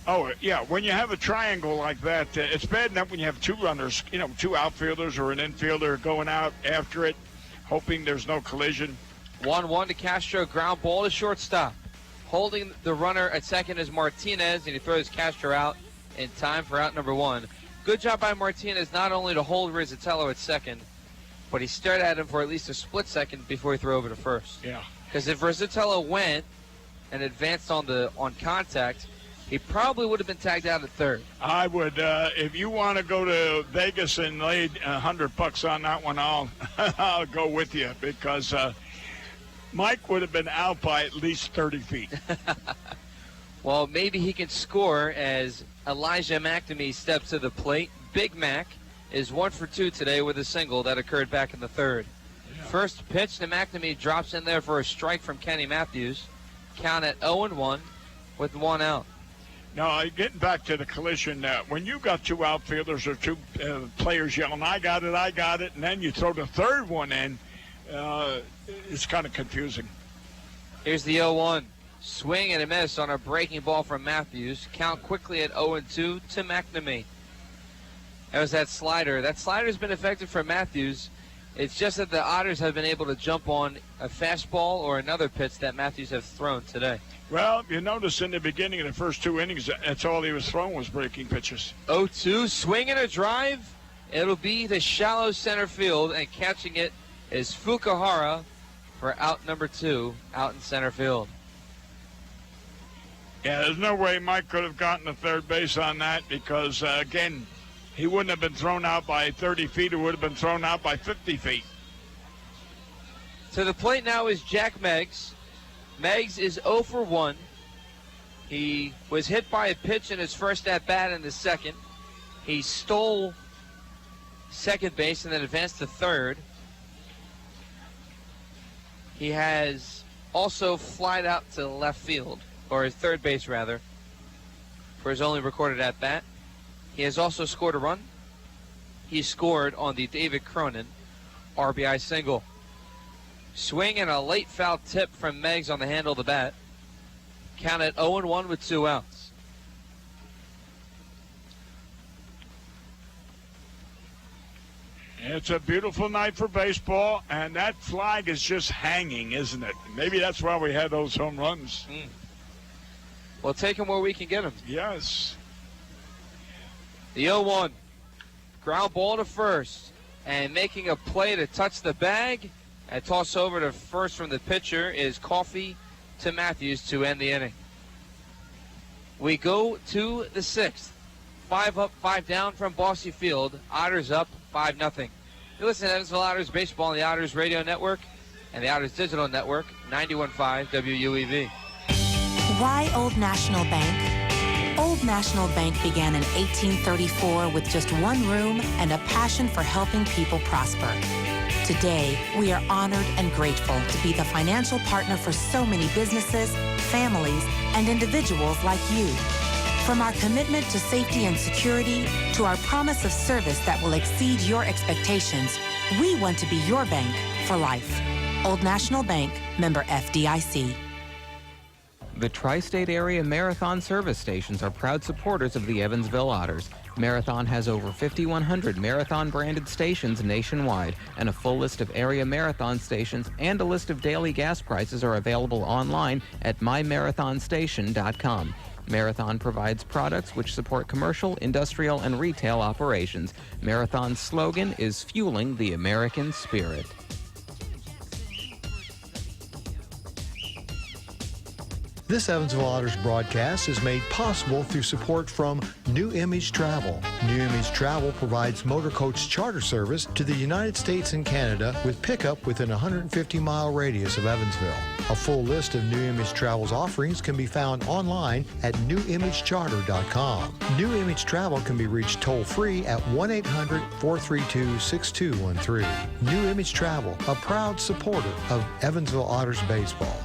Oh, yeah. When you have a triangle like that, it's bad enough when you have two runners, two outfielders or an infielder going out after it, hoping there's no collision. 1-1 to Castro. Ground ball to shortstop. Holding the runner at second is Martinez, and he throws Castro out in time for out number 1. Good job by Martinez not only to hold Rizzatello at second, but he stared at him for at least a split second before he threw over to first. Yeah. Because if Rizzatello went and advanced on contact, he probably would have been tagged out at third. I would. If you want to go to Vegas and lay $100 on that one, I'll go with you, because Mike would have been out by at least 30 feet. Well, maybe he can score as Elijah McNamee steps to the plate. Big Mac is 1 for 2 today with a single that occurred back in the third. Yeah. First pitch to McNamee drops in there for a strike from Kenny Matthews. Count at 0-1 with 1 out. Now, getting back to the collision, when you got two outfielders or two players yelling, I got it, and then you throw the third one in, it's kind of confusing. Here's the 0-1. Swing and a miss on a breaking ball from Matthews. Count quickly at 0-2 to McNamee. That was that slider. That slider's been effective for Matthews. It's just that the Otters have been able to jump on a fastball or another pitch that Matthews have thrown today. Well, you notice in the beginning of the first 2 innings, that's all he was throwing was breaking pitches. 0-2, swing and a drive. It'll be the shallow center field, and catching it is Fukuhara for out number 2 out in center field. Yeah, there's no way Mike could have gotten to third base on that because, again, he wouldn't have been thrown out by 30 feet. It would have been thrown out by 50 feet. To the plate now is Jack Meggs. Meggs is 0 for 1. He was hit by a pitch in his first at-bat in the second. He stole second base and then advanced to third. He has also flied out to left field, or his third base rather, for his only recorded at-bat. He has also scored a run. He scored on the David Cronin RBI single. Swing and a late foul tip from Meggs on the handle of the bat. Count at 0-1 with 2 outs. It's a beautiful night for baseball, and that flag is just hanging, isn't it? Maybe that's why we had those home runs. We'll take him where we can get him. Yes. The 0-1. Ground ball to first. And making a play to touch the bag. A toss over to first from the pitcher is Coffey to Matthews to end the inning. We go to the 6th. 5 up, 5 down from Bossy Field. Otters up 5-0. You listen to Evansville Otters Baseball on the Otters Radio Network and the Otters Digital Network, 91.5 WUEV. Why Old National Bank? Old National Bank began in 1834 with just one room and a passion for helping people prosper. Today, we are honored and grateful to be the financial partner for so many businesses, families, and individuals like you. From our commitment to safety and security to our promise of service that will exceed your expectations, we want to be your bank for life. Old National Bank, member FDIC. The Tri-State Area Marathon service stations are proud supporters of the Evansville Otters. Marathon has over 5,100 Marathon-branded stations nationwide, and a full list of area Marathon stations and a list of daily gas prices are available online at mymarathonstation.com. Marathon provides products which support commercial, industrial, and retail operations. Marathon's slogan is Fueling the American Spirit. This Evansville Otters broadcast is made possible through support from New Image Travel. New Image Travel provides motor coach charter service to the United States and Canada with pickup within a 150-mile radius of Evansville. A full list of New Image Travel's offerings can be found online at newimagecharter.com. New Image Travel can be reached toll-free at 1-800-432-6213. New Image Travel, a proud supporter of Evansville Otters baseball.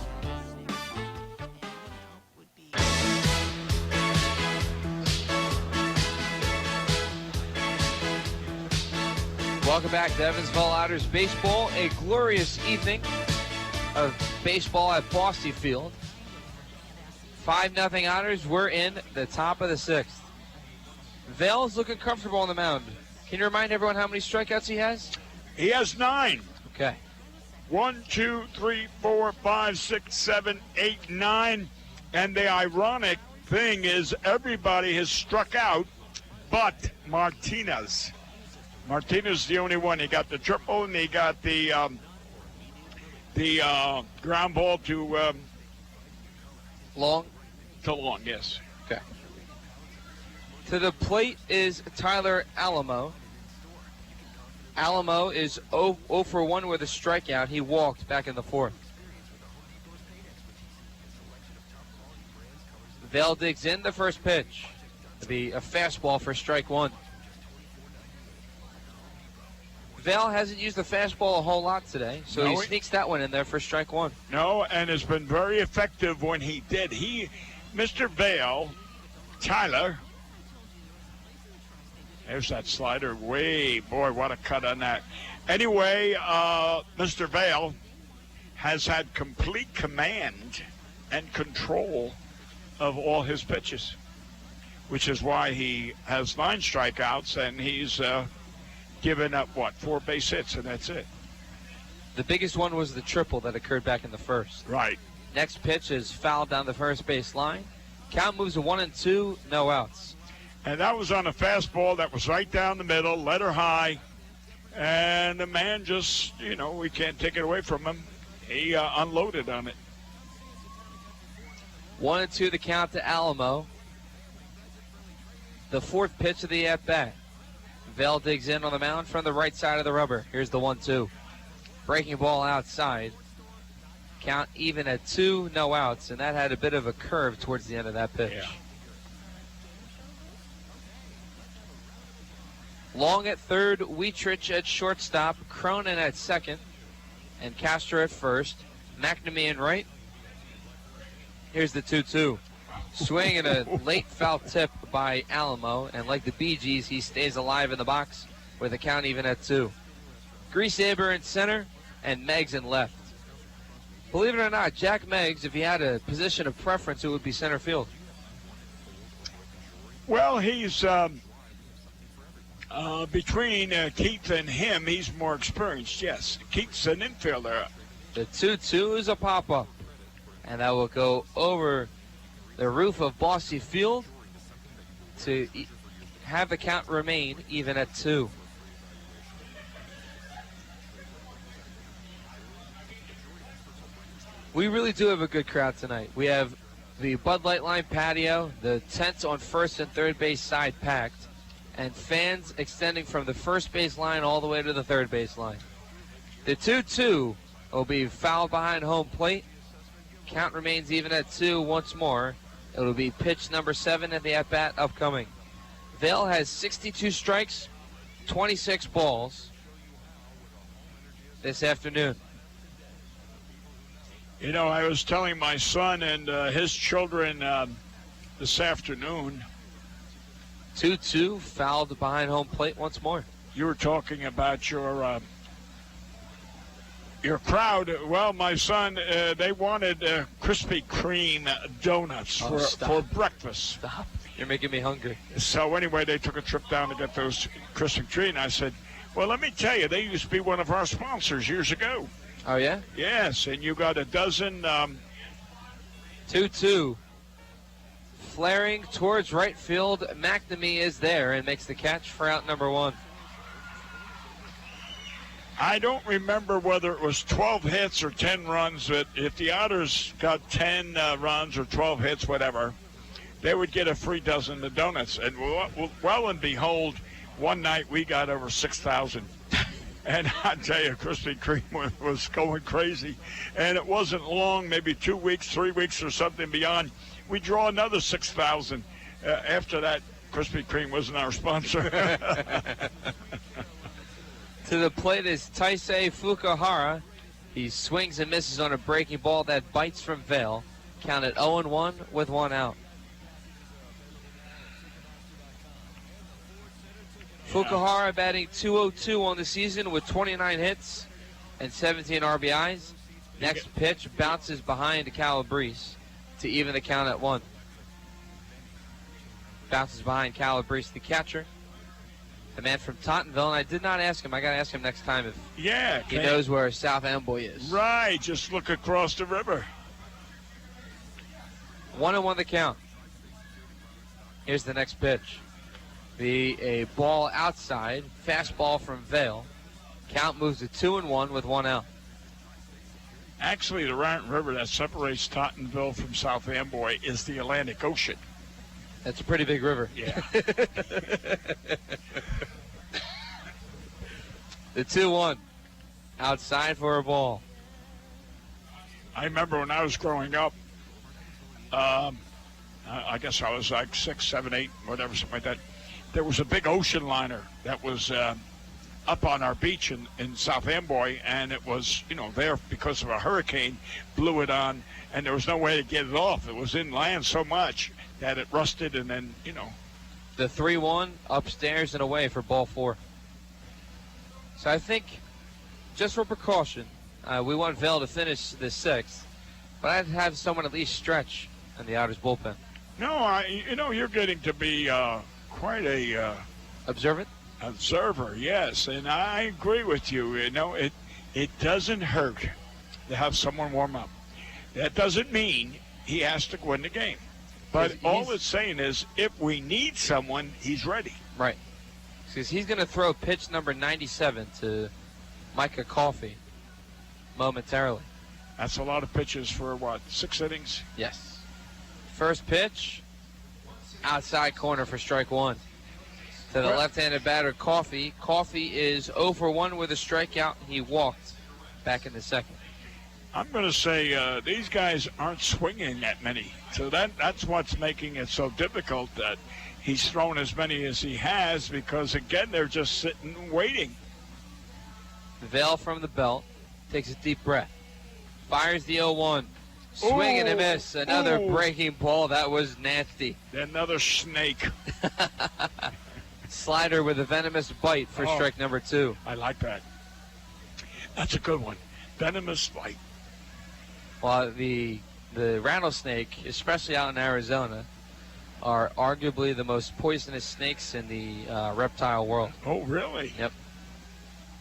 Welcome back to Evansville Otters Baseball. A glorious evening of baseball at Bossy Field. 5-0 Otters. We're in the top of the 6th. Vale's looking comfortable on the mound. Can you remind everyone how many strikeouts he has? He has 9. Okay. 1, 2, 3, 4, 5, 6, 7, 8, 9. And the ironic thing is everybody has struck out but Martinez. Martinez is the only one. He got the triple and he got the ground ball to Long. To Long, yes. Okay. To the plate is Tyler Alamo. Alamo is 0 for 1 with a strikeout. He walked back in the 4th. Vale digs in the first pitch. It'll be a fastball for strike 1. Vale hasn't used the fastball a whole lot today, so he sneaks that one in there for strike 1. No, and has been very effective when he did. Mr. Vale, Tyler, there's that slider. Boy, what a cut on that. Anyway, Mr. Vale has had complete command and control of all his pitches, which is why he has 9 strikeouts, and he's given up, 4 base hits, and that's it. The biggest one was the triple that occurred back in the first. Right. Next pitch is fouled down the first base line. Count moves to 1-2, no outs. And that was on a fastball that was right down the middle, let her high. And the man just, we can't take it away from him. He unloaded on it. 1-2 the count to Alamo. The fourth pitch of the at-bat. Vale digs in on the mound from the right side of the rubber. Here's the 1-2. Breaking ball outside. Count even at 2, no outs, and that had a bit of a curve towards the end of that pitch. Yeah. Long at third, Wietrich at shortstop, Cronin at second, and Castro at first. McNamee in right. Here's the 2-2. Swing and a late foul tip by Alamo, and like the Bee Gees, he stays alive in the box with the count even at 2. Griesaber in center, and Meggs in left. Believe it or not, Jack Meggs, if he had a position of preference, it would be center field. Well, he's between Keith and him, he's more experienced, yes. Keith's an infielder. The 2-2 is a pop-up, and that will go over the roof of Bossy Field to have the count remain even at 2. We really do have a good crowd tonight. We have the Bud Light Line patio, the tents on first and third base side packed, and fans extending from the first base line all the way to the third base line. The 2-2 will be fouled behind home plate. Count remains even at 2 once more. It will be pitch number 7 at the at-bat upcoming. Vale has 62 strikes, 26 balls this afternoon. I was telling my son and his children this afternoon. 2-2, fouled behind home plate once more. You were talking about your crowd. Well, my son, they wanted Krispy Kreme donuts for breakfast. Stop. You're making me hungry. So anyway, they took a trip down to get those Krispy Kreme. And I said, well, let me tell you, they used to be one of our sponsors years ago. Oh, yeah? Yes, and you got a dozen. 2-2. Flaring towards right field. McNamee is there and makes the catch for out number 1. I don't remember whether it was 12 hits or 10 runs, but if the Otters got 10 runs or 12 hits, whatever, they would get a free dozen of donuts. And well and behold, one night we got over 6,000. And I tell you, Krispy Kreme was going crazy. And it wasn't long, maybe 2 weeks, 3 weeks or something beyond. We draw another 6,000. After that, Krispy Kreme wasn't our sponsor. To the plate is Taisei Fukuhara. He swings and misses on a breaking ball that bites from Vale. Counted 0-1 with 1 out. Fukuhara batting .202 on the season with 29 hits and 17 RBIs. Next pitch bounces behind Calabrese to even the count at 1. Bounces behind Calabrese, the catcher. The man from Tottenville, and I did not ask him. I got to ask him next time if he knows where South Amboy is. Right, just look across the river. 1-1 the count. Here's the next pitch. Be a ball outside, fastball from Vale. Count moves to 2-1 with 1 out. Actually, the river that separates Tottenville from South Amboy is the Atlantic Ocean. That's a pretty big river. Yeah. The 2-1. Outside for a ball. I remember when I was growing up, I guess I was like 6, 7, 8, whatever, something like that. There was a big ocean liner that was up on our beach in South Amboy, and it was, there because of a hurricane, blew it on, and there was no way to get it off. It was inland so much that it rusted, and then, The 3-1 upstairs and away for ball 4. So I think, just for precaution, we want Vale to finish the 6th, but I'd have someone at least stretch in the Otters bullpen. No, you're getting to be quite a observer, yes, and I agree with you. It doesn't hurt to have someone warm up. That doesn't mean he has to win the game. But all it's saying is if we need someone, he's ready. Right. Because he's going to throw pitch number 97 to Micah Coffey momentarily. That's a lot of pitches for, 6 innings? Yes. First pitch, outside corner for strike one. To the left-handed batter, Coffey. Coffey is 0 for 1 with a strikeout. He walked back in the second. I'm going to say these guys aren't swinging that many. So that's what's making it so difficult that he's thrown as many as he has because, again, they're just sitting and waiting. Vail from the belt takes a deep breath. Fires the 0-1. Swing and a miss. Another breaking ball. That was nasty. Another snake. Slider with a venomous bite for strike number 2. I like that. That's a good one. Venomous bite. Well, the rattlesnake, especially out in Arizona, are arguably the most poisonous snakes in the reptile world. Oh, really? Yep.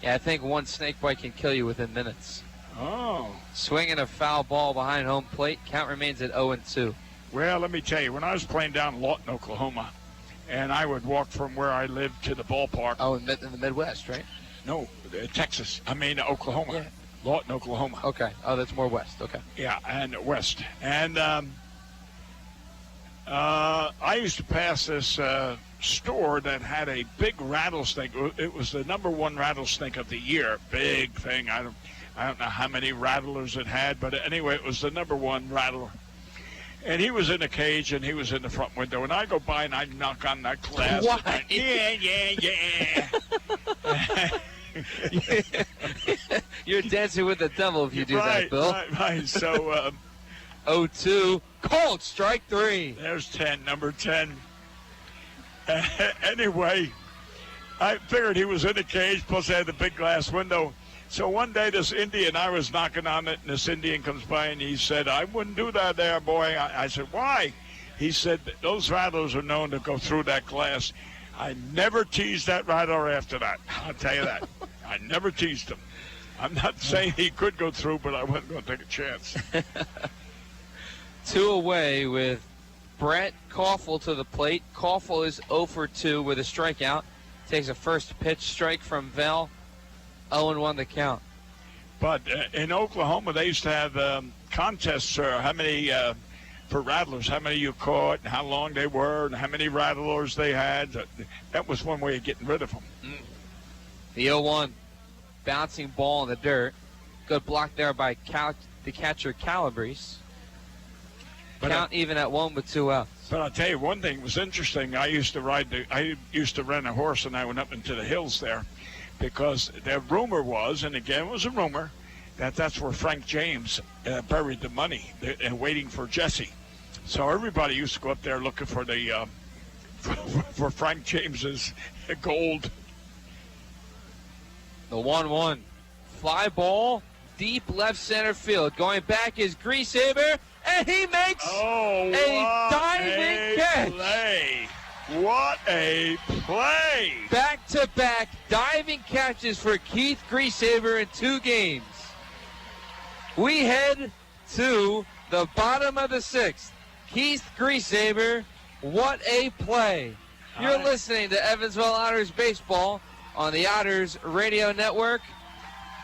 Yeah, I think one snake bite can kill you within minutes. Oh. Swinging a foul ball behind home plate. Count remains at 0-2. Well, let me tell you, when I was playing down in Lawton, Oklahoma, and I would walk from where I lived to the ballpark. Oh, in the Midwest, right? No, Texas. I mean, Oklahoma. Yeah. Lawton, Oklahoma. Okay. Oh, that's more west. Okay. Yeah, and west. And I used to pass this store that had a big rattlesnake. It was the #1 rattlesnake of the year. Big thing. I don't know how many rattlers it had, but anyway, it was the #1 rattler. And he was in a cage, and he was in the front window. And I go by, and I knock on that glass. Why? Yeah. You're dancing with the devil if you do that, Bill. Right. So, 0-2. Cold strike 3. There's 10, number 10. Anyway, I figured he was in the cage, plus they had the big glass window. So one day this Indian, I was knocking on it, and this Indian comes by, and he said, I wouldn't do that there, boy. I said, why? He said, those rattlers are known to go through that glass. I never teased that rattler after that. I'll tell you that. I never teased him. I'm not saying he could go through, but I wasn't going to take a chance. 2 away with Brett Koffel to the plate. Koffel is 0 for 2 with a strikeout. Takes a first pitch strike from Vail. 0-1 the count. But in Oklahoma, they used to have contests how many for rattlers, how many you caught, and how long they were, and how many rattlers they had. That was one way of getting rid of them. The 0-1 bouncing ball in the dirt. Good block there by the catcher Calabrese. Count even at 1 with 2 outs. But I'll tell you one thing was interesting. I used to rent a horse, and I went up into the hills there. Because the rumor was, and again it was a rumor, that's where Frank James buried the money and waiting for Jesse. So everybody used to go up there looking for the for Frank James's gold. The 1-1 fly ball deep left center field. Going back is Griesaber, and he makes a diving catch. Play. What a play! Back-to-back diving catches for Keith Griesaber in 2 games. We head to the bottom of the 6th. Keith Griesaber, what a play. You're listening to Evansville Otters Baseball on the Otters Radio Network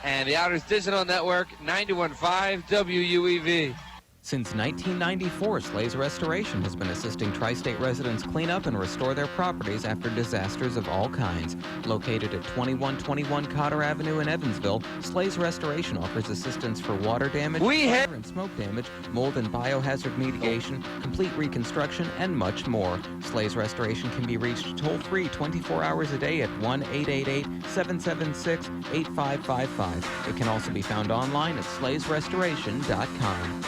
and the Otters Digital Network, 91.5 WUEV. Since 1994, Slays Restoration has been assisting tri-state residents clean up and restore their properties after disasters of all kinds. Located at 2121 Cotter Avenue in Evansville, Slays Restoration offers assistance for water damage, fire and smoke damage, mold and biohazard mitigation, complete reconstruction, and much more. Slays Restoration can be reached toll-free 24 hours a day at 1-888-776-8555. It can also be found online at slaysrestoration.com.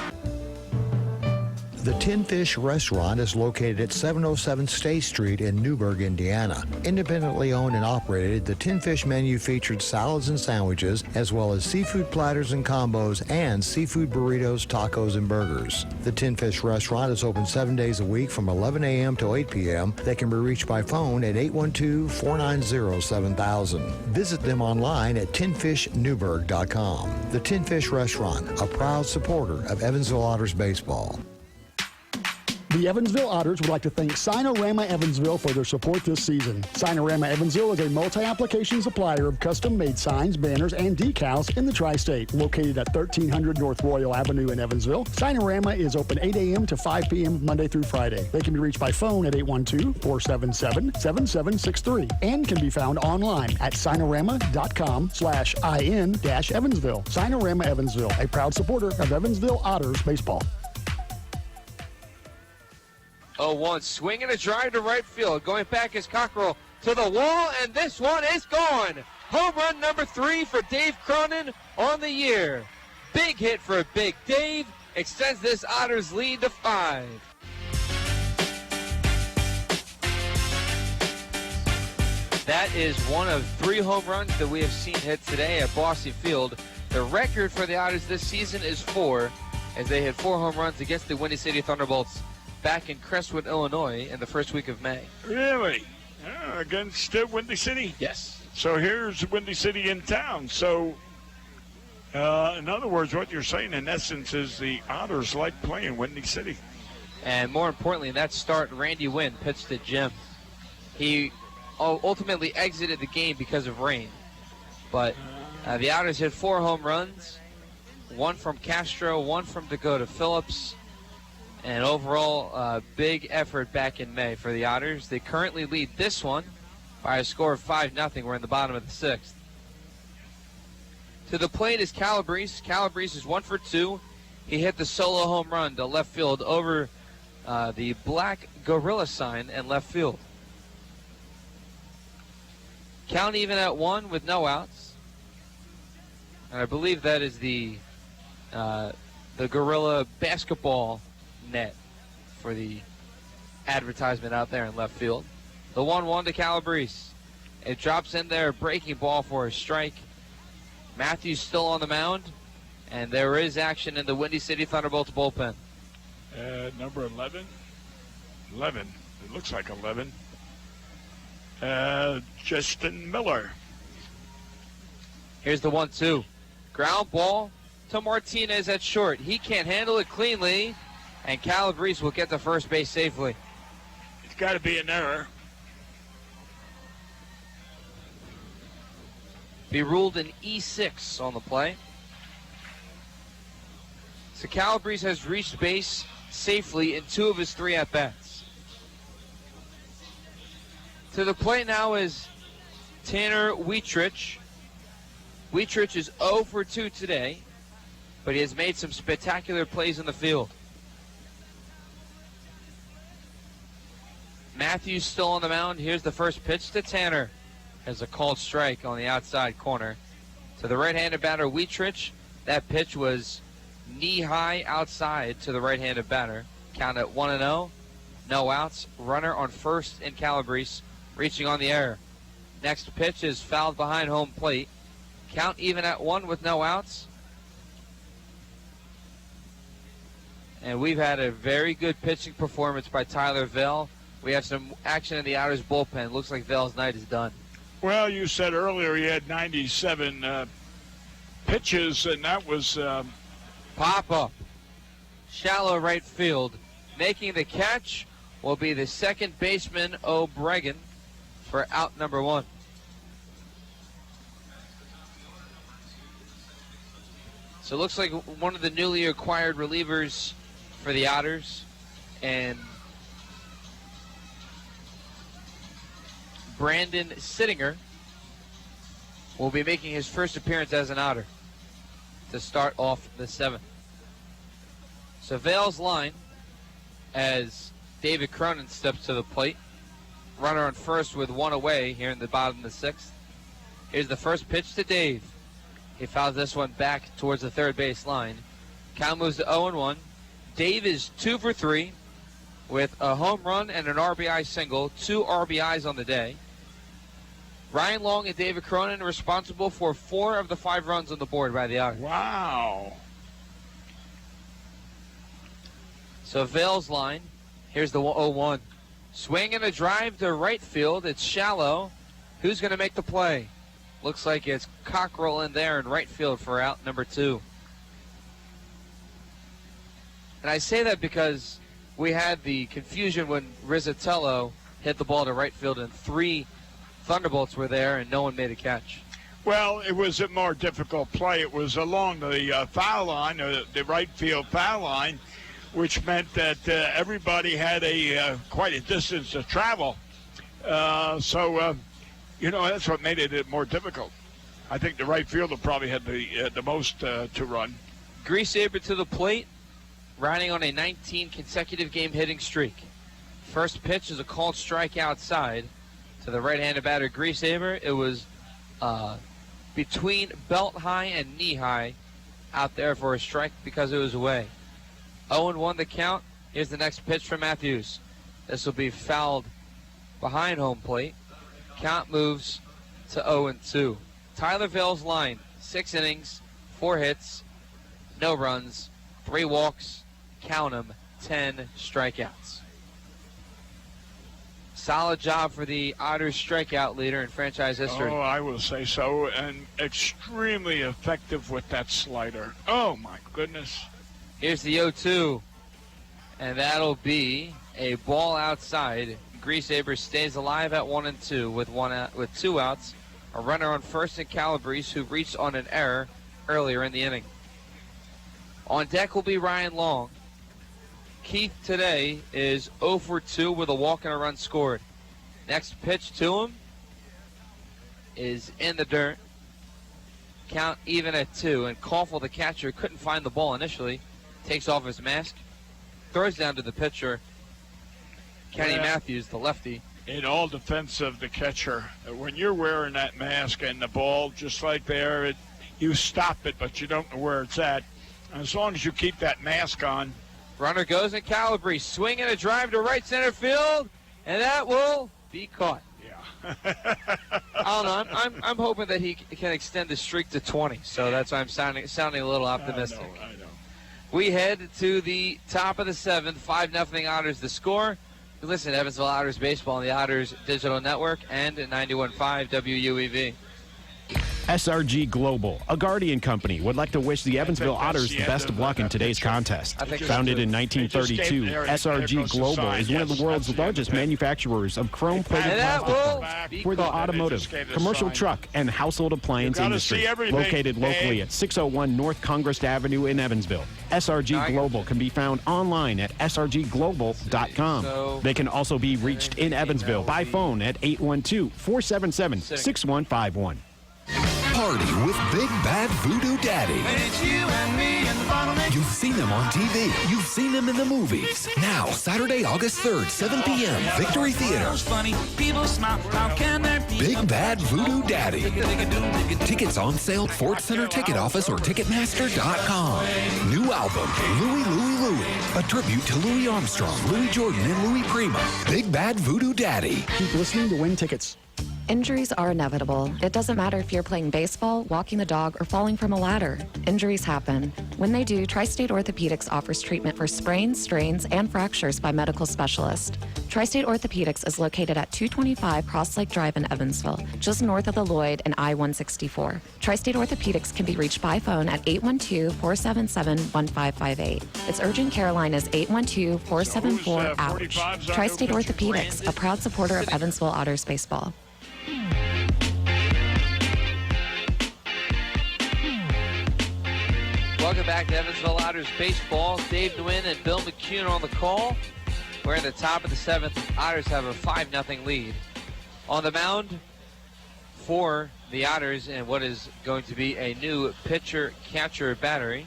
The Tin Fish Restaurant is located at 707 State Street in Newburgh, Indiana. Independently owned and operated, the Tin Fish menu featured salads and sandwiches, as well as seafood platters and combos and seafood burritos, tacos, and burgers. The Tin Fish Restaurant is open 7 days a week from 11 a.m. to 8 p.m. They can be reached by phone at 812-490-7000. Visit them online at tinfishnewburgh.com. The Tin Fish Restaurant, a proud supporter of Evansville Otters baseball. The Evansville Otters would like to thank Sinorama Evansville for their support this season. Sinorama Evansville is a multi-application supplier of custom-made signs, banners, and decals in the tri-state. Located at 1300 North Royal Avenue in Evansville, Sinorama is open 8 a.m. to 5 p.m. Monday through Friday. They can be reached by phone at 812-477-7763 and can be found online at sinorama.com/in-Evansville. Sinorama Evansville, a proud supporter of Evansville Otters baseball. 0-1, swing and a drive to right field. Going back is Cockrell to the wall, and this one is gone. Home run number 3 for Dave Cronin on the year. Big hit for Big Dave. Extends this Otters lead to 5. That is one of 3 home runs that we have seen hit today at Bosse Field. The record for the Otters this season is 4, as they hit 4 home runs against the Windy City Thunderbolts back in Crestwood, Illinois in the first week of May. Really? Against Windy City? Yes. So here's Windy City in town. So, in other words, what you're saying in essence is the Otters like playing Windy City. And more importantly, in that start, Randy Wynn pitched to Jim. He ultimately exited the game because of rain. But the Otters hit 4 home runs, 1 from Castro, 1 from Dakota Phillips. And overall, big effort back in May for the Otters. They currently lead this one by a score of 5-0. We're in the bottom of the 6th. To the plate is Calabrese. Calabrese is 1 for 2. He hit the solo home run to left field over the black gorilla sign in left field. Count even at 1 with no outs. And I believe that is the gorilla basketball net for the advertisement out there in left field. The 1-1 to Calabrese. It drops in there, breaking ball for a strike. Matthews still on the mound, and there is action in the Windy City Thunderbolts bullpen. Number 11. 11. It looks like 11. Justin Miller. Here's the 1-2. Ground ball to Martinez at short. He can't handle it cleanly, and Calabrese will get to first base safely. It's got to be an error. Be ruled an E6 on the play. So Calabrese has reached base safely in 2 of his 3 at-bats. To the plate now is Tanner Wietrich. Wietrich is 0 for 2 today, but he has made some spectacular plays in the field. Matthews still on the mound. Here's the first pitch to Tanner. Has a called strike on the outside corner. To the right-handed batter, Wietrich. That pitch was knee-high outside to the right-handed batter. Count at 1-0. No outs. Runner on first in Calabrese. Reaching on the error. Next pitch is fouled behind home plate. Count even at 1 with no outs. And we've had a very good pitching performance by Tyler Vale. We have some action in the Otters bullpen. Looks like Vale's night is done. Well, you said earlier he had 97 pitches, and that was... Pop-up. Shallow right field. Making the catch will be the second baseman, O'Bregan, for out number 1. So it looks like one of the newly acquired relievers for the Otters, and Brandon Sittinger will be making his first appearance as an Otter to start off the 7th. So Vale's line as David Cronin steps to the plate. Runner on first with 1 away here in the bottom of the 6th. Here's the first pitch to Dave. He fouls this one back towards the third base line. Count moves to 0-1. Dave is 2 for 3 with a home run and an RBI single, 2 RBIs on the day. Ryan Long and David Cronin are responsible for 4 of the 5 runs on the board by the Otters. Wow. So Vale's line, here's the 0-1. Swing and a drive to right field. It's shallow. Who's going to make the play? Looks like it's Cockrell in there in right field for out number 2. And I say that because we had the confusion when Rizzatello hit the ball to right field and 3 Thunderbolts were there and no one made a catch. Well, it was a more difficult play. It was along the foul line, the right field foul line, which meant that everybody had quite a distance to travel. That's what made it more difficult. I think the right fielder probably had the most to run. Griesaber to the plate, riding on a 19 consecutive game hitting streak. First pitch is a called strike outside to the right-handed batter Griesaber. It was between belt high and knee high out there for a strike because it was away. 0-1 the count. Here's the next pitch from Matthews. This will be fouled behind home plate. Count moves to 0-2. Tyler Vale's line, 6 innings, 4 hits, no runs, 3 walks, count them, 10 strikeouts. Solid job for the Otters strikeout leader in franchise history. Oh, I will say so, and extremely effective with that slider. Oh, my goodness. Here's the 0-2, and that'll be a ball outside. Griesaber stays alive at 1-2 with 2 outs. A runner on first and Calabrese, who reached on an error earlier in the inning. On deck will be Ryan Long. Keith today is 0 for 2 with a walk and a run scored. Next pitch to him is in the dirt. Count even at 2, and Koffel, the catcher, couldn't find the ball initially. Takes off his mask, throws down to the pitcher, Kenny Matthews, the lefty. In all defense of the catcher, when you're wearing that mask and the ball just like there, you stop it, but you don't know where it's at. And as long as you keep that mask on. Runner goes in Calabrese, swing and a drive to right center field, and that will be caught. Yeah. I don't know. I'm hoping that he can extend the streak to 20, so that's why I'm sounding a little optimistic. I know. We head to the top of the 7th, 5-0 Otters the score. You listen to Evansville Otters Baseball on the Otters Digital Network and at 91.5 WUEV. SRG Global, a Guardian company, would like to wish the Evansville Otters the best of luck in today's contest. Founded in 1932, SRG Global is one of the world's largest manufacturers of chrome-plated plastic for the automotive, commercial truck, and household appliance industry. Located locally at 601 North Congress Avenue in Evansville. SRG Global can be found online at srgglobal.com. They can also be reached in Evansville by phone at 812-477-6151. Party with Big Bad Voodoo Daddy. It's you and me and the bottleneck. You've seen them on TV. You've seen them in the movies. Now, Saturday, August 3rd, 7 p.m., Victory Theater. Funny, people smile. How can there be Big Bad Voodoo Daddy. Tickets on sale at Ford Center Ticket Office or Ticketmaster.com. New album, Louie, Louie, Louie. A tribute to Louis Armstrong, Louis Jordan, and Louis Prima. Big Bad Voodoo Daddy. Keep listening to win tickets. Injuries are inevitable. It doesn't matter if you're playing baseball, walking the dog, or falling from a ladder. Injuries happen. When they do, Tri-State Orthopedics offers treatment for sprains, strains, and fractures by medical specialists. Tri-State Orthopedics is located at 225 Cross Lake Drive in Evansville, just north of the Lloyd and I-164. Tri-State Orthopedics can be reached by phone at 812-477-1558. Its urgent care line is 812-474-OUCH. Tri-State Orthopedics, a proud supporter of Evansville Otters baseball. Welcome back to Evansville Otters baseball. Dave Nguyen and Bill McCune on the call. We're in the top of the 7th. Otters have a 5-0 lead. On the mound for the Otters and what is going to be a new pitcher-catcher battery.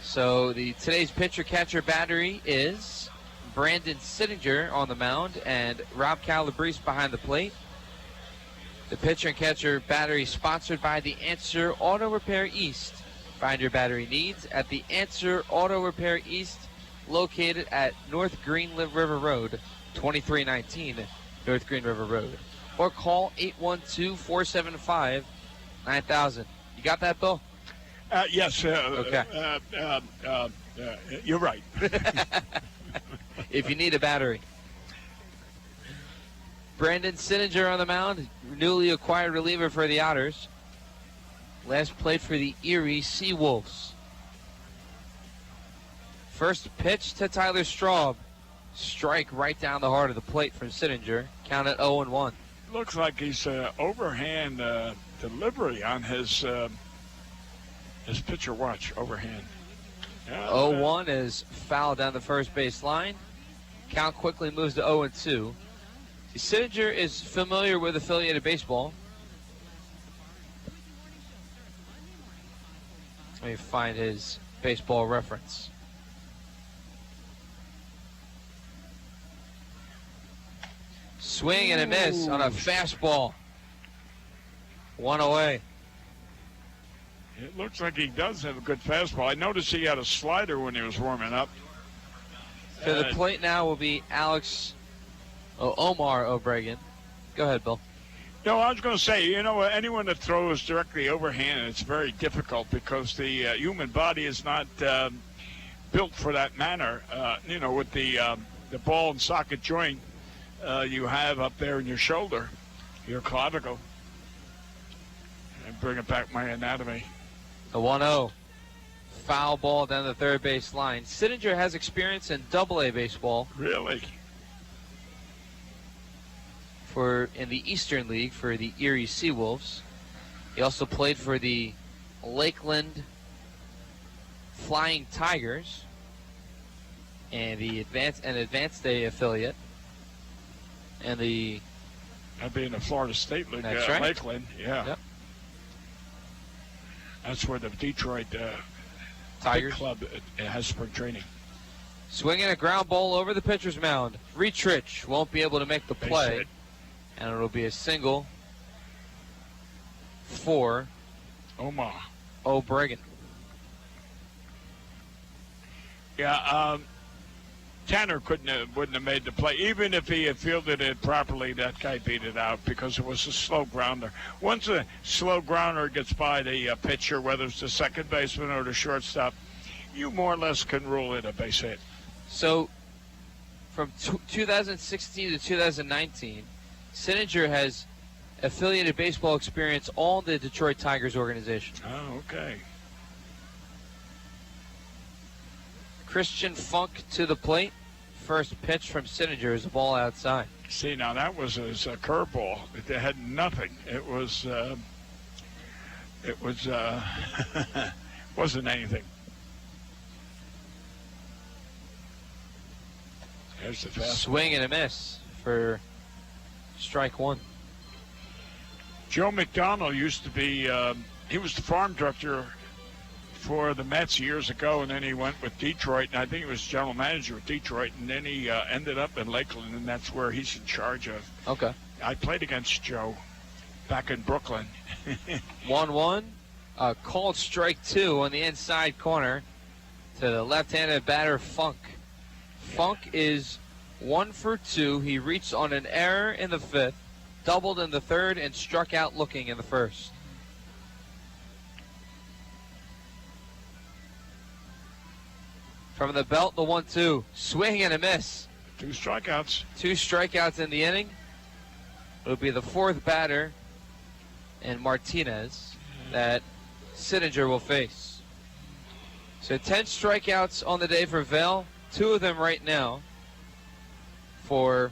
So today's pitcher-catcher battery is Brandon Sittinger on the mound and Rob Calabrese behind the plate. The pitcher and catcher battery sponsored by the Answer Auto Repair East Find your battery needs at the Answer Auto Repair East, located at North Green River Road, 2319 North Green River Road. Or call 812-475-9000. You got that, Bill? Yes. Okay. You're right. If you need a battery. Brandon Sinninger on the mound, newly acquired reliever for the Otters. Last played for the Erie Seawolves. First pitch to Tyler Straub. Strike right down the heart of the plate from Sinninger. Count at 0-1. Looks like he's overhand delivery on his pitcher watch. Overhand. 0-1 is foul down the first base line. Count quickly moves to 0-2. Sinninger is familiar with affiliated baseball. Let me find his baseball reference. Swing and a miss on a fastball. One away. It looks like he does have a good fastball. I noticed he had a slider when he was warming up. To the plate now will be Omar O'Brien. Go ahead, Bill. No, I was going to say, anyone that throws directly overhand, it's very difficult because the human body is not built for that manner. With the ball and socket joint you have up there in your shoulder, your clavicle. And bring it back my anatomy. The 1-0. Foul ball down the third base line. Sinninger has experience in Double-A baseball. Really? In the Eastern League for the Erie Seawolves. He also played for the Lakeland Flying Tigers and the Advanced A affiliate. And that'd be in the Florida State League. That's right. Lakeland, yeah. Yep. That's where the Detroit Tigers club has spring training. Swinging a ground ball over the pitcher's mound. Retrich won't be able to make the play. And it'll be a single for Omar O'Brien. Yeah, Tanner wouldn't have made the play. Even if he had fielded it properly, that guy beat it out because it was a slow grounder. Once a slow grounder gets by the pitcher, whether it's the second baseman or the shortstop, you more or less can rule it a base hit. So from 2016 to 2019, Sinninger has affiliated baseball experience on the Detroit Tigers organization. Oh, okay. Christian Funk to the plate. First pitch from Sinninger is a ball outside. See, now that was a curveball. It had nothing. It was wasn't anything. There's the fastball. Swing and a miss for strike one. Joe McDonald used to be, he was the farm director for the Mets years ago, and then he went with Detroit, and I think he was general manager with Detroit, and then he ended up in Lakeland, and that's where he's in charge of. Okay. I played against Joe back in Brooklyn. 1-1. Called strike two on the inside corner to the left-handed batter, Funk. Funk is 1 for 2. He reached on an error in the fifth, doubled in the third, and struck out looking in the first. From the belt, the 1-2. Swing and a miss. 2 strikeouts. 2 strikeouts in the inning. It'll be the fourth batter, and Martinez, that Sinninger will face. So 10 strikeouts on the day for Vail. 2 of them right now for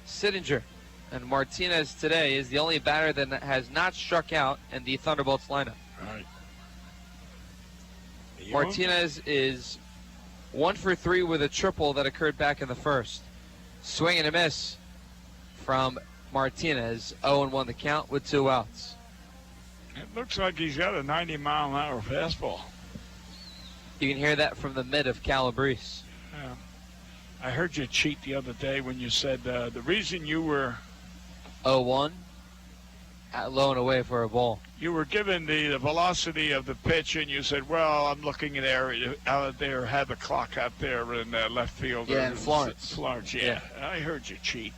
Sinninger. And Martinez today is the only batter that has not struck out in the Thunderbolts lineup. All right. Martinez is 1 for 3 with a triple that occurred back in the first. Swing and a miss from Martinez. 0-1 the count with 2 outs. It looks like he's got a 90-mile-an-hour fastball. You can hear that from the mid of Calabrese. Yeah. I heard you cheat the other day when you said the reason you were 0-1 low and away for a ball. You were given the velocity of the pitch, and you said, well, I'm looking at out there, had the clock out there in left field. Yeah, in Florence. Florence, yeah. I heard you cheat.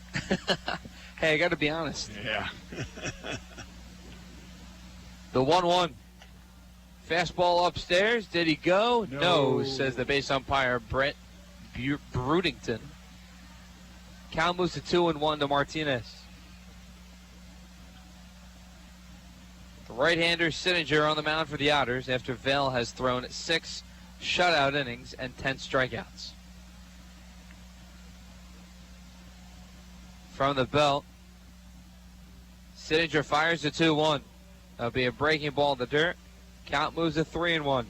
Hey, I got to be honest. Yeah. The 1-1. Fastball upstairs. Did he go? No, says the base umpire, Brett Brudington. Count moves to 2-1 to Martinez. The right-hander Sittinger on the mound for the Otters after Vail has thrown 6 shutout innings and 10 strikeouts. From the belt, Sittinger fires the 2-1. That'll be a breaking ball in the dirt. Count moves to 3-1.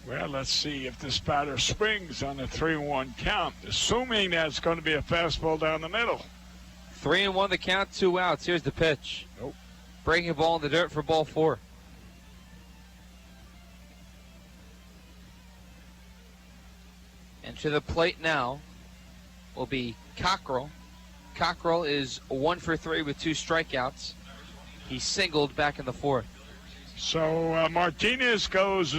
Well, let's see if this batter swings on a 3-1 count, assuming that's going to be a fastball down the middle. 3-1 the count, 2 outs. Here's the pitch. Nope. Breaking ball in the dirt for ball 4. And to the plate now will be Cockrell. Cockrell is 1 for 3 with 2 strikeouts. He singled back in the 4th. So Martinez goes,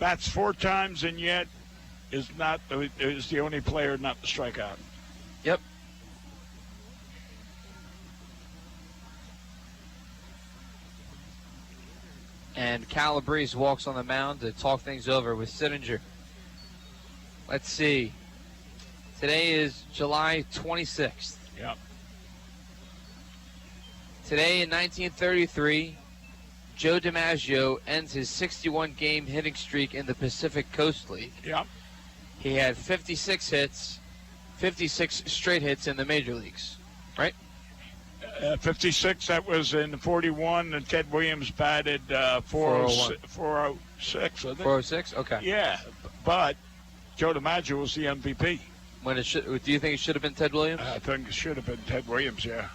bats 4 times, and yet is the only player not to strike out. Yep. And Calabrese walks on the mound to talk things over with Sittinger. Let's see. Today is July 26th. Yep. Today in 1933, Joe DiMaggio ends his 61-game hitting streak in the Pacific Coast League. Yep. He had 56 hits, 56 straight hits in the major leagues, right? 56, that was in 41, and Ted Williams batted 406, wasn't it? 406? Okay. Yeah, but Joe DiMaggio was the MVP. Do you think it should have been Ted Williams? I think it should have been Ted Williams, yeah.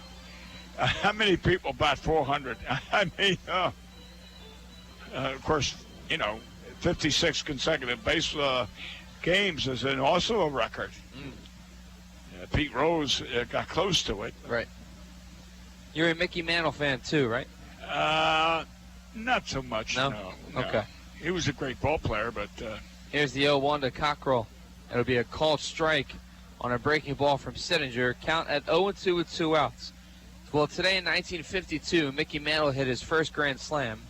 How many people bat 400? I mean, of course, 56 consecutive base games is also a record. Pete Rose got close to it. Right. You're a Mickey Mantle fan too, right? Not so much, no. Okay. He was a great ball player, but... Here's the 0-1 to Cockrell. It'll be a called strike on a breaking ball from Sittinger. Count at 0-2 with 2 outs. Well, today in 1952, Mickey Mantle hit his first Grand Slam.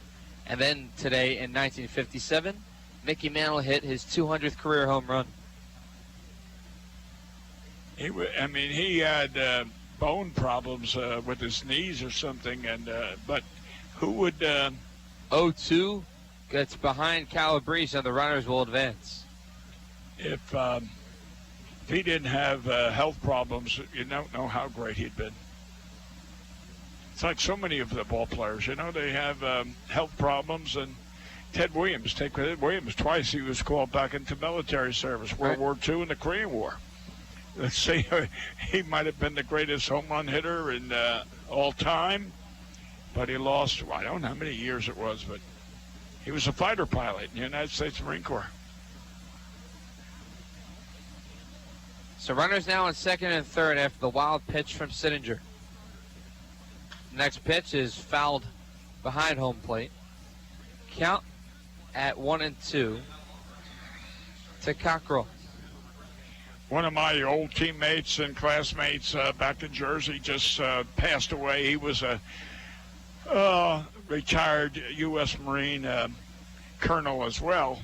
And then today in 1957, Mickey Mantle hit his 200th career home run. He had bone problems with his knees or something, but who would... 0-2 gets behind Calabrese, and the runners will advance. If he didn't have health problems, you don't know how great he'd been. It's like so many of the ball players, they have health problems. And Ted Williams, twice he was called back into military service, World War II and the Korean War. Let's say he might have been the greatest home run hitter in all time, but he lost, I don't know how many years it was, but he was a fighter pilot in the United States Marine Corps. So runners now in second and third after the wild pitch from Sittinger. Next pitch is fouled behind home plate. Count at 1-2 to Cockrell. One of my old teammates and classmates back in Jersey just passed away. He was a retired U.S. Marine colonel as well.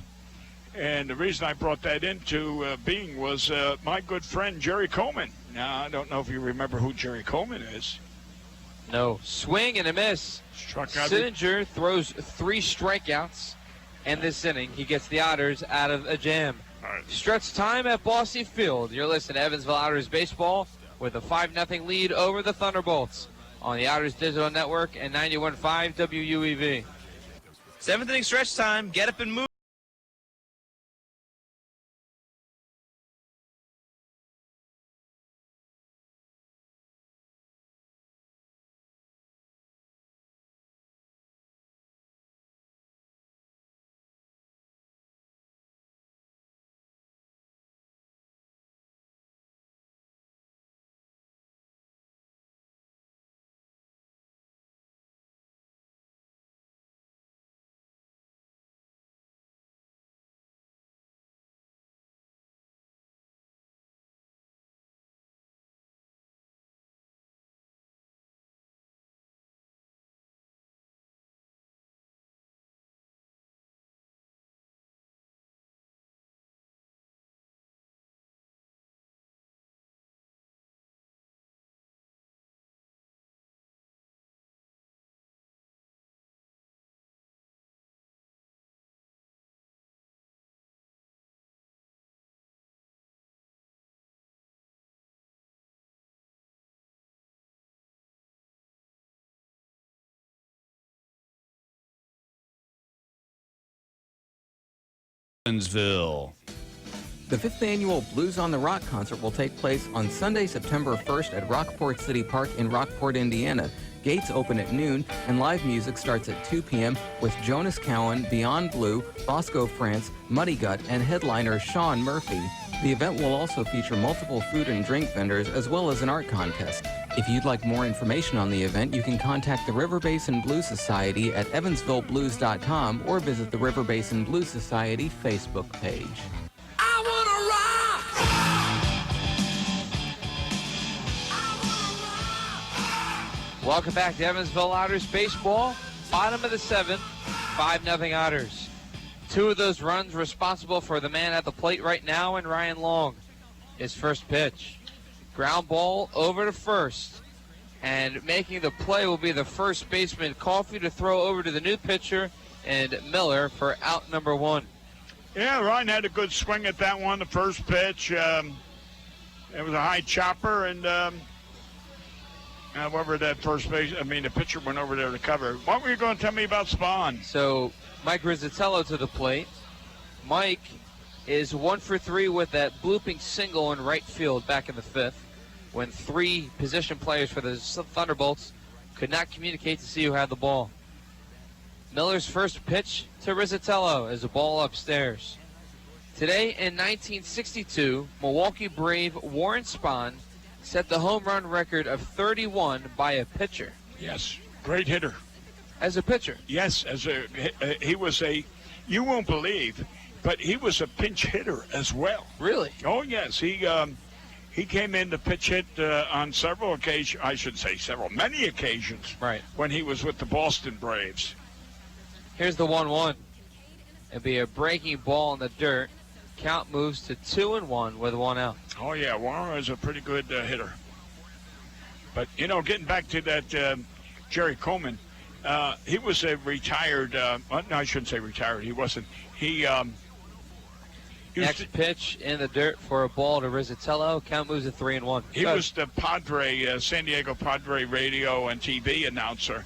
And the reason I brought that into being was my good friend Jerry Coleman. Now, I don't know if you remember who Jerry Coleman is. No. Swing and a miss. Sittinger throws 3 strikeouts in this inning. He gets the Otters out of a jam. Stretch time at Bossy Field. You're listening to Evansville Otters baseball with a 5-0 lead over the Thunderbolts on the Otters Digital Network and 91.5 WUEV. 7th inning stretch time. Get up and move. Evansville. The 5th annual Blues on the Rock concert will take place on Sunday, September 1st at Rockport City Park in Rockport, Indiana. Gates open at noon, and live music starts at 2 p.m. with Jonas Cowan, Beyond Blue, Bosco France, Muddy Gut, and headliner Sean Murphy. The event will also feature multiple food and drink vendors as well as an art contest. If you'd like more information on the event, you can contact the River Basin Blues Society at evansvilleblues.com or visit the River Basin Blues Society Facebook page. Welcome back to Evansville Otters baseball. Bottom of the 7th, 5-0 Otters. 2 of those runs responsible for the man at the plate right now, and Ryan Long. His first pitch. Ground ball over to first. And making the play will be the first baseman, Coffey, to throw over to the new pitcher, and Miller for out number 1. Yeah, Ryan had a good swing at that one, the first pitch. It was a high chopper, and however that the pitcher went over there to cover. What were you going to tell me about Spawn? So Mike Rizzatello to the plate. Mike is 1 for 3 with that blooping single in right field back in the 5th when 3 position players for the Thunderbolts could not communicate to see who had the ball. Miller's first pitch to Rizzatello is a ball upstairs. Today in 1962, Milwaukee Brave Warren Spahn set the home run record of 31 by a pitcher. Yes, great hitter. As a pitcher? Yes, he was you won't believe, but he was a pinch hitter as well. Really? Oh, yes. He came in to pitch hit on several occasions, many occasions. Right. When he was with the Boston Braves. Here's the 1-1. It'll be a breaking ball in the dirt. Count moves to 2-1 with 1 out. Oh, yeah, Warren is a pretty good hitter. But, getting back to that Jerry Coleman, he was a retired, no, I shouldn't say retired. He wasn't. Next pitch in the dirt for a ball to Rizzatello. Count moves to 3-1. He was the San Diego Padre radio and TV announcer.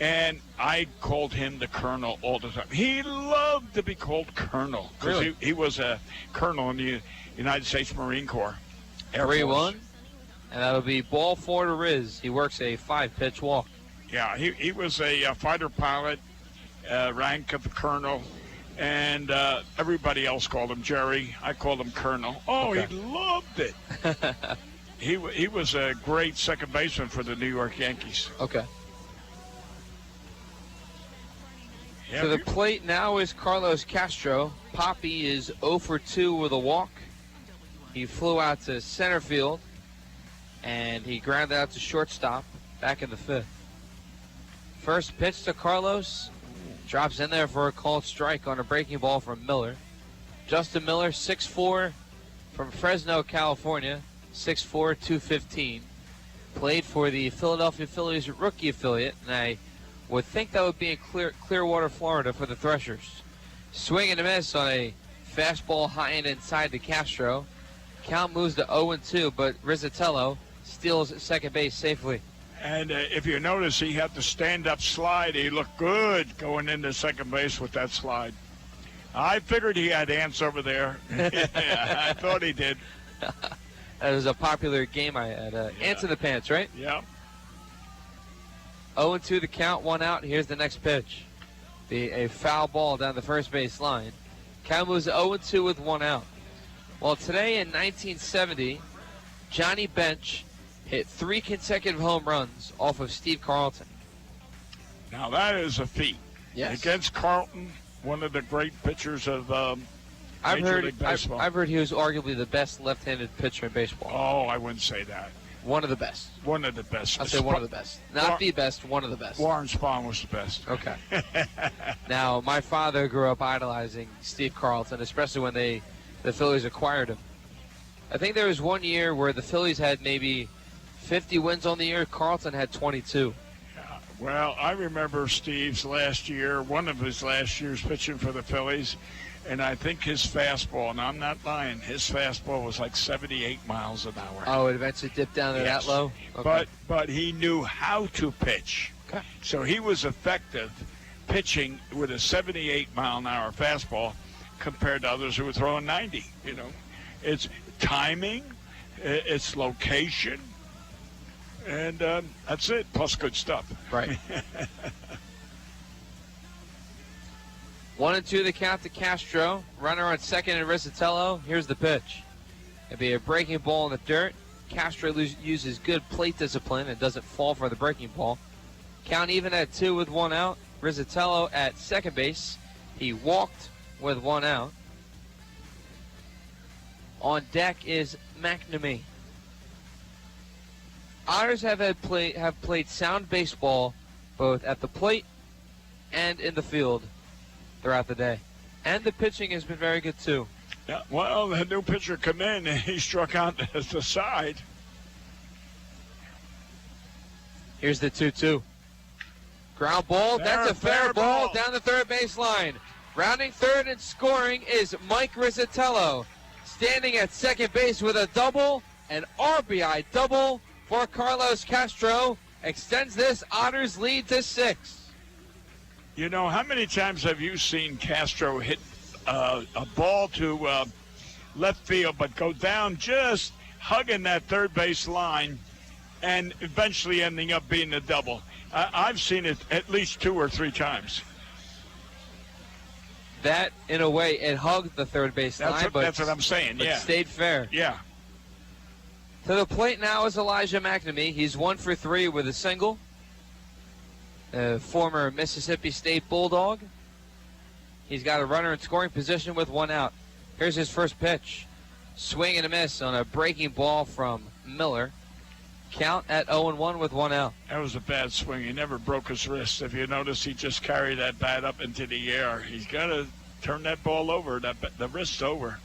And I called him the Colonel all the time. He loved to be called Colonel. Really? He was a colonel in the United States Marine Corps. 3-1. And that'll be ball 4 to Riz. He works a 5-pitch walk. Yeah, he was a fighter pilot, rank of Colonel. And everybody else called him Jerry. I called him Colonel. Oh, okay. He loved it. He was a great second baseman for the New York Yankees. Okay. To the plate now is Carlos Castro. Poppy is 0 for 2 with a walk. He flew out to center field, and he grounded out to shortstop back in the 5th. First pitch to Carlos. Drops in there for a called strike on a breaking ball from Miller. Justin Miller, 6'4", from Fresno, California, 6'4", 215. Played for the Philadelphia Phillies rookie affiliate, and I would think that would be in Clearwater, Florida for the Threshers. Swing and a miss on a fastball high and inside to Castro. Count moves to 0-2, but Rizzatello steals at second base safely. And if you notice, he had the stand-up slide. He looked good going into second base with that slide. I figured he had ants over there. I thought he did. That was a popular game I had. Ants in the pants, right? Yeah. 0-2 the count, 1 out. Here's the next pitch. A foul ball down the first base line. Count moves 0-2 with 1 out. Well, today in 1970, Johnny Bench hit 3 consecutive home runs off of Steve Carlton. Now that is a feat. Yes. Against Carlton, one of the great pitchers of Major League Baseball. I've heard he was arguably the best left-handed pitcher in baseball. Oh, I wouldn't say that. One of the best. One of the best. I'll say one of the best. Not the best, one of the best. Warren Spahn was the best. Okay. Now, my father grew up idolizing Steve Carlton, especially when the Phillies acquired him. I think there was one year where the Phillies had maybe 50 wins on the year. Carlton had 22. Yeah. Well, I remember Steve's last year, one of his last years pitching for the Phillies, and I think his fastball, and I'm not lying, his fastball was like 78 miles an hour. Oh, it eventually dipped down to that low? Okay. But he knew how to pitch. Okay. So he was effective pitching with a 78-mile-an-hour fastball. compared to others who were throwing 90. It's timing, it's location, and that's it. Plus good stuff. Right. 1-2 the count to Castro. Runner on second and Rizzatello. Here's the pitch. It'll be a breaking ball in the dirt. Castro uses good plate discipline and doesn't fall for the breaking ball. Count even at 2 with 1 out. Rizzatello at second base. He walked with 1 out. On deck is McNamee. Otters have played sound baseball both at the plate and in the field throughout the day. And the pitching has been very good too. Yeah, well, the new pitcher come in and he struck out the side. Here's the 2-2. Ground ball. That's a fair ball down the third baseline. Rounding third and scoring is Mike Rizzatello. Standing at second base with a double, an RBI double for Carlos Castro. Extends this Otters lead to 6. How many times have you seen Castro hit a ball to left field but go down just hugging that third base line and eventually ending up being a double? I've seen it at least 2 or 3 times. That, in a way, it hugged the third base line, but that's what I'm saying, but yeah. Stayed fair. Yeah. To the plate now is Elijah McNamee. He's 1 for 3 with a single. Former Mississippi State Bulldog. He's got a runner in scoring position with 1 out. Here's his first pitch. Swing and a miss on a breaking ball from Miller. Count at 0-1 with 1 out. That was a bad swing. He never broke his wrist. If you notice, he just carried that bat up into the air. He's got to turn that ball over, the wrist over.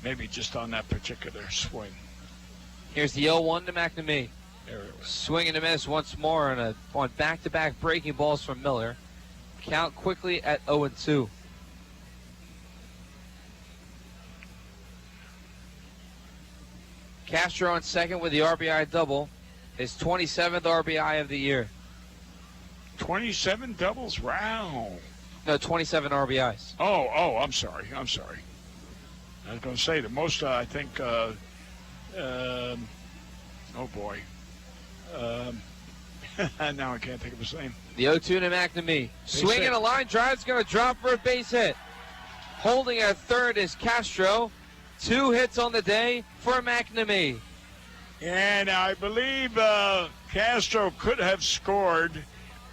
Maybe just on that particular swing. Here's the 0-1 to McNamee. There it was. Swing and a miss once more on back-to-back breaking balls from Miller. Count quickly at 0-2. Castro on second with the RBI double. His 27th RBI of the year. 27 doubles? Wow. No, 27 RBIs. Oh, I'm sorry. I was going to say the most, I think, oh boy. Now I can't think of his name. The 0-2 to McNamee. Swinging a line drive's going to drop for a base hit. Holding at third is Castro. 2 hits on the day for McNamee. And I believe Castro could have scored,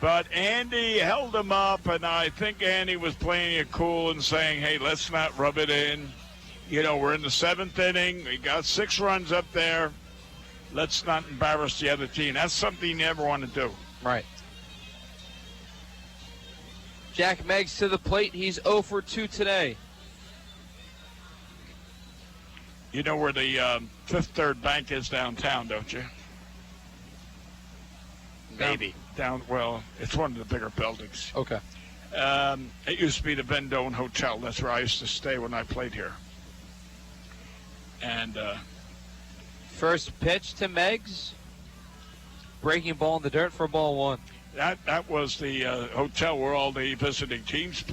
but Andy held him up, and I think Andy was playing it cool and saying, hey, let's not rub it in. We're in the 7th inning. We got 6 runs up there. Let's not embarrass the other team. That's something you never want to do. Right. Jack Meggs to the plate. He's 0 for 2 today. You know where the Fifth Third Bank is downtown, don't you? Maybe. Well, it's one of the bigger buildings. Okay. It used to be the Vendome Hotel. That's where I used to stay when I played here. And first pitch to Meggs. Breaking ball in the dirt for ball 1. That was the hotel where all the visiting teams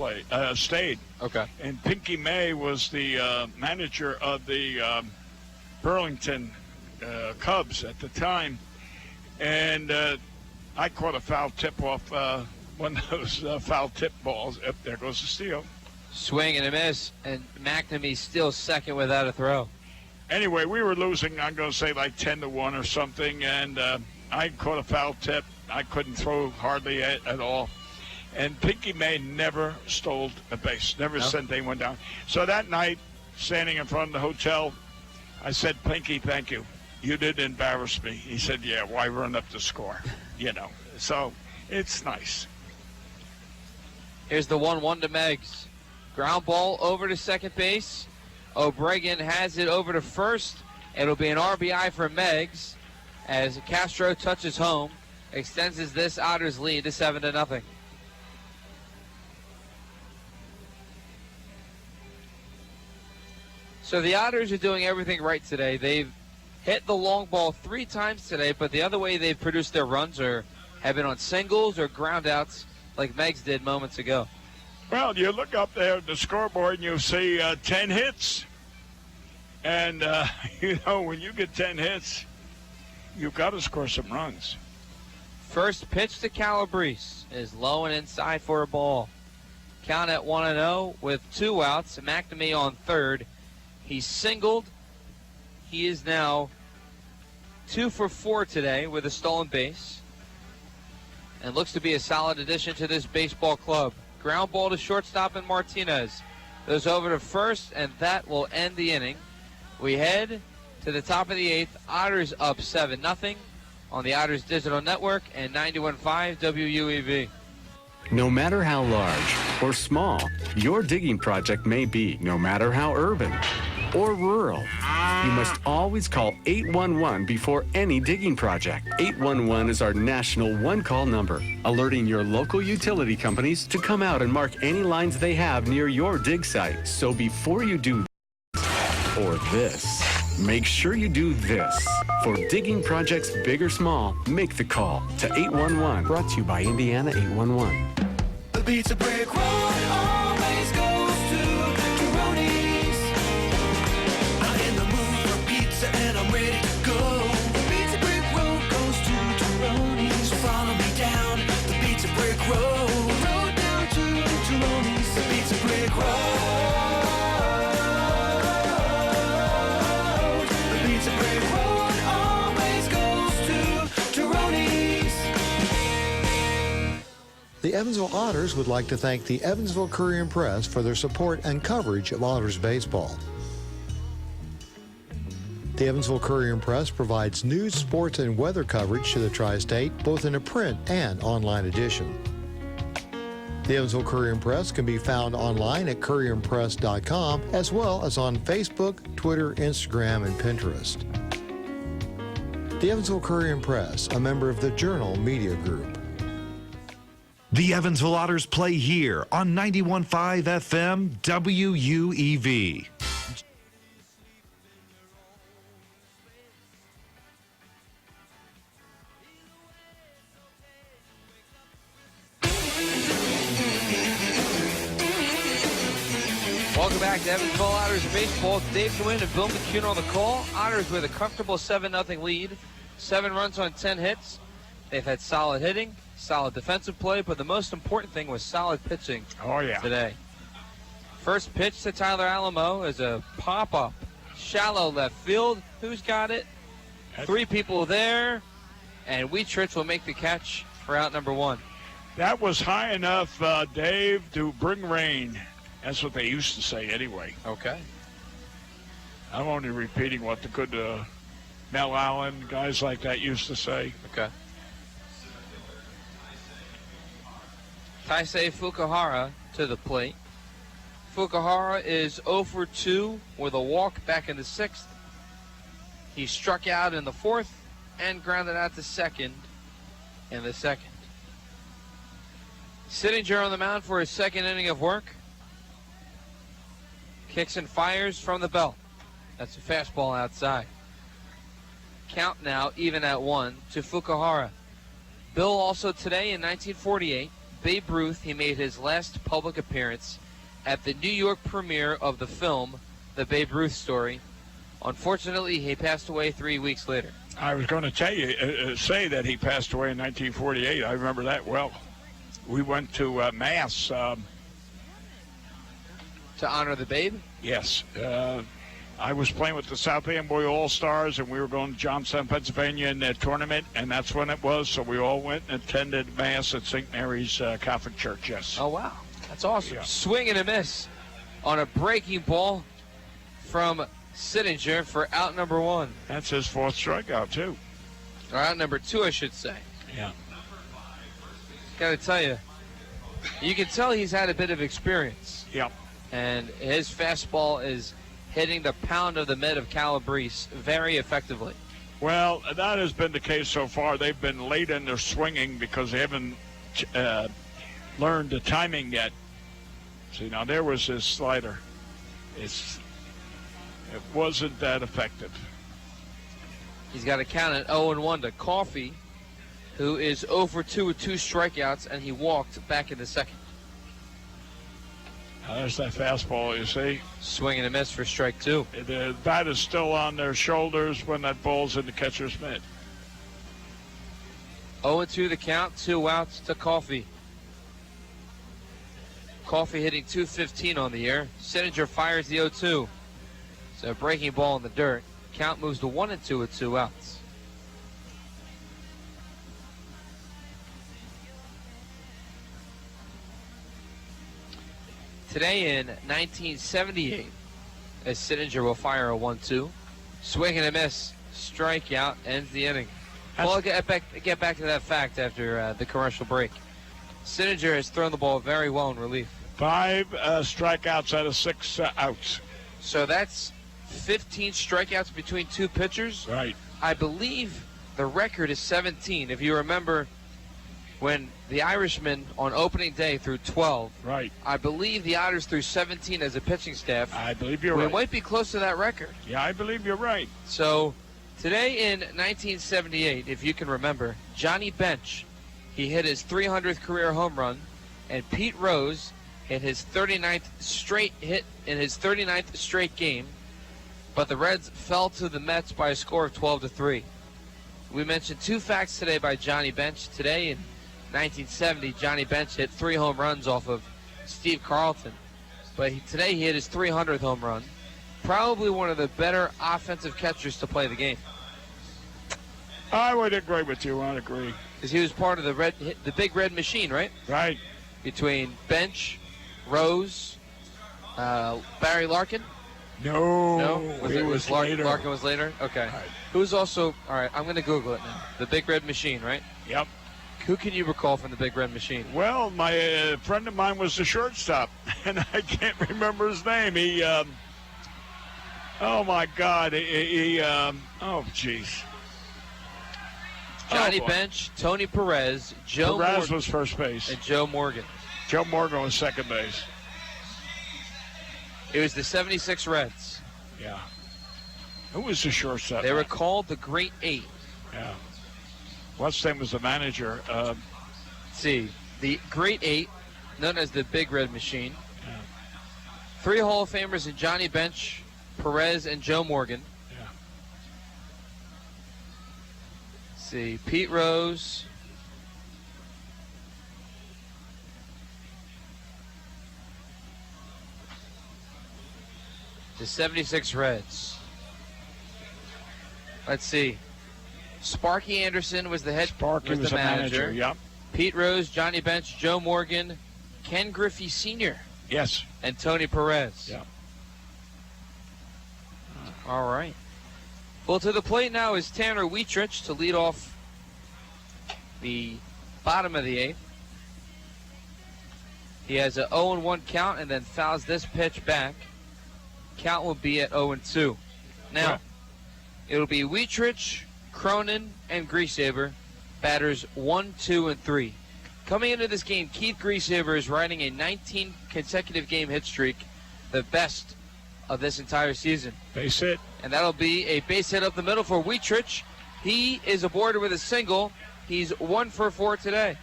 stayed. Okay. And Pinky May was the manager of the Burlington Cubs at the time. And I caught a foul tip off one of those foul tip balls. Up there goes the steal. Swing and a miss, and McNamee still second without a throw. Anyway, we were losing, I'm going to say like 10-1 or something, and I caught a foul tip. I couldn't throw hardly at all. And Pinky May never stole a base, never sent anyone down. So that night, standing in front of the hotel, I said, Pinky, thank you. You didn't embarrass me. He said, yeah, why run up the score? So it's nice. Here's the 1-1 to Meggs. Ground ball over to second base. O'Brien has it over to first. It'll be an RBI for Meggs as Castro touches home. Extends this Otters lead to 7-0. So the Otters are doing everything right today. They've hit the long ball 3 times today, but the other way they've produced their runs have been on singles or ground outs like Meggs did moments ago. Well, you look up there at the scoreboard and you see 10 hits. And, when you get 10 hits, you've got to score some runs. First pitch to Calabrese is low and inside for a ball. Count at 1-0 with 2 outs. McNamee on third. He singled. He is now 2 for 4 today with a stolen base. And looks to be a solid addition to this baseball club. Ground ball to shortstop and Martinez. Goes over to first, and that will end the inning. We head to the top of the 8th. Otters up 7-0 on the Otters Digital Network and 91.5 WUEV. No matter how large or small your digging project may be, no matter how urban or rural, you must always call 811 before any digging project. 811 is our national one-call number, alerting your local utility companies to come out and mark any lines they have near your dig site. So before you do or this, make sure you do this. For digging projects big or small, make the call to 811. Brought to you by Indiana 811. The pizza brick road always goes to Tyroni's. I'm in the mood for pizza and I'm ready to go. The pizza brick road goes to Tyroni's. So follow me down the pizza brick road. Road down to Tyroni's. The pizza brick road. The pizza brick road always goes to Tyroni's. The Evansville Otters would like to thank the Evansville Courier and Press for their support and coverage of Otters baseball. The Evansville Courier and Press provides news, sports, and weather coverage to the tri-state, both in a print and online edition. The Evansville Courier and Press can be found online at courierandpress.com, as well as on Facebook, Twitter, Instagram, and Pinterest. The Evansville Courier and Press, a member of the Journal Media Group. The Evansville Otters play here on 91.5 FM WUEV. Welcome back to Evansville Otters Baseball. Dave Gwynn and Bill McCune on the call. Otters with a comfortable 7-0 lead. 7 runs on 10 hits. They've had solid hitting, solid defensive play, but the most important thing was solid pitching today. First pitch to Tyler Alamo is a pop-up. Shallow left field. Who's got it? 3 people there. And Wheatrich will make the catch for out number 1. That was high enough, Dave, to bring rain. That's what they used to say anyway. Okay. I'm only repeating what the good Mel Allen, guys like that used to say. Okay. Taisei Fukuhara to the plate. Fukuhara is 0 for 2 with a walk back in the 6th. He struck out in the 4th and grounded out to second in the 2nd. Sittinger on the mound for his 2nd inning of work. Kicks and fires from the belt. That's a fastball outside. Count now even at 1 to Fukuhara. Bill also today in 1948, Babe Ruth, he made his last public appearance at the New York premiere of the film, The Babe Ruth Story. Unfortunately, he passed away 3 weeks later. I was going to tell you, say that he passed away in 1948. I remember that well. We went to Mass. To honor the Babe? Yes. I was playing with the South Amboy All-Stars, and we were going to Johnstown, Pennsylvania in that tournament, and that's when it was. So we all went and attended Mass at St. Mary's Catholic Church, yes. Oh, wow. That's awesome. Yeah. Swing and a miss on a breaking ball from Sittinger for out number 1. That's his 4th strikeout, too. Or out number 2, I should say. Yeah. Got to tell you, you can tell he's had a bit of experience. Yep. And his fastball is hitting the pound of the mid of Calabrese very effectively. Well, that has been the case so far. They've been late in their swinging because they haven't learned the timing yet. See, now there was his slider. It wasn't that effective. He's got a count at 0-1 to Coffey, who is 0 for 2 with 2 strikeouts, and he walked back in the 2nd. There's that fastball, you see. Swing and a miss for strike 2. The bat is still on their shoulders when that ball's in the catcher's mitt. 0-2 the count, 2 outs to Coffey. Coffey hitting .215 on the year. Sittinger fires the 0-2. So a breaking ball in the dirt. Count moves to 1-2 with 2 outs. Today in 1978, as Sittinger will fire a 1-2. Swing and a miss. Strikeout ends the inning. Well, I'll get back to that fact after the commercial break. Sittinger has thrown the ball very well in relief. 5 strikeouts out of 6 outs. So that's 15 strikeouts between 2 pitchers. Right. I believe the record is 17. If you remember when the Irishman on opening day threw 12. Right. I believe the Otters threw 17 as a pitching staff. I believe you're right. We might be close to that record. Yeah, I believe you're right. So today in 1978, if you can remember, Johnny Bench, he hit his 300th career home run, and Pete Rose hit his 39th straight game, but the Reds fell to the Mets by a score of 12-3. We mentioned 2 facts today by Johnny Bench. Today in 1970, Johnny Bench hit 3 home runs off of Steve Carlton, but today he hit his 300th home run. Probably one of the better offensive catchers to play the game. I would agree with you. I'd agree. Because he was part of the big red machine, right? Right. Between Bench, Rose, Barry Larkin. No, it was later. Larkin was later. Okay. Right. Who's also? All right, I'm going to Google it now. The big red machine, right? Yep. Who can you recall from the big red machine? Well, my friend of mine was the shortstop, and I can't remember his name. He, oh my God, oh jeez. Johnny Bench, Tony Perez, Joe Perez was first base, and Joe Morgan. Joe Morgan was second base. It was the 76 Reds. Yeah. Who was the shortstop? They were called the Great 8. Yeah. What's name was the manager? Let's see, the Great 8, known as the Big Red Machine. Yeah. 3 Hall of Famers in Johnny Bench, Perez, and Joe Morgan. Yeah. Let's see, Pete Rose. The 76 Reds. Let's see. Sparky Anderson was the manager. Yep. Pete Rose, Johnny Bench, Joe Morgan, Ken Griffey Sr. Yes. And Tony Perez. Yep. All right. Well, to the plate now is Tanner Wietrich to lead off the bottom of the 8th. He has an 0-1 count and then fouls this pitch back. Count will be at 0-2. Now, it'll be Wietrich, Cronin, and Griesaber, batters 1, 2, and 3. Coming into this game, Keith Griesaber is riding a 19 consecutive game hit streak, the best of this entire season. Base hit. And that'll be a base hit up the middle for Wietrich. He is aboard with a single. He's 1 for 4 today.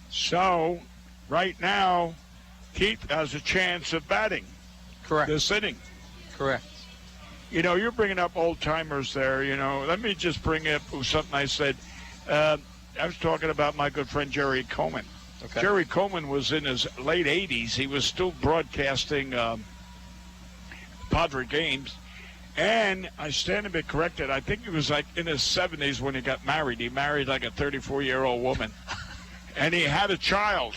So, right now, Keith has a chance of batting. Correct. This inning. Correct. You know, you're bringing up old timers there. You know, let me just bring up something I said. I was talking about my good friend Jerry Coleman. Okay. Jerry Coleman was in his late 80s. He was still broadcasting Padre games. And I stand to be corrected. I think he was like in his 70s when he got married. He married like a 34-year-old woman. And he had a child.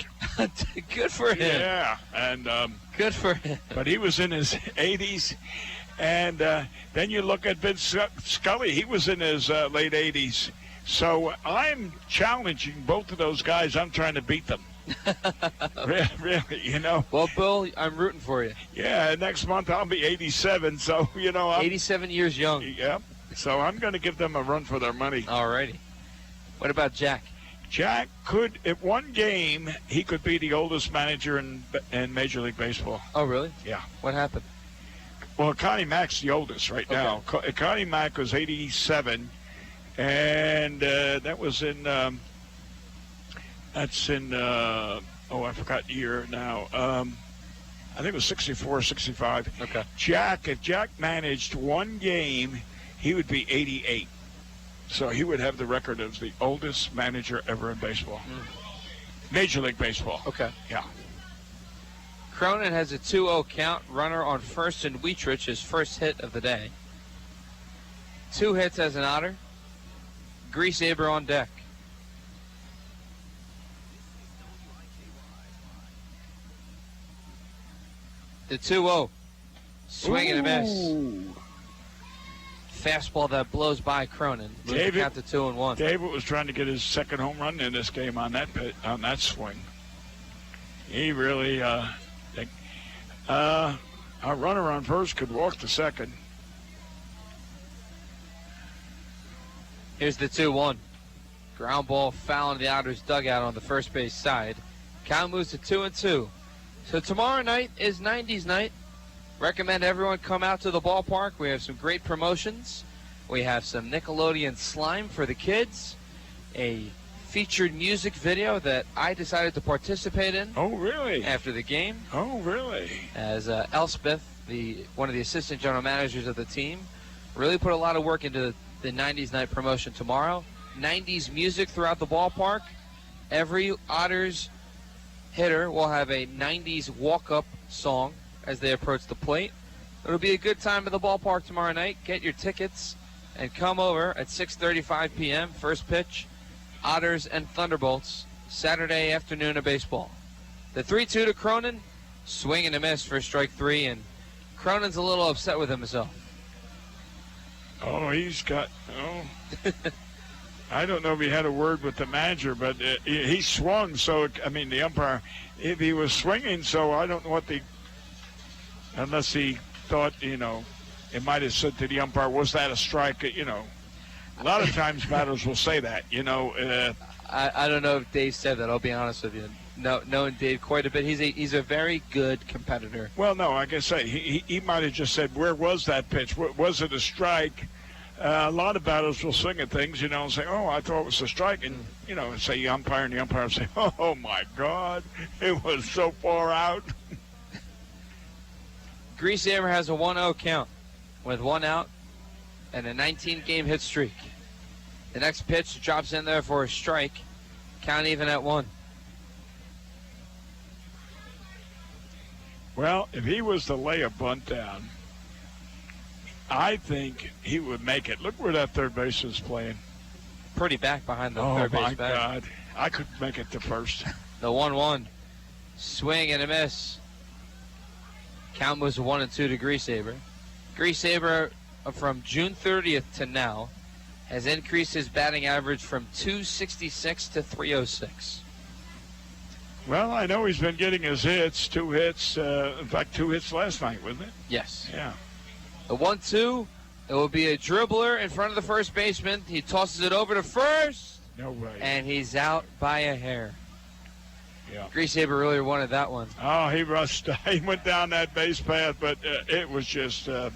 Good for him. Yeah. And good for him. But he was in his 80s. And then you look at Vince Scully. He was in his late 80s. So I'm challenging both of those guys. I'm trying to beat them. Really, you know. Well, Bill, I'm rooting for you. Yeah, next month I'll be 87. So, you know. 87 years young. Yeah. So I'm going to give them a run for their money. All righty. What about Jack? Jack could, at one game, he could be the oldest manager in Major League Baseball. Oh, really? Yeah. What happened? Well, Connie Mack's the oldest right now. Connie Mack was 87, and that was in That's in, I forgot the year now. I think it was 64, 65. Okay. If Jack managed one game, he would be 88. So he would have the record as the oldest manager ever in baseball. Major League Baseball. Okay. Yeah. Cronin has a 2-0 count. Runner on first and Wietrich, his first hit of the day. 2 hits as an Otter. Griesaber on deck. The 2-0. Swing and a miss. Fastball that blows by Cronin. Moves the count to 2-1. David was trying to get his second home run in this game on that swing. He really, our runner on first could walk to second. Here's the 2-1. Ground ball foul in the Otters dugout on the first base side. Count moves to 2-2. So tomorrow night is 90s night. Recommend everyone come out to the ballpark. We have some great promotions. We have some Nickelodeon slime for the kids. A featured music video that I decided to participate in. Oh, really? After the game. Oh, really? As Elspeth, one of the assistant general managers of the team, really put a lot of work into the 90s night promotion tomorrow. 90s music throughout the ballpark. Every Otters hitter will have a 90s walk-up song as they approach the plate. It'll be a good time at the ballpark tomorrow night. Get your tickets and come over at 6:35 p.m. First pitch, Otters and Thunderbolts, Saturday afternoon of baseball. The 3-2 to Cronin, swing and a miss for strike 3, and Cronin's a little upset with himself. Oh, I don't know if he had a word with the manager, but he swung. So, the umpire, if he was swinging, so I don't know unless he thought, it might have said to the umpire, was that a strike? A lot of times batters will say that, I don't know if Dave said that, I'll be honest with you. Knowing Dave quite a bit, he's a very good competitor. Well, no, like I say, he might have just said, where was that pitch? Was it a strike? A lot of batters will swing at things, and say, oh, I thought it was a strike. And, say the umpire, and the umpire will say, oh, my God, it was so far out. Griesaber has a 1-0 count with 1 out and a 19-game hit streak. The next pitch drops in there for a strike. Count even at 1. Well, if he was to lay a bunt down, I think he would make it. Look where that third base is playing. Pretty back behind the third base bag. Oh, my God. I could make it to first. The 1-1. Swing and a miss. Count moves 1-2 to Griesaber. Griesaber, from June 30th to now, has increased his batting average from 266 to 306. Well, I know he's been getting his hits, 2 hits. In fact, 2 hits last night, wasn't it? Yes. Yeah. The 1-2, it will be a dribbler in front of the first baseman. He tosses it over to first. No way. And he's out by a hair. Yeah. Griesaber really wanted that one. Oh, he rushed. He went down that base path, but it was just, it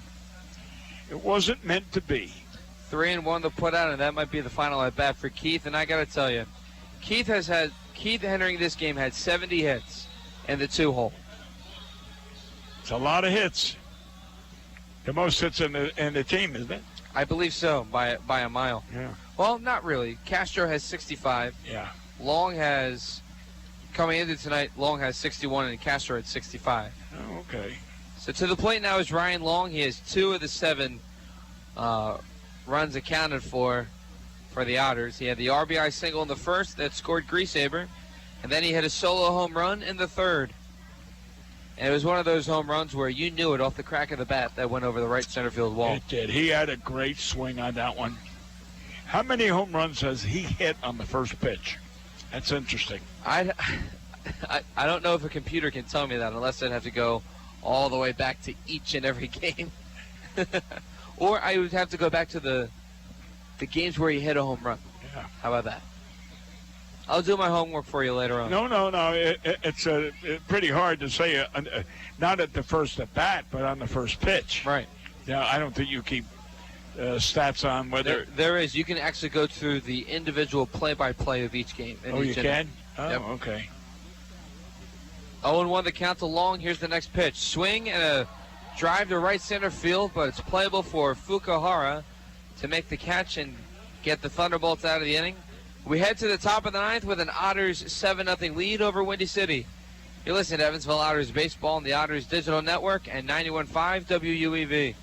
wasn't meant to be. 3-1 to put out, and that might be the final at bat for Keith. And I got to tell you, Keith entering this game had 70 hits in the 2-hole. It's a lot of hits. The most hits in the team, isn't it? I believe so, by a mile. Yeah. Well, not really. Castro has 65. Yeah. Long has, coming into tonight, Long has 61 and Castro at 65. Oh, okay. So to the plate now is Ryan Long. He has 2 of the 7 runs accounted for the Otters. He had the RBI single in the first that scored Griesaber, and then he hit a solo home run in the third. And it was one of those home runs where you knew it off the crack of the bat that went over the right center field wall. It did. He had a great swing on that one. How many home runs has he hit on the first pitch? That's interesting. I don't know if a computer can tell me that unless I'd have to go all the way back to each and every game. Or I would have to go back to the games where he hit a home run. Yeah. How about that? I'll do my homework for you later on. No. It's pretty hard to say, not at the first at bat, but on the first pitch. Right. Yeah, I don't think you keep stats on whether. There is. You can actually go through the individual play-by-play of each game. Oh, you can? Oh, Yep. okay. 0-1 the count to Long. Here's the next pitch. Swing and a drive to right center field, but it's playable for Fukuhara to make the catch and get the Thunderbolts out of the inning. We head to the top of the ninth with an Otters 7-0 lead over Windy City. You're listening to Evansville Otters Baseball on the Otters Digital Network and 91.5 WUEV.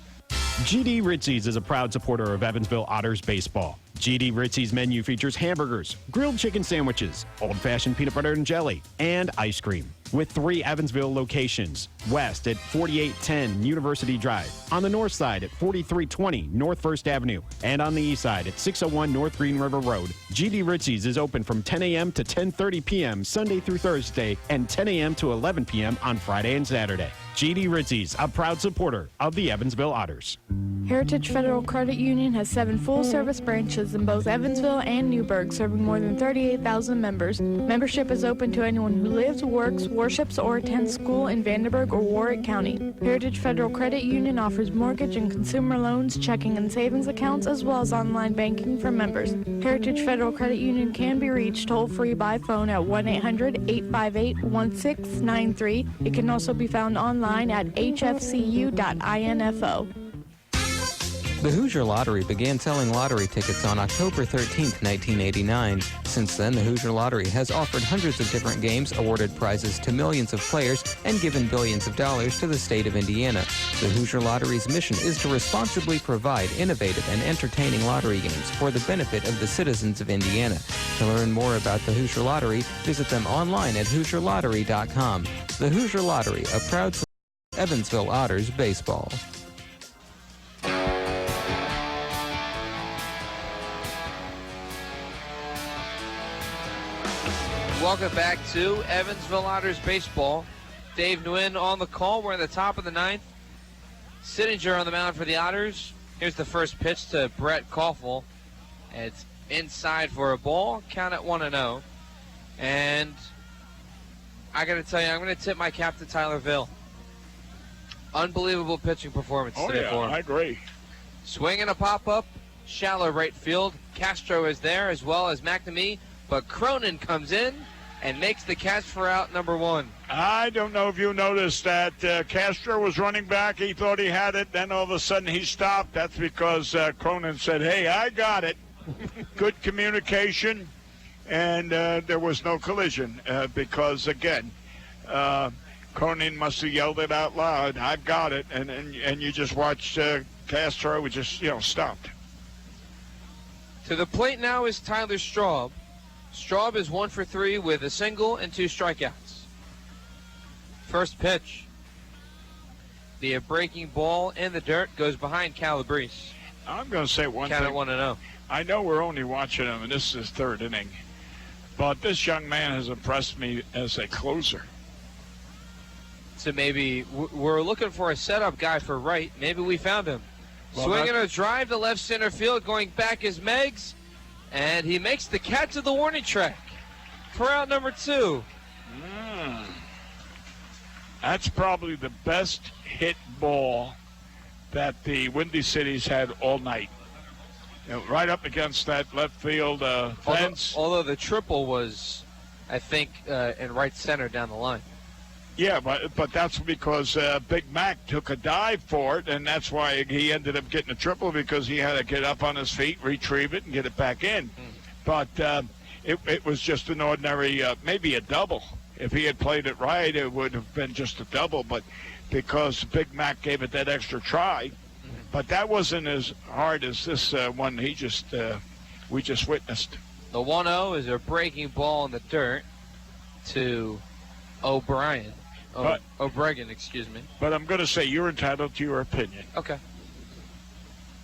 GD Ritzy's is a proud supporter of Evansville Otters Baseball. GD Ritzy's menu features hamburgers, grilled chicken sandwiches, old-fashioned peanut butter and jelly, and ice cream. With 3 Evansville locations, west at 4810 University Drive, on the north side at 4320 North 1st Avenue, and on the east side at 601 North Green River Road. GD Ritzy's is open from 10 a.m. to 10:30 p.m. Sunday through Thursday and 10 a.m. to 11 p.m. on Friday and Saturday. GD Ritzy's, a proud supporter of the Evansville Otters. Heritage Federal Credit Union has 7 full-service branches in both Evansville and Newburgh, serving more than 38,000 members. Membership is open to anyone who lives, works, worships, or attends school in Vanderburgh or Warwick County. Heritage Federal Credit Union offers mortgage and consumer loans, checking and savings accounts, as well as online banking for members. Heritage Federal Credit Union can be reached toll-free by phone at 1-800-858-1693. It can also be found online at hfcu.info. The Hoosier Lottery began selling lottery tickets on October 13, 1989. Since then, the Hoosier Lottery has offered hundreds of different games, awarded prizes to millions of players, and given billions of dollars to the state of Indiana. The Hoosier Lottery's mission is to responsibly provide innovative and entertaining lottery games for the benefit of the citizens of Indiana. To learn more about the Hoosier Lottery, visit them online at HoosierLottery.com. The Hoosier Lottery, a proud supporter of Evansville Otters Baseball. Welcome back to Evansville Otters Baseball. Dave Nguyen on the call. We're in the top of the ninth. Sittinger on the mound for the Otters. Here's the first pitch to Brett Koffel. It's inside for a ball. Count at 1-0. And I got to tell you, I'm going to tip my cap to Tyler Ville. Unbelievable pitching performance today for him. I agree. Swing and a pop-up. Shallow right field. Castro is there as well as McNamee. But Cronin comes in and makes the catch for out number 1. I don't know if you noticed that Castro was running back. He thought he had it. Then all of a sudden he stopped. That's because Cronin said, hey, I got it. Good communication. And there was no collision because, again, Cronin must have yelled it out loud. I've got it. And you just watched Castro just, stopped. To the plate now is Tyler Straub. Straub is 1 for 3 with a single and 2 strikeouts. First pitch. The breaking ball in the dirt goes behind Calabrese. I'm going to say one Count thing. at 1-0. I know we're only watching him, and this is his 3rd inning. But this young man has impressed me as a closer. So maybe we're looking for a setup guy for right. Maybe we found him. Well, Swinging a drive to left center field. Going back is Meggs. And he makes the catch of the warning track for out number 2. That's probably the best hit ball that the Windy City's had all night. Right up against that left field fence. Although the triple was, I think, in right center down the line. Yeah, but that's because Big Mac took a dive for it, and that's why he ended up getting a triple, because he had to get up on his feet, retrieve it, and get it back in. But it was just an ordinary, maybe a double. If he had played it right, it would have been just a double, but because Big Mac gave it that extra try. But that wasn't as hard as this one we just witnessed. The 1-0 is a breaking ball in the dirt to O'Brien. O'Bregan, excuse me. But I'm going to say you're entitled to your opinion. Okay.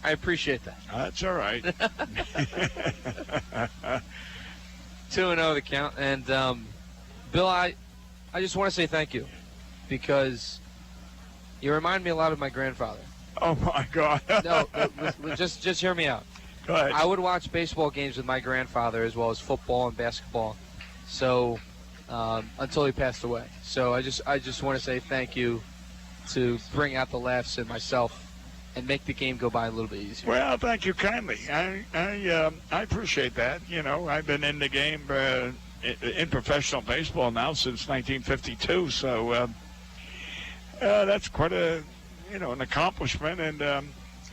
I appreciate that. That's all right. 2-0 the count. And, Bill, I just want to say thank you, because you remind me a lot of my grandfather. Oh, my God. No, just hear me out. Go ahead. I would watch baseball games with my grandfather as well as football and basketball. So... until he passed away. So I just want to say thank you to bring out the laughs in myself and make the game go by a little bit easier. Well, thank you kindly. I appreciate that. I've been in the game in professional baseball now since 1952. So that's quite an accomplishment. And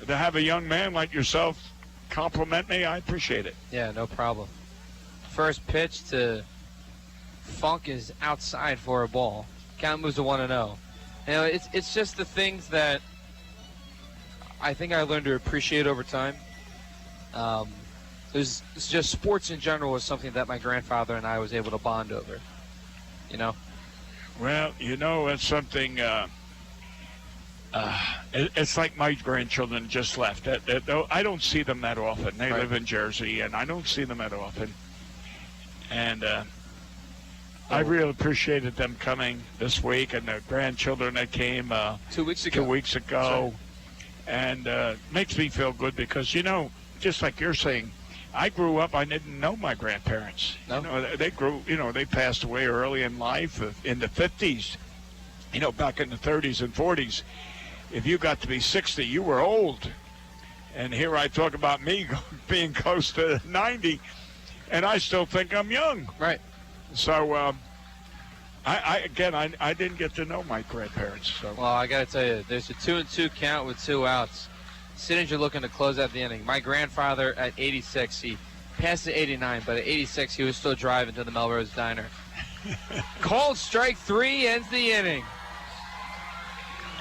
to have a young man like yourself compliment me, I appreciate it. Yeah, no problem. First pitch to Funk is outside for a ball. Count moves to 1-0. It's just the things that I think I learned to appreciate over time. It's just sports in general was something that my grandfather and I was able to bond over. Well, it's something. It's like my grandchildren just left. I don't see them that often. They live in Jersey, and I don't see them that often. And I really appreciated them coming this week, and the grandchildren that came 2 weeks ago. 2 weeks ago. And makes me feel good because, just like you're saying, I grew up, I didn't know my grandparents. No. They passed away early in life in the 50s. Back in the 30s and 40s, if you got to be 60, you were old. And here I talk about me being close to 90, and I still think I'm young. Right. So, I didn't get to know my grandparents. So. Well, I got to tell you, there's a 2-2 count with 2 outs. Sittinger looking to close out the inning. My grandfather at 86, he passed at 89, but at 86 he was still driving to the Melrose Diner. Called strike 3 ends the inning.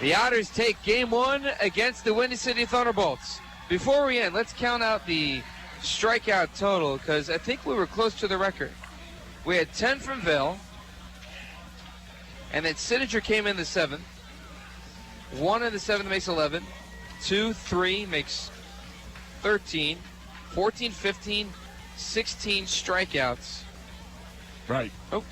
The Otters take game 1 against the Windy City Thunderbolts. Before we end, let's count out the strikeout total because I think we were close to the record. We had 10 from Vail, and then Sittinger came in the 7th. 1 in the 7th makes 11. 2, 3 makes 13. 14, 15, 16 strikeouts. Right. Oh.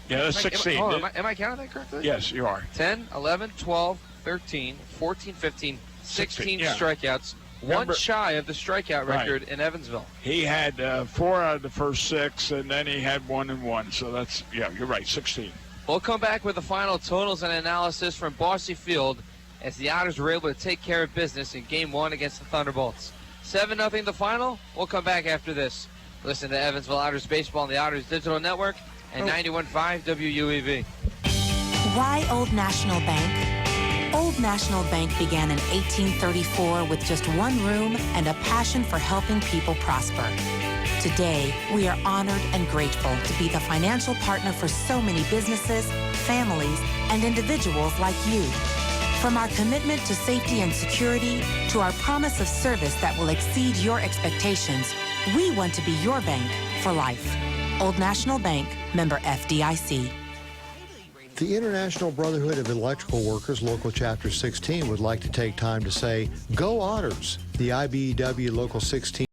Yeah, that's 16. Am I counting that correctly? Yes, you are. 10, 11, 12, 13, 14, 15, 16 strikeouts. One shy of the strikeout record in Evansville. He had 4 out of the first 6, and then he had 1-1. So that's, you're right, 16. We'll come back with the final totals and analysis from Bossy Field as the Otters were able to take care of business in Game 1 against the Thunderbolts. 7-0 the final. We'll come back after this. Listen to Evansville Otters Baseball on the Otters Digital Network and 91.5 WUEV. Why Old National Bank? Old National Bank began in 1834 with just one room and a passion for helping people prosper. Today, we are honored and grateful to be the financial partner for so many businesses, families, and individuals like you. From our commitment to safety and security to our promise of service that will exceed your expectations, we want to be your bank for life. Old National Bank, member FDIC. The International Brotherhood of Electrical Workers, Local Chapter 16, would like to take time to say, Go Otters! The IBEW Local 16